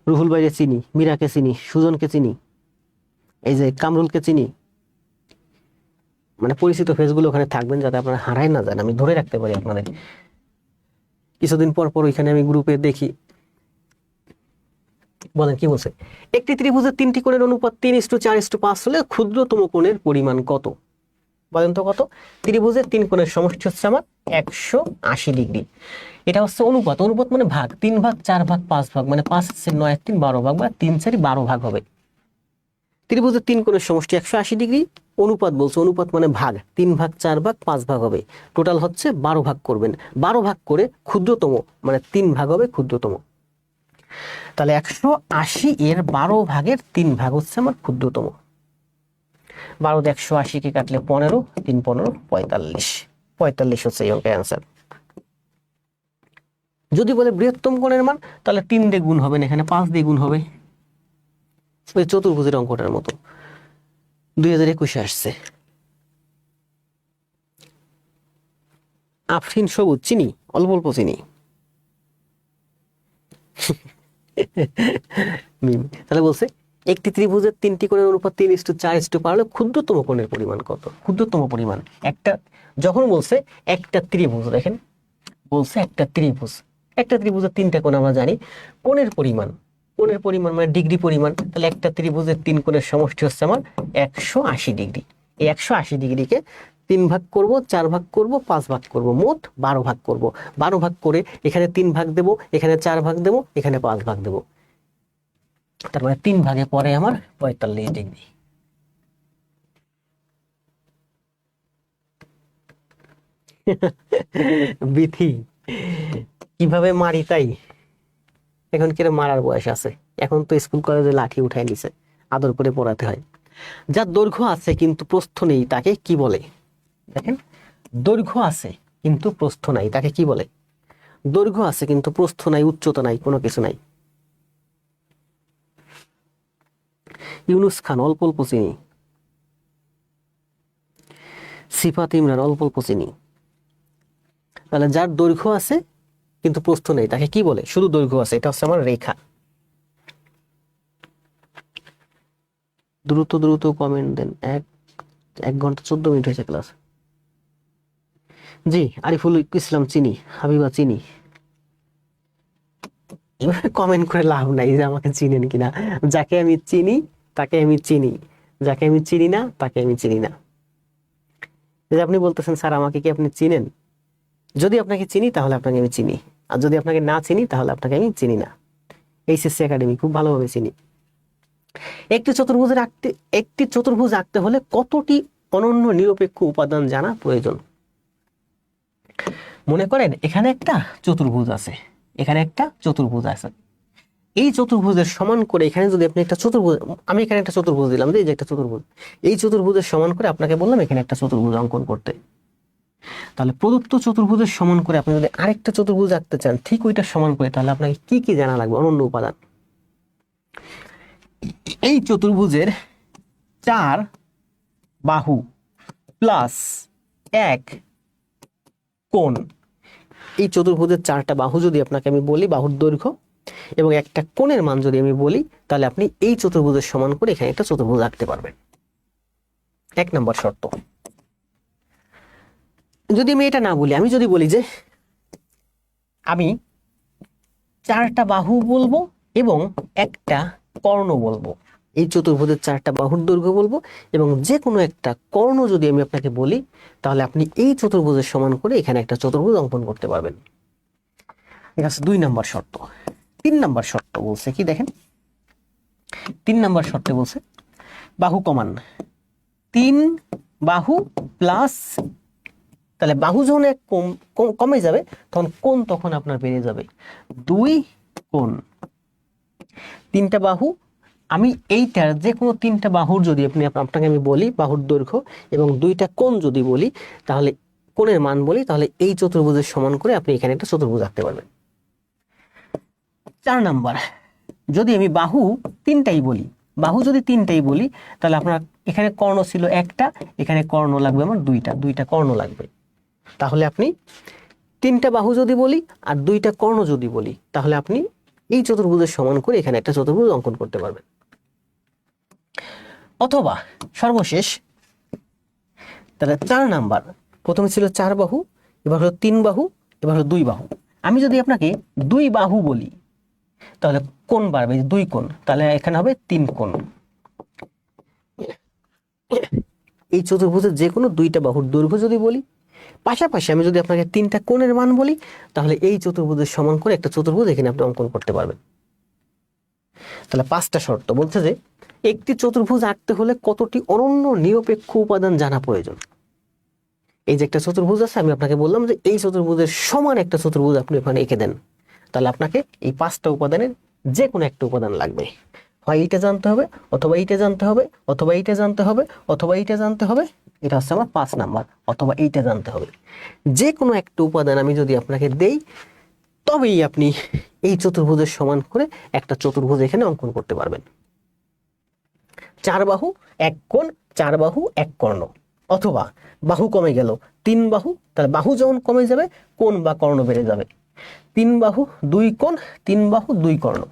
রুহুল ভাইকে চিনি, মীরাকে চিনি, সুজনকে চিনি, এই যে কামরুলকে চিনি। মানে পরিচিত ফেসগুলো ওখানে থাকবেন যাতে আপনারা হারাই না যান, আমি ধরে রাখতে পারি আপনাদের। কিছুদিন পর পর ওইখানে আমি গ্রুপে দেখি। বলেন কি বলছে? একটি ত্রিভুজের 3টি কোণের অনুপাত 3:4:5 হলে ক্ষুদ্রতম কোণের পরিমাণ কত? বলেন তো কত? ত্রিভুজের 3 কোণের সমষ্টি হচ্ছে আমার 180 ডিগ্রি। এটা হচ্ছে অনুপাত, অনুপাত মানে ভাগ, 3 ভাগ 4 ভাগ 5 ভাগ, মানে 5/9 3 12 ভাগ, বা 3/4 12 ভাগ হবে। ত্রিভুজের 3 কোণের সমষ্টি 180 ডিগ্রি, অনুপাত বলছে, অনুপাত মানে ভাগ, 3 ভাগ 4 ভাগ 5 ভাগ হবে, টোটাল হচ্ছে 12 ভাগ করবেন। 12 ভাগ করে ক্ষুদ্রতম মানে 3 ভাগ হবে ক্ষুদ্রতম। তাহলে 180 এর 12 ভাগের 3 ভাগ হচ্ছে আমার ক্ষুদ্রতম। 12 দিয়ে 180 কে কাটলে 15, 3 15 45, 45 হচ্ছে এই অঙ্কের অ্যান্সার। যদি বলে বৃহত্তম কোণের মান, তাহলে 3 দিয়ে গুণ হবে না, এখানে 5 দিয়ে গুণ হবে। ওই চতুর্ভুজের অঙ্কটার মতো 2021 আসছে। আফরিন সবুজ চিনি, অল্প অল্প চিনি। তাহলে বলছে একটি ত্রিভুজের 3টি কোণের অনুপাত 3:4 হলে ক্ষুদ্রতম কোণের পরিমাণ কত? ক্ষুদ্রতম পরিমাণ একটা, যখন বলছে একটা ত্রিভুজ, দেখেন বলছে একটা ত্রিভুজ, একটা ত্রিভুজের 3টা কোণ আমরা জানি, কোণের পরিমাণ, কোণের পরিমাণ মানে ডিগ্রি পরিমাণ। তাহলে একটা ত্রিভুজের 3 কোণের সমষ্টি হচ্ছে আমার 180 ডিগ্রি। এই 180 ডিগ্রিকে 3 ভাগ করব, 4 ভাগ করব, 5 ভাগ করব, মোট 12 ভাগ করব। 12 ভাগ করে এখানে 3 ভাগ দেব, এখানে 4 ভাগ দেব, এখানে 5 ভাগ দেব। তার মানে 3 ভাগে পরে আমার 45 ডিগ্রি। বিথি কিভাবে মারি তাই? এখন কিরকম মারার বয়স আছে? এখন তো স্কুল কলেজে লাঠি উঠাই নিছে, আদর করে পড়াতে হয়। যার দৈর্ঘ্য আছে কিন্তু প্রস্থ নেই তাকে কি বলে? দেখেন দৈর্ঘ্য আছে কিন্তু প্রস্থ নাই তাকে কি বলে? দৈর্ঘ্য আছে কিন্তু প্রস্থ নাই, উচ্চতা নাই, কোনো কিছু নাই। ইউনুস খান অল্প অল্প চিনি, সিফাত ইমরান অল্প অল্প চিনি। তাহলে যার দৈর্ঘ্য আছে কিন্তু প্রস্থ নেই তাকে কি বলে? শুধু দৈর্ঘ্য আছে, এটা হচ্ছে আমার রেখা। দ্রুত দ্রুত কমেন্ট দেন, 1 ঘন্টা 14 মিনিট হয়েছে ক্লাস। জি আরিফুল ইসলাম চিনি, হাবিবা চিনি। এভাবে কমেন্ট করে লাভ নাই যে আমাকে চিনেন কিনা। যাকে আমি চিনি তাকে আমি চিনি, যাকে আমি চিনি না তাকে আমি চিনি না। যে আপনি বলতেছেন স্যার আমাকে কি আপনি চিনেন? যদি আপনাকে চিনি তাহলে আপনাকে আমি চিনি, আর যদি আপনাকে না চিনি তাহলে আপনাকে আমি চিনি না। এইচএসসি একাডেমি খুব ভালোভাবে চিনি। একটি চতুর্ভুজের আঁকতে একটি চতুর্ভুজ আঁকতে হলে কতটি অনন্য নিরপেক্ষ উপাদান জানা প্রয়োজন? মনে করেন এখানে একটা চতুর্ভুজ আছে, এখানে একটা চতুর্ভুজ আছে। এই চতুর্ভুজের সমান করে এখানে যদি আপনি একটা চতুর্ভুজ, আমি এখানে একটা চতুর্ভুজ দিলাম যে এই যে একটা চতুর্ভুজ, এই চতুর্ভুজের সমান করে আপনাকে বললাম এখানে একটা চতুর্ভুজ অঙ্কন করতে। তাহলে প্রদত্ত চতুর্ভুজের সমান করে আপনি যদি আরেকটা চতুর্ভুজ আঁকতে চান ঠিক ওইটার সমান করে, তাহলে আপনাকে কি কি জানা লাগবে অনন্য উপাদান? এই চতুর্ভুজের 4 বাহু প্লাস 1 কোণ। এই চতুর্ভুজের 4টা বাহু যদি আপনাকে আমি বলি, বাহুর দৈর্ঘ্য এবং একটা কোণের মান যদি আমি বলি, তাহলে আপনি এই চতুর্ভুজের সমান করে এখানে একটা চতুর্ভুজ আঁকতে পারবেন। 1 নম্বর শর্ত। যদি আমি এটা না বলি, আমি যদি বলি যে আমি 4টা বাহু বলবো এবং একটা কর্ণ বলবো, এই চতুর্ভুজের 4টা বাহুর দৈর্ঘ্য বলবো এবং যে কোনো একটা কর্ণ যদি আমি আপনাকে বলি, তাহলে আপনি এই চতুর্ভুজের সমান করে এখানে একটা চতুর্ভুজ অঙ্কন করতে পারবেন। এটা হচ্ছে 2 নম্বর শর্ত। 3 নম্বর শর্ত বলছে কি দেখেন, 3 নম্বর শর্তে বলছে বাহু কমান 3 বাহু প্লাস, তাহলে বাহু যখন এক কমে যাবে তখন কোণ তখন আপনার বেড়ে যাবে 2 কোণ। 3টা বাহু, আমি এইটার যে কোনো 3টা বাহুর যদি আপনাকে আমি বলি বাহুর দৈর্ঘ্য এবং 2টা কোণ যদি বলি, তাহলে কোণের মান বলি, তাহলে এই চতুর্ভুজের সমান করে আপনি এখানে একটা চতুর্ভুজ আঁকতে পারবেন। 4 নাম্বার, যদি আমি বাহু 3টাই বলি, বাহু যদি 3টাই বলি, তাহলে আপনার এখানে কর্ণ ছিল একটা, এখানে কর্ণ লাগবে আমার 2টা কর্ণ লাগবে। তাহলে আপনি 3টা বাহু যদি বলি আর 2টা কর্ণ যদি বলি, তাহলে আপনি এই চতুর্ভুজের সমান করে এখানে একটা চতুর্ভুজ অঙ্কন করতে পারবেন। অথবা সর্বশেষ, তাহলে 4 নাম্বার, প্রথমে ছিল 4 বাহু, এবার হলো 3 বাহু, এবার হলো 2 বাহু। আমি যদি আপনাকে 2 বাহু বলি, তাহলে কোণ বাড়বে 2 কোণ, তাহলে এখানে হবে 3 কোণ। এই চতুর্ভুজের যে কোনো 2টা বাহুর দৈর্ঘ্য যদি বলি, পাশাপাশি আমি যদি আপনাকে 3টা কোণের মান বলি, তাহলে এই চতুর্ভুজের সমান করে একটা চতুর্ভুজ এখানে আপনি অঙ্কন করতে পারবেন। তাহলে 5টা শর্ত বলছে যে একটি চতুর্ভুজ আঁকতে হলে কতটি অনন্য নিরপেক্ষ উপাদান জানা প্রয়োজন। এই যে একটা চতুর্ভুজ আছে, আমি আপনাকে বললাম যে এই চতুর্ভুজের সমান একটা চতুর্ভুজ আপনি ওখানে এঁকে দেন, তাহলে আপনাকে এই 5টা উপাদানের যে কোনো একটা উপাদান লাগবে। হয় এইটা জানতে হবে, অথবা এইটা জানতে হবে, অথবা এইটা জানতে হবে, অথবা এইটা জানতে হবে। এটা হচ্ছে আমার 5 নাম্বার, অথবা এইটা জানতে হবে। যে কোনো একটা উপাদান আমি যদি আপনাকে দেই, তবেই আপনি এই চতুর্ভুজের সমান করে একটা চতুর্ভুজ এখানে অঙ্কন করতে পারবেন। 4 বাহু 1 কোণ, 4 বাহু 1 কর্ণ, অথবা বাহু কমে গেল 3 বাহু, তাহলে বাহু যখন কমে যাবে কোণ বা কর্ণ বেড়ে যাবে। 3 বাহু 2 কোণ, 3 বাহু 2 কর্ণ।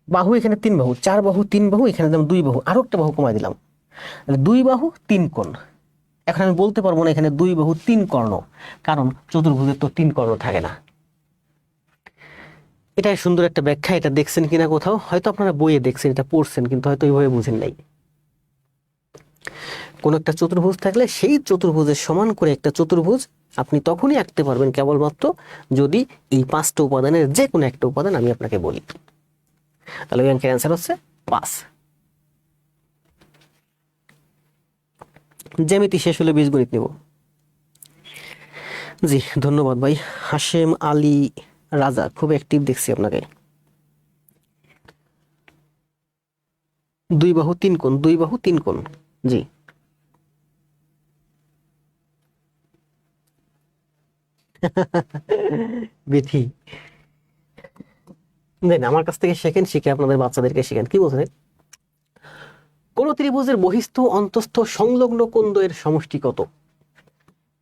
বাহু এখানে 3 বাহু, 4 বাহু 3 বাহু, এখানে দিলাম 2 বাহু, আরো একটা বাহু কমাই দিলাম, 2 বাহু 3 কোণ। এখন আমি বলতে পারবো না এখানে 2 বাহু 3 কর্ণ, কারণ চতুর্ভুজের তো 3 কর্ণ থাকে না। এটাই সুন্দর একটা ব্যাখ্যা। এটা দেখছেন কিনা কোথাও, হয়তো আপনারা বইয়ে দেখছেন, এটা পড়ছেন, কিন্তু হয়তো এইভাবে বুঝেন নাই। কোন একটা চতুর্ভুজ থাকলে সেই চতুর্ভুজের সমান করে একটা চতুর্ভুজ আপনি তখনই আঁকতে পারবেন কেবলমাত্র যদি এই 5টা উপাদানের যে কোনো একটা উপাদান আমি আপনাকে বলি। তাহলে ওই অঙ্কের অ্যান্সার হচ্ছে 5। জ্যামিতি শেষ হলে বীজগণিত নিব। জি ধন্যবাদ ভাই। হাশেম আলী রাজা, খুব অ্যাক্টিভ দেখছি আপনাকে। 2 বাহু 3 কোণ, 2 বাহু 3 কোণ, জি। বিথি দেন আমার কাছ থেকে শেখেন, শিখে আপনাদের বাচ্চাদেরকে শেখেন। কি বলছেন? কোন ত্রিভুজের বহিস্থ অন্তস্থ সংলগ্ন কোণ দ্বয়ের সমষ্টি কত?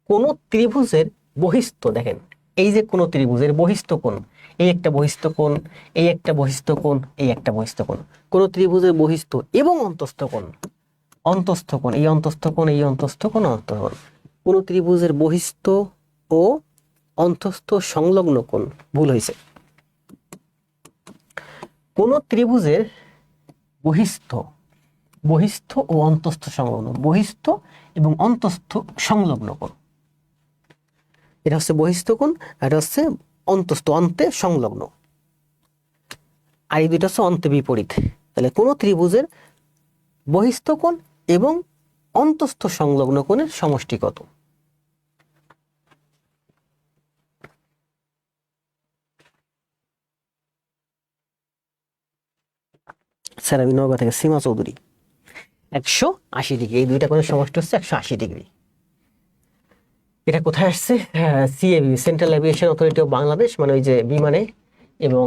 কোন ত্রিভুজের বহিস্থ, দেখেন এই যে কোন ত্রিভুজের বহিস্থ কোণ, এই একটা বহিস্থ কোণ, এই একটা বহিস্থ কোণ, এই একটা বহিস্থ কোণ। কোন ত্রিভুজের বহিস্থ এবং অন্তস্থ কোণ, অন্তস্থ কোণ, এই অন্তস্থ কোণ, এই অন্তস্থ কোণ, অন্তস্থ কোণ। কোন ত্রিভুজের বহিস্থ ও অন্তস্থ সংলগ্ন কোণ, ভুল হয়েছে। কোন ত্রিভুজের বহিস্থ বহিস্থ ও অন্তস্থ সংলগ্ন, বহিস্থ এবং অন্তস্থ সংলগ্ন কোণ, এটা হচ্ছে বহিস্থ কোণ, এটা হচ্ছে অন্তস্থ, অন্তে সংলগ্ন, আর এই দুইটা হচ্ছে অন্তে বিপরীত। তাহলে কোন ত্রিভুজের বহিস্থ কোণ এবং অন্তস্থ সংলগ্ন কোণের সমষ্টি কত? স্যার আমি নওগাঁ থেকে, সীমা চৌধুরী। 180 ডিগ্রি, এই দুইটা কোণের সমষ্টি হচ্ছে 180 ডিগ্রি। এটা কোথায় আসছে? CAB, central aviation authority of Bangladesh, মানে ওই যে বিমানে এবং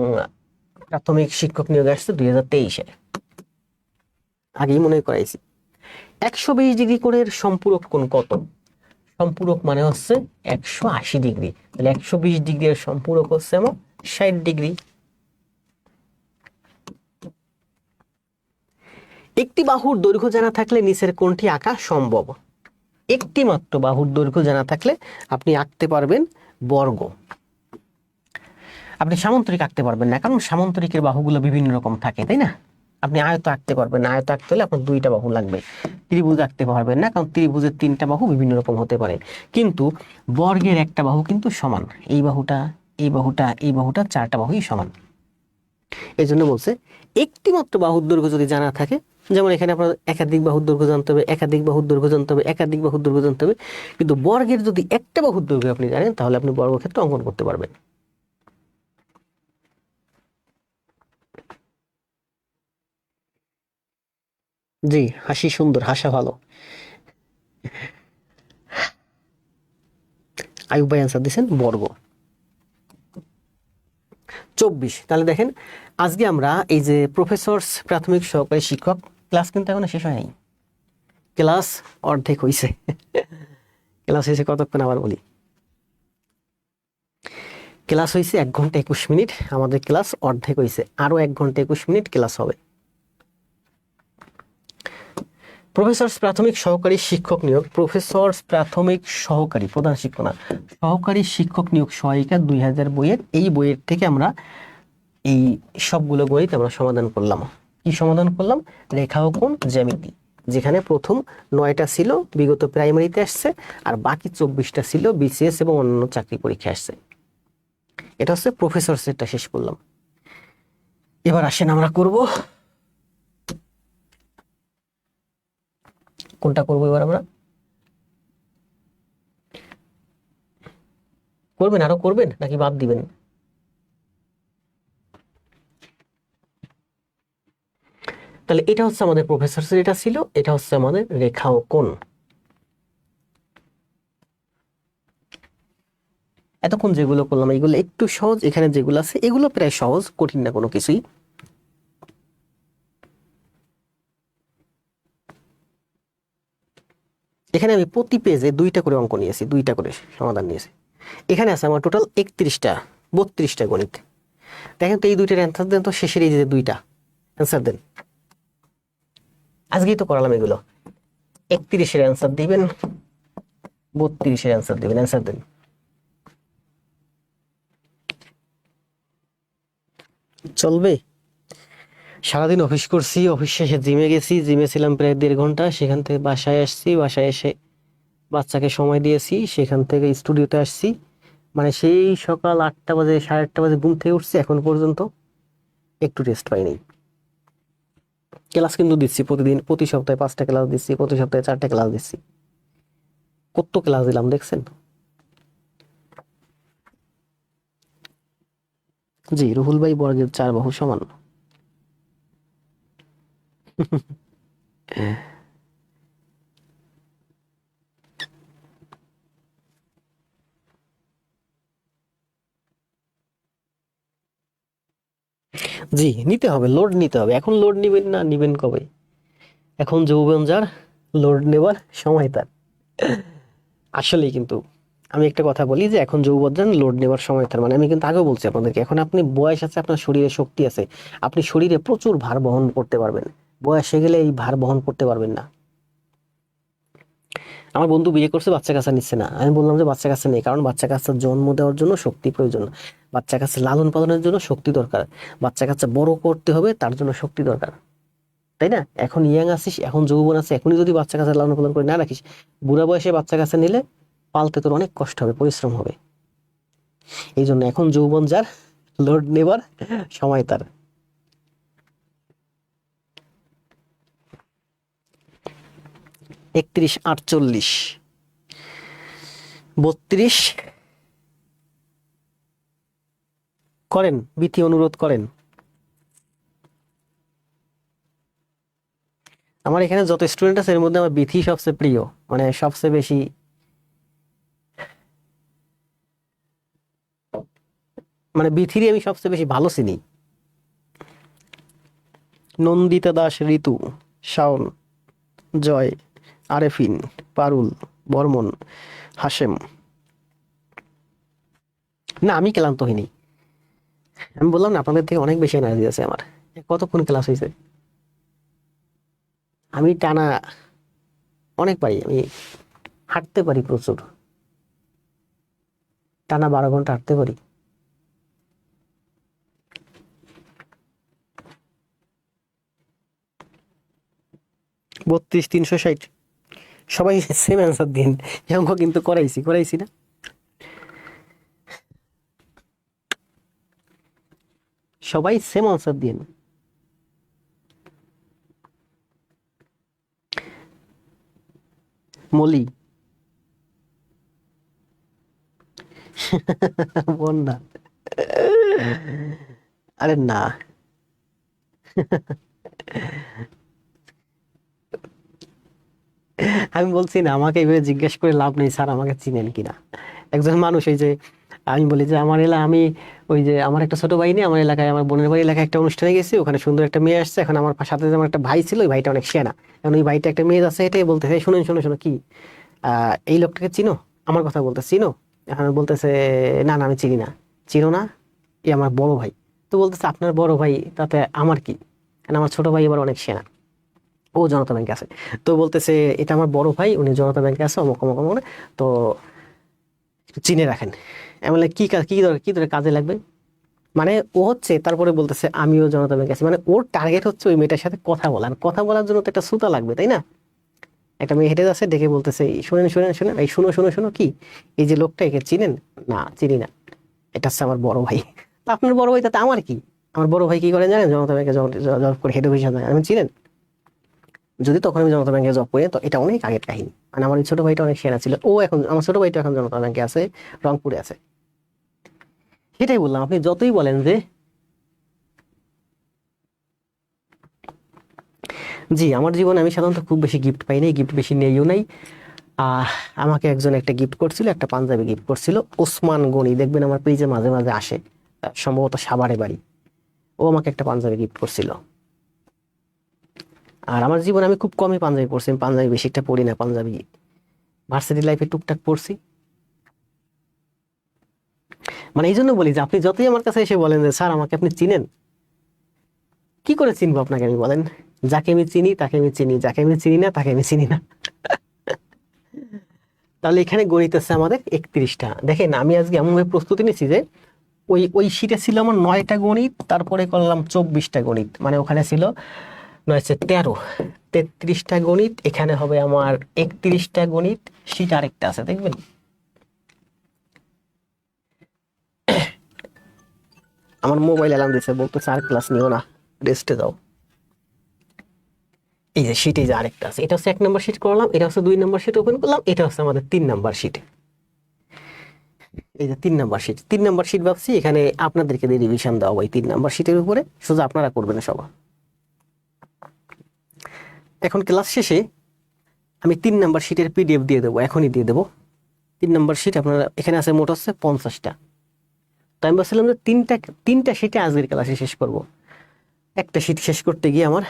প্রাথমিক শিক্ষক নিয়োগ আসছে 2023-এ, আগেই মনে করাইছি। 120 ডিগ্রি কোণের সম্পূরক কোণ কত? সম্পূরক মানে হচ্ছে 180 ডিগ্রি, তাহলে 120 ডিগ্রি এর সম্পূরক হচ্ছে আমার 60 ডিগ্রি। একটি বাহুর দৈর্ঘ্য জানা থাকলে নিচের কোণটি আঁকা সম্ভব। একটি মাত্র বাহুর দৈর্ঘ্য জানা থাকলে আপনি আঁকতে পারবেন বর্গ, আপনি সামান্তরিক আঁকতে পারবেন না, কারণ সামান্তরিকের বাহুগুলো বিভিন্ন রকম থাকে, তাই না? আপনি আয়ত আঁকতে পারবেন না, আয়ত আঁকতে হলে আপনার দুইটা বাহু লাগবে। ত্রিভুজ আঁকতে পারবেন না, কারণ ত্রিভুজের তিনটা বাহু বিভিন্ন রকম হতে পারে। কিন্তু বর্গের একটা বাহু কিন্তু সমান, এই বাহুটা, এই বাহুটা, এই বাহুটা, চারটা বাহুই সমান। এই জন্য বলছে একটি মাত্র বাহুর দৈর্ঘ্য যদি জানা থাকে, যেমন এখানে আপনার একাধিক বাহুর দৈর্ঘ্য জানতে হবে, একাধিক বাহুর দৈর্ঘ্য জানতে হবে, একাধিক বাহুর দৈর্ঘ্য জানতে হবে, কিন্তু বর্গের যদি একটা বাহুর দৈর্ঘ্য আপনি জানেন, তাহলে আপনি বর্গক্ষেত্র অঙ্কন করতে পারবেন। জি, হাসি সুন্দর, হাসা ভালো। আয়ুব ভাই অ্যান্সার দিয়েছেন বর্গ। 24, তাহলে দেখেন আজকে আমরা এই যে প্রফেসরস প্রাথমিক সহকারী শিক্ষক ক্লাস কিন্তু এখনো শেষ হয়নি, ক্লাস অর্ধেক হয়েছে। ক্লাস হয়েছে কতক্ষণ আবার বলি, ক্লাস হয়েছে 1 ঘন্টা 21 মিনিট, আমাদের ক্লাস অর্ধেক হয়েছে, আরো 1 ঘন্টা 21 মিনিট ক্লাস হবে। প্রফেসরস প্রাথমিক সহকারী শিক্ষক নিয়োগ, প্রফেসরস প্রাথমিক সহকারী, প্রধান শিক্ষক না, সহকারী শিক্ষক নিয়োগ সহায়িকা 2000 বইয়ের, এই বইয়ের থেকে আমরা এই সবগুলো গণিত আমরা সমাধান করলাম। কি সমাধান করলাম? রেখা ও কোণ, জ্যামিতি, যেখানে প্রথম 9টা ছিল বিগত প্রাইমারিতে আসছে, আর বাকি 24টা ছিল বিসিএস এবং অন্যান্য চাকরি পরীক্ষা আসছে। এটা হচ্ছে প্রফেসর সেটটা শেষ করলাম। এবার আসেন আমরা করব, কোনটা করব এবার আমরা? করবেন, আরো করবেন নাকি বাদ দিবেন? তাহলে এটা হচ্ছে আমাদের প্রফেসর সেট, এটা ছিল, এটা হচ্ছে আমাদের রেখা ও কোণ। এতক্ষণ যেগুলো করলাম এগুলো একটু সহজ, এখানে যেগুলো আছে এগুলো প্রায় সহজ, কঠিন না কোনো কিছুই। এখানে আমি প্রতি পেজে 2টা করে অঙ্ক নিয়েছি, 2টা করে সমাধান নিয়েছি। এখানে আছে আমার টোটাল 31টা, 32টা গণিত। দেখেন তো এই 2টার অ্যান্সার দেন তো, শেষের এই যে 2টা অ্যান্সার দেন, আজকেই তো করালাম এগুলো। 31-এর অ্যান্সার দিবেন, 32-এর অ্যান্সার দিবেন, অ্যান্সার দেন। চলবে? সারাদিন অফিস করছি, অফিস শেষে জিমে গেছি, জিমে ছিলাম প্রায় 1.5 ঘন্টা, সেখান থেকে বাসায় আসছি, বাসায় এসে বাচ্চাকে সময় দিয়েছি, সেখান থেকে স্টুডিওতে আসছি, মানে সেই সকাল 8টা বাজে, 8:30 বাজে ঘুম থেকে উঠছি, এখন পর্যন্ত একটু রেস্ট পাইনি। ক্লাস কিন্তু দিচ্ছি প্রতিদিন, প্রতি সপ্তাহে 5টা ক্লাস দিচ্ছি, প্রতি সপ্তাহে 4টা ক্লাস দিচ্ছি। কত ক্লাস দিলাম দেখছেন? জি, রুহুল ভাই বর্গের 4 বাহু সমান। জি, নিতে হবে, লোড নিতে হবে। এখন লোড নিবেন না, নিবেন কবে? এখন যৌবন যার, লোড নেবার সময় তার। আসলেই কিন্তু আমি একটা কথা বলি যে এখন যৌবন যার, লোড নেবার সময় তার, মানে আমি কিন্তু আগেও বলছি আপনাদেরকে, এখন আপনি বয়স আছে, আপনার শরীরে শক্তি আছে, আপনি শরীরে প্রচুর ভার বহন করতে পারবেন, বয়সে গেলে এই ভার বহন করতে পারবেন না। আমার বন্ধু বিয়ে করছে, বাচ্চা কাচ্চা নিচ্ছে না। আমি বললাম যে বাচ্চা কাচ্চা নেই, কারণ বাচ্চা কাচ্চার জন্ম দেওয়ার জন্য শক্তি প্রয়োজন, বাচ্চা কাচ্চা লালন পালনের জন্য শক্তি দরকার, বাচ্চা কাচ্চা বড় করতে হবে তার জন্য শক্তি দরকার, তাই না? এখন ইয়াং আছিস, এখন যৌবন আছে, এখনই যদি বাচ্চা কাচ্চা লালন পালন করে না রাখিস, বুড়া বয়সে বাচ্চা কাচ্চা নিলে পালতে তোর অনেক কষ্ট হবে, পরিশ্রম হবে। এই জন্য এখন যৌবন যার, লোড নেবার সময় তার। একত্রিশ, 48, 32 করেন, বিথি অনুরোধ করেন। আমার এখানে যত স্টুডেন্ট আছে এর মধ্যে আমার বিথি সবচেয়ে প্রিয়, মানে সবচেয়ে বেশি, মানে বিথিরই আমি সবচেয়ে বেশি ভালো চিনি। নন্দিতা দাস, ঋতু, শাওন, জয়, আরেফিন, পারুল, বর্মন, হাশেম। না, আমি ক্লান্ত হইনি। আমি বললাম না, আপনাদের থেকে অনেক বেশি এনার্জি আছে আমার। কতক্ষণ ক্লাস হয়েছে? আমি টানা অনেক পারি, আমি হাঁটতে পারি প্রচুর, টানা 12 ঘন্টা হাঁটতে পারি। বত্রিশ, 360। সবাই সেম অ্যান্সার দিন, অঙ্ক কিন্তু করাইছি না? সবাই সেম আনসার দিন। মলি, বন্যা, আরে না, আমি বলছি না, আমাকে এভাবে জিজ্ঞেস করে লাভ নেই স্যার আমাকে চিনেন কিনা। একজন মানুষ, ওই যে আমি বলি যে আমার আমি ওই যে আমার একটা ছোট ভাই নেই, আমার এলাকায়, আমার বোনের বাড়ি এলাকায় একটা অনুষ্ঠানে গেছি, ওখানে সুন্দর একটা মেয়ে আসছে। এখন আমার সাথে যে আমার একটা ভাই ছিল, ওই ভাইটা অনেক সেনা। এখন ওই ভাইটা একটা মেয়ে আছে, এটাই বলতেছে, শুনুন শুনুন শুনো কি, এই লোকটাকে চিনো? আমার কথা বলতে, চিনো? এখন বলতেছে না না আমি চিনি না। চিনো না? এই আমার বড় ভাই। তো বলতেছে আপনার বড় ভাই, তাতে আমার কি? কারণ আমার ছোট ভাই এবার অনেক সেনা, ও জনতা ব্যাংকে আছে। তো বলতেছে এটা আমার বড় ভাই, উনি জনতা ব্যাংকে আছে, অমুক অমুক অমুক, তো একটু চিনে রাখেন। আমি বললাম কি কাজ, কি ধরে কাজে লাগবে? মানে ও হচ্ছে, তারপরে বলতেছে আমিও জনতা ব্যাংকে আছি, মানে ওর টার্গেট হচ্ছে ওই মেয়েটার সাথে কথা বলা, আর কথা বলার জন্য তো একটা শ্রোতা লাগবে, তাই না? একটা মেয়ে হেঁটে যাচ্ছে, ডেকে বলতেছে শুনেন শুনেন শুনেন, এই শুনো শুনো শুনো কি, এই যে লোকটা, একে চিনেন? না চিনি না, এটা হচ্ছে আমার বড় ভাই। তা আপনার বড় ভাই, তাতে আমার কি? আমার বড় ভাই কি করেন জানেন? জনতা ব্যাংকে জব করে হেড অফিসার, আমি চিনেন? যদি তখন আমি জনতা ব্যাংকে জব করি, তো এটা অনেক আগের কাহিনী। মানে আমার এই ছোট ভাইটা অনেক সেরা ছিল, ও এখন, আমার ছোট ভাইটা এখন জনতা ব্যাংকে আছে, রংপুরে আছে। সেটাই বললাম, আপনি যতই বলেন যে, জি আমার জীবনে আমি সাধারণত খুব বেশি গিফট পাই নাই, গিফট বেশি নেইও নাই। আমাকে একজন একটা গিফট করছিল, একটা পাঞ্জাবি গিফট করছিল, ওসমান গনি, দেখবেন আমার পেজে মাঝে মাঝে আসে, সম্ভবত সাভারে বাড়ি। ও আমাকে একটা পাঞ্জাবি গিফট করছিল। আর আমার জীবনে আমি খুব কমই পাঞ্জাবি পরছি, আমি পাঞ্জাবি বেশি একটা পরি না, পাঞ্জাবি ভার্সিটি লাইফে টুকটাক পরছি। মানে এই জন্য বলি যে আপনি যতই আমার কাছে এসে বলেন যে স্যার আমাকে আপনি চিনেন, কি করে চিনবো আপনাকে আমি, বলেন? যাকে আমি চিনি তাকে আমি চিনি, যাকে আমি চিনি না তাকে আমি চিনি না। তাহলে এখানে গণিত আছে আমাদের 31টা। দেখেন আমি আজকে এমনভাবে প্রস্তুতি নিচ্ছি যে ওই ওই শিটে ছিল আমার 9টা গণিত, তারপরে করলাম 24টা গণিত, মানে ওখানে ছিল 9 13, 33টা গণিত, এখানে হবে আমার 31টা গণিত। শিট আরেকটা আছে দেখবেন। আমার মোবাইল অ্যালার্ম দিচ্ছে, বলতেছে আর ক্লাস নিও না, রেস্টে যাও। এই যে শিট, এই যে আরেকটা আছে, এটা হচ্ছে 1 নম্বর শিট করলাম, এটা হচ্ছে 2 নম্বর শিট ওপেন করলাম, এটা হচ্ছে আমাদের 3 নম্বর শিট। এই যে 3 নম্বর শিট, 3 নম্বর শিট ভাবছি এখানে আপনাদেরকে দিয়ে রিভিশন দেওয়া, ওই 3 নম্বর শিটের উপরে সোজা আপনারা করবেন সব। এখন ক্লাস শেষে আমি 3 নম্বর শিটের পিডিএফ দিয়ে দেবো, এখনই দিয়ে দেবো। 3 নম্বর শিট আপনারা, এখানে আছে মোট হচ্ছে 50টা। তো আমি বলছিলাম যে তিনটা শিটে আজকের ক্লাসে শেষ করব। একটা শিট শেষ করতে গিয়ে আমার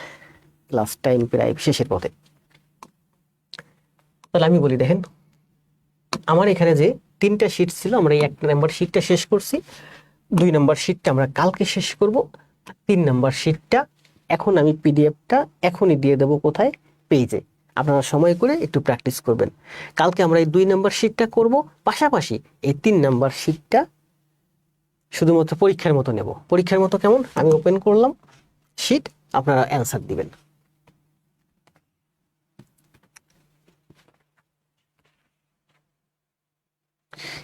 ক্লাস টাইম প্রায় শেষের পথে। তাহলে আমি বলি, দেখেন আমার এখানে যে 3টা শিট ছিল, আমরা এই 1 নম্বর শিটটা শেষ করছি, 2 নম্বর শিটটা আমরা কালকে শেষ করব, 3 নম্বর শিটটা এখন আমি পিডিএফটা এখনই দিয়ে দেবো কোথায়, পেজে। আপনারা সময় করে একটু প্র্যাকটিস করবেন। কালকে আমরা এই 2 নাম্বার শিটটা করব, পাশাপাশি এই 3 নাম্বার শিটটা শুধুমাত্র পরীক্ষার মতো নেব। পরীক্ষার মতো কেমন, আমি ওপেন করলাম শিট, আপনারা অ্যান্সার দিবেন।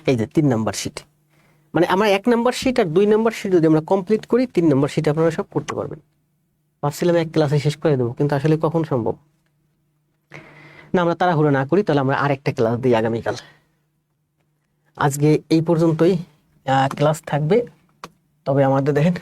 এই যে 3 নাম্বার শিট, মানে আমরা 1 নাম্বার শিট আর 2 নাম্বার শিট যদি আমরা কমপ্লিট করি, 3 নাম্বার শিট আপনারা সব করতে পারবেন। ভাবছিলাম এক ক্লাসে শেষ করে দেবো, কিন্তু আসলে কখন সম্ভব। না, আমরা তাড়াহুড়ো না করি, তাহলে আমরা আরেকটা ক্লাস দিই আগামীকাল। আজকে এই পর্যন্তই ক্লাস থাকবে। তবে আমাদের দেখেন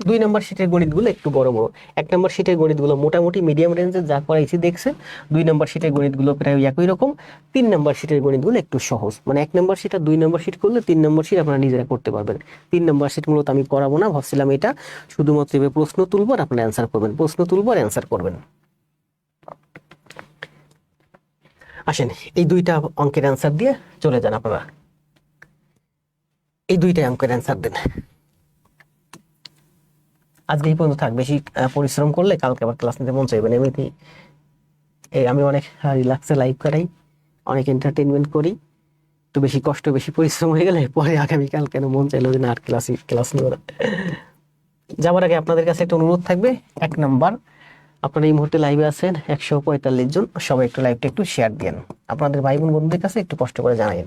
2 নাম্বার শিটের গণিতগুলো একটু বড় বড়, 1 নাম্বার শিটের গণিতগুলো মোটামুটি মিডিয়াম রেঞ্জে যা করাইছি দেখছে। 2 নাম্বার শিটের গণিতগুলো প্রায় একই রকম। 3 নাম্বার শিটের গণিতগুলো একটু সহজ, মানে 1 নাম্বার শিট আর 2 নাম্বার শিট করলে 3 নাম্বার শিট আপনারা নিজেরা করতে পারবেন। 3 নাম্বার শিট মূলত আমি করাবো না, ভাবছিলাম এটা শুধুমাত্র এভাবে প্রশ্ন তুলবো আর আপনারা অ্যান্সার করবেন, প্রশ্ন তুলবো আর অ্যান্সার করবেন। আসেন এই 2টা অঙ্কের অ্যান্সার দিয়ে চলে যান আপনারা। এই 2টা অঙ্কের অ্যান্সার দেন। আজকে এই পর্যন্ত থাক, বেশি পরিশ্রম করলে কালকে আবার ক্লাস নিতে মন চাইবে না। এমনিতেই আমি অনেক রিল্যাক্সে লাইভ কাটাই, অনেক এন্টারটেনমেন্ট করি। তো বেশি কষ্ট বেশি পরিশ্রম হয়ে গেলে পরে আগামীকাল কেন মন চাইলো যে না আর ক্লাস নিব না। যাবার আগে আপনাদের কাছে একটা অনুরোধ থাকবে। 1 নাম্বার, আপনারা এই মুহূর্তে লাইভে আছেন 145 জন, সবাই একটু লাইভটা একটু শেয়ার দেন, আপনাদের ভাই বোন বন্ধুদের কাছে একটু কষ্ট করে জানাবেন।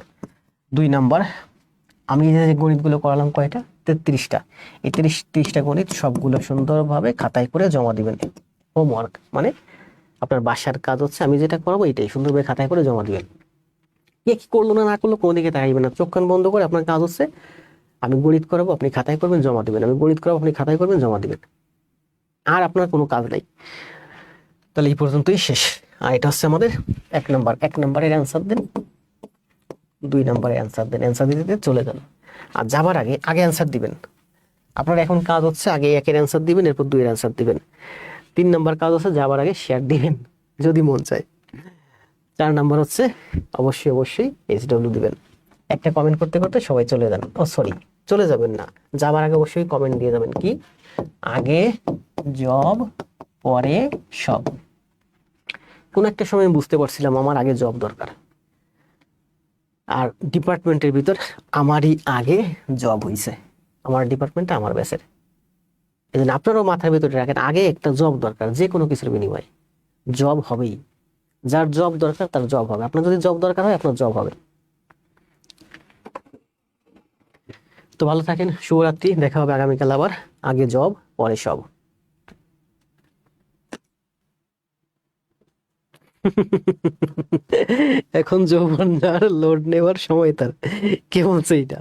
2 নাম্বার, আমি যে গণিতগুলো করালাম কয়টা, 33টা। এই 30টা গণিত সবগুলো সুন্দরভাবে খাতায় করে জমা দিবেন। হোমওয়ার্ক মানে আপনার বাসার কাজ হচ্ছে, আমি যেটা করাবো এটাই সুন্দরভাবে খাতায় করে জমা দিবেন। কে কি করলো না করলো কোনো দিকে তাকাইবেন না, চোখ কান বন্ধ করে আপনার কাজ হচ্ছে আমি গণিত করাবো, আপনি খাতায় করবেন জমা দিবেন, আমি গণিত করাবো, আপনি খাতায় করবেন জমা দিবেন, আর আপনার কোনো কাজ নাই। তাহলে এই পর্যন্তই শেষ। আর এটা হচ্ছে আমাদের 1 নাম্বার। 1 নাম্বারের অ্যান্সার দেন, 2 নাম্বারের অ্যান্সার দেন, অ্যান্সার দিতে দিতে চলে যান। আর যাবার আগে অ্যান্সার দিবেন। আপনার এখন কাজ হচ্ছে আগে 1-এর অ্যান্সার দিবেন, এরপর 2-এর অ্যান্সার দিবেন। 3 নাম্বার কাজ হচ্ছে যাবার আগে শেয়ার দিবেন যদি মন চায়। 4 নাম্বার হচ্ছে অবশ্যই HW দিবেন। একটা কমেন্ট করতে করতে সবাই চলে যান, সরি চলে যাবেন না, যাবার আগে অবশ্যই কমেন্ট দিয়ে যাবেন কি, আগে জব পরে সব। কোন একটা সময় বুঝতে পারছিলাম আমার আগে জব দরকার, আর ডিপার্টমেন্টের ভিতর আমারই আগে জব হইছে, আমার ডিপার্টমেন্টটা আমার ব্যাচের। এই জন্য আপনারাও মাথার ভিতরে রাখেন আগে একটা জব দরকার, যে কোনো কিছুর বিনিময়ে জব হবেই। যার জব দরকার তার জব হবে, আপনার যদি জব দরকার হয় আপনার জব হবে। তো ভালো থাকেন, শুভরাত্রি, দেখা হবে আগামীকাল আবার। আগে জব পরে সব। এখন যৌবন আর লোড নেওয়ার সময় তার, কে বলছে এটা?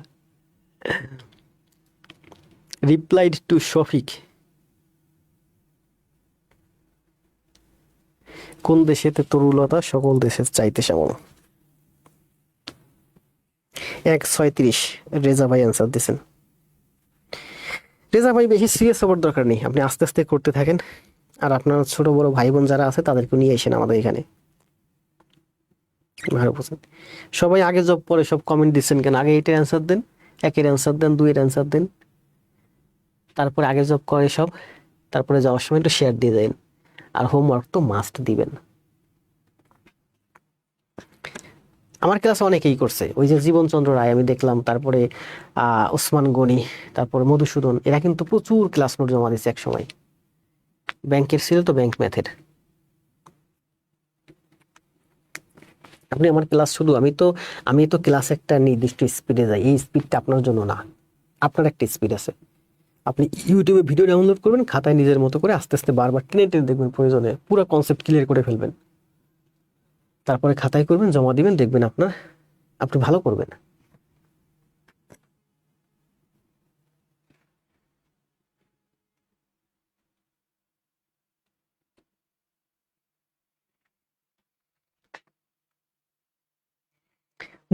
রিপ্লাইড টু শফিক, কোন দেশেতে তরুলতা সকল দেশের চাইতে শ্যামল। 1:36 রেজা ভাই অ্যান্সার দিয়েছেন। রেজা ভাই বেশি সিরিয়াস হওয়ার দরকার নেই, আপনি আস্তে আস্তে করতে থাকেন। আর আপনার ছোট বড় ভাই বোন যারা আছে তাদেরকে নিয়ে এসেন আমাদের এখানে। ভালো বুঝেন, সবাই আগে জব পরে সব কমেন্ট দিচ্ছেন কেন? আগে এটার অ্যান্সার দেন, 1-এর অ্যান্সার দেন, 2-এর অ্যান্সার দেন, তারপরে আগে জব করে সব, তারপরে যাওয়ার সময় একটু শেয়ার দিয়ে দেন। আর হোমওয়ার্ক তো মাস্ট দিবেন। আমার ক্লাসে অনেকেই করছে, ওই যে জীবনচন্দ্র রায় আমি দেখলাম, তারপরে ওসমান গনি, তারপরে মধুসূদন, এরা কিন্তু প্রচুর ক্লাস নোট জমা দিচ্ছে এক সময়। ব্যাংকের ছিল তো ব্যাংক ম্যাথের। আপনি আমার ক্লাস শুধু আমি তো ক্লাস একটা নির্দিষ্ট স্পিডে যাই, এই স্পিডটা আপনার জন্য না, আপনার একটা স্পিড আছে। আপনি ইউটিউবে ভিডিও ডাউনলোড করবেন, খাতায় নিজের মতো করে আস্তে আস্তে বারবার টেনে টেনে দেখবেন, প্রয়োজনে পুরো কনসেপ্ট ক্লিয়ার করে ফেলবেন, তারপরে খাতায় করবেন, জমা দিবেন, দেখবেন আপনি ভালো করবেন।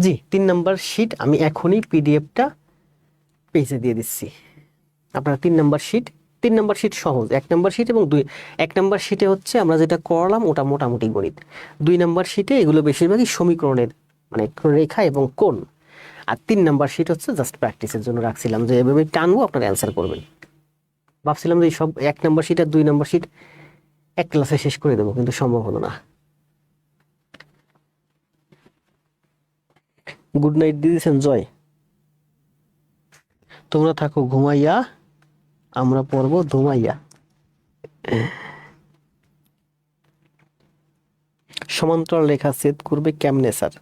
জি, 3 নাম্বার শিট আমি এখনই পিডিএফটা পেজে দিয়ে দিচ্ছি। আপনারা 3 নাম্বার শিট সহজ, 1 নাম্বার শিট এবং 1 নাম্বার শিটে হচ্ছে আমরা যেটা করলাম ওটা মোটামুটি গণিত। 2 নাম্বার শিটে এগুলো বেশিরভাগই সমীকরণের মানে রেখা এবং কোণ। আর 3 নাম্বার শিট হচ্ছে জাস্ট প্র্যাকটিসের জন্য রাখছিলাম, যে এভাবে টানবো আপনারা অ্যান্সার করবেন। ভাবছিলাম যে সব 1 নাম্বার শিট আর 2 নাম্বার শিট এক ক্লাসে শেষ করে দেবো, কিন্তু সম্ভব হলো না। গুড নাইট দিয়ে দিয়েছেন জয়। তোমরা থাকো ঘুমাইয়া, আমরা পড়ব ধুমাইয়া। সমান্তরাল রেখা ছেদ করবে কেমনে স্যার?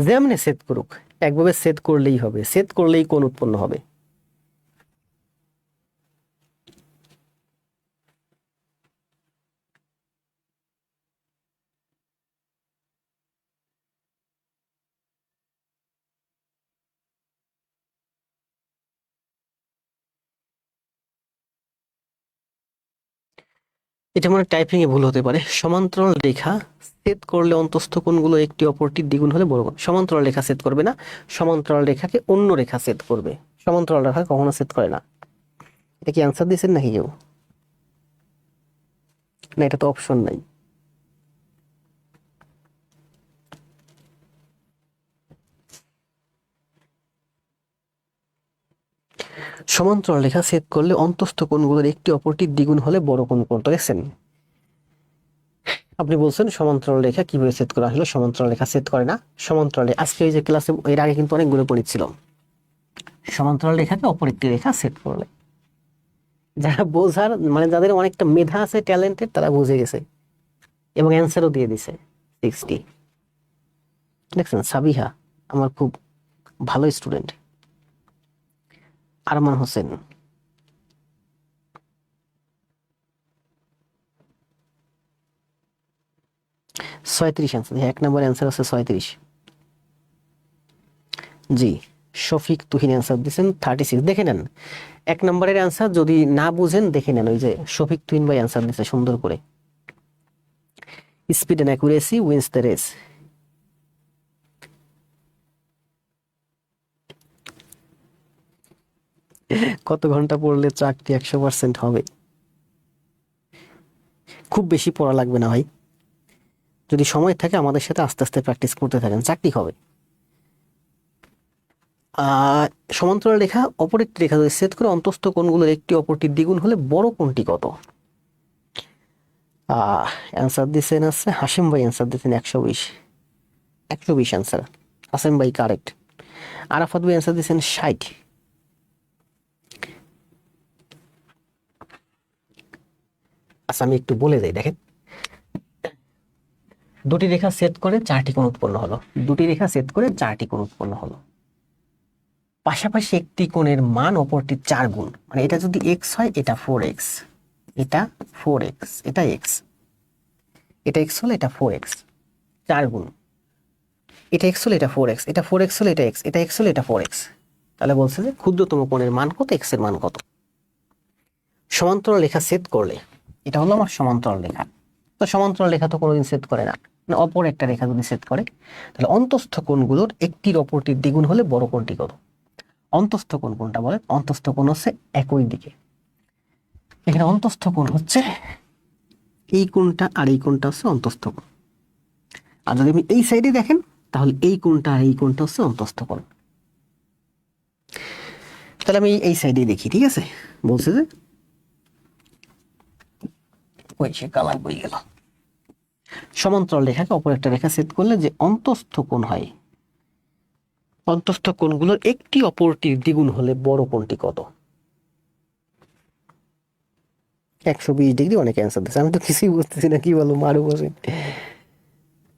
যেমনে ছেদ করুক, একভাবে ছেদ করলেই হবে, ছেদ করলেই কোণ উৎপন্ন হবে। এটা মানে টাইপিং এ ভুল হতে পারে। সমান্তরাল রেখা ছেদ করলে অন্তঃস্থ কোণগুলো একটি অপরটির দ্বিগুণ হলে বড় কোণ। সমান্তরাল রেখা ছেদ করবে না, সমান্তরাল রেখাকে অন্য রেখা ছেদ করবে। সমান্তরাল রেখা কখনো ছেদ করে না। এটা কি অ্যান্সার দিয়েছেন নাকি কেউ? না, এটা তো অপশন নাই। সমান্তরাল রেখা ছেদ করলে অন্তঃস্থ কোণগুলোর একটি অপরটির দ্বিগুণ হলে বড় কোণ কোনটা? দেখছেন, আপনি বলছেন সমান্তরাল রেখা কিভাবে ছেদ করা হলো, সমান্তরাল রেখা ছেদ করে না। সমান্তরাল আজকে ওই যে ক্লাসে এর আগে কিন্তু অনেকগুলো পড়েছিলাম, সমান্তরাল রেখাকে অপর একটি রেখা ছেদ করলে। যারা বোঝার মানে যাদের অনেকটা মেধা আছে, ট্যালেন্টেড, তারা বুঝে গেছে এবং অ্যান্সারও দিয়ে দিছে 60। দেখছেন, সাবিহা আমার খুব ভালো স্টুডেন্ট। আরমান হোসেন, ছয়ত্রিশ অ্যান্সার। এক নম্বর অ্যান্সার আছে 36। জি, শফিক তুহিন অ্যান্সার দিচ্ছেন 36। দেখে নেন এক নম্বরের অ্যান্সার, যদি না বুঝেন দেখে নেন, ওই যে শফিক তুহিন ভাই অ্যান্সার দিচ্ছে সুন্দর করে। Speed and accuracy wins the race. কত ঘন্টা পড়লে চাকরি 100% হবে? খুব বেশি পড়া লাগবে না ভাই, যদি সময় থাকে আমাদের সাথে আস্তে আস্তে প্র্যাকটিস করতে থাকেন, চাকরি হবে। আহ সমান্তরাল রেখা অপর একটি রেখা যদি ছেদ করে অন্তঃস্থ কোণগুলোর একটি অপরটির দ্বিগুণ হলে বড় কোণটি কত? অ্যান্সার দিচ্ছেন আছে হাসিম ভাই, অ্যান্সার দিচ্ছেন 120। 120 অ্যান্সার, হাসিম ভাই কারেক্ট। আরাফাত ভাই অ্যান্সার দিচ্ছেন 60। আচ্ছা, আমি একটু বলে যাই, দেখেন, দুটি রেখা ছেদ করে 4টি কোণ উৎপন্ন হলো, দুটি রেখা ছেদ করে 4টি কোণ উৎপন্ন হলো। পাশাপাশি একটি কোণের মান অপরটির 4 গুণ, মানে এটা যদি এক্স হয় এটা 4x, এটা 4x, এটা এক্স, এটা এক্স হলে এটা 4x, 4 গুণ। এটা এক্স হলে এটা 4x, এটা 4x হলে এটা এক্স, এটা এক্স হলে এটা 4x। তাহলে বলছে যে ক্ষুদ্রতম কোণের মান কত, এক্স এর মান কত। সমান্তরাল রেখা ছেদ করলে, এটা হলো আমার সমান্তরাল রেখা, তো সমান্তরাল রেখা তো কোনোদিন ছেদ করে না, মানে অপর একটা রেখা যদি ছেদ করে, তাহলে অন্তঃস্থ কোণগুলোর একটির অপরটির দ্বিগুণ হলে বড় কোণটি কত? অন্তঃস্থ কোণ কোনটা বলে? অন্তঃস্থ কোণ হচ্ছে একই দিকে। এখানে অন্তঃস্থ কোণ হচ্ছে এই কোণটা, আর এই কোণটা হচ্ছে অন্তঃস্থ কোণ। আর যদি আপনি এই সাইডে দেখেন, তাহলে এই কোণটা আর এই কোণটা হচ্ছে অন্তঃস্থ কোণ। তাহলে আমি এই সাইডে দেখি, ঠিক আছে? বলছে যে ওই সে কালার বই গেল। সমান্তরাল রেখাকে অপর একটা রেখা ছেদ করলে যে অন্তঃস্থ কোণ হয়, অন্তঃস্থ কোণগুলোর একটি অপরটির দ্বিগুণ হলে বড় কোণটি কত? 120 ডিগ্রি। অনেক অ্যান্সার দিচ্ছে, আমি তো কিছুই বুঝতেছি না, কি বলবো। মারুফ হোসেন,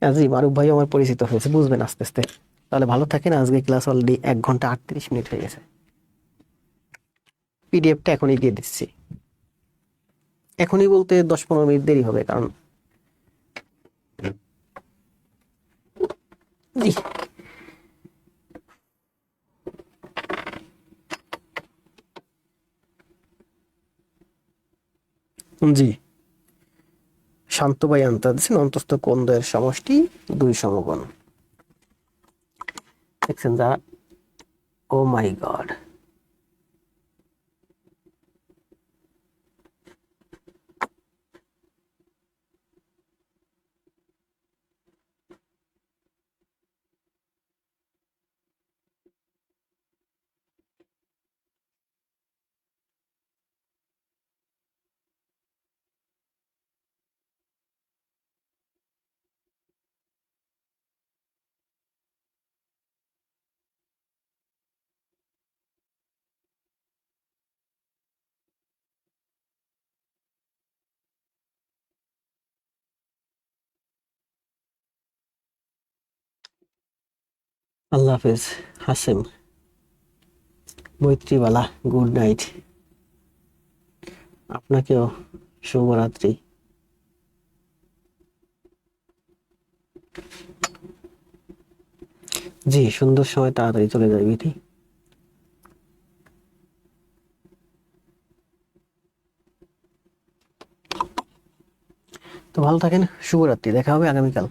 জি মারুফ ভাই আমার পরিচিত হয়েছে, বুঝবেন আস্তে আস্তে। তাহলে ভালো থাকেন, আজকে ক্লাস অলরেডি 1 ঘন্টা 38 মিনিট হয়ে গেছে। পিডিএফটা এখনই দিয়ে দিচ্ছি, এখনই বলতে 10-15 মিনিট দেরি হবে, কারণ জি জি শান্ত ভাই আনতে দিচ্ছেন অন্তস্থ কোণ দ্বয়ের সমষ্টি 2 সমকোণ। দেখছেন যা, ও মাই গড। আল্লাহ হাফেজ হাসেম, মৈত্রীবালা, গুড নাইট। আপনাকেও শুভরাত্রি। জি, সুন্দর সময় তাড়াতাড়ি চলে যায় বিধি। তো ভালো থাকেন, শুভরাত্রি, দেখা হবে আগামীকাল।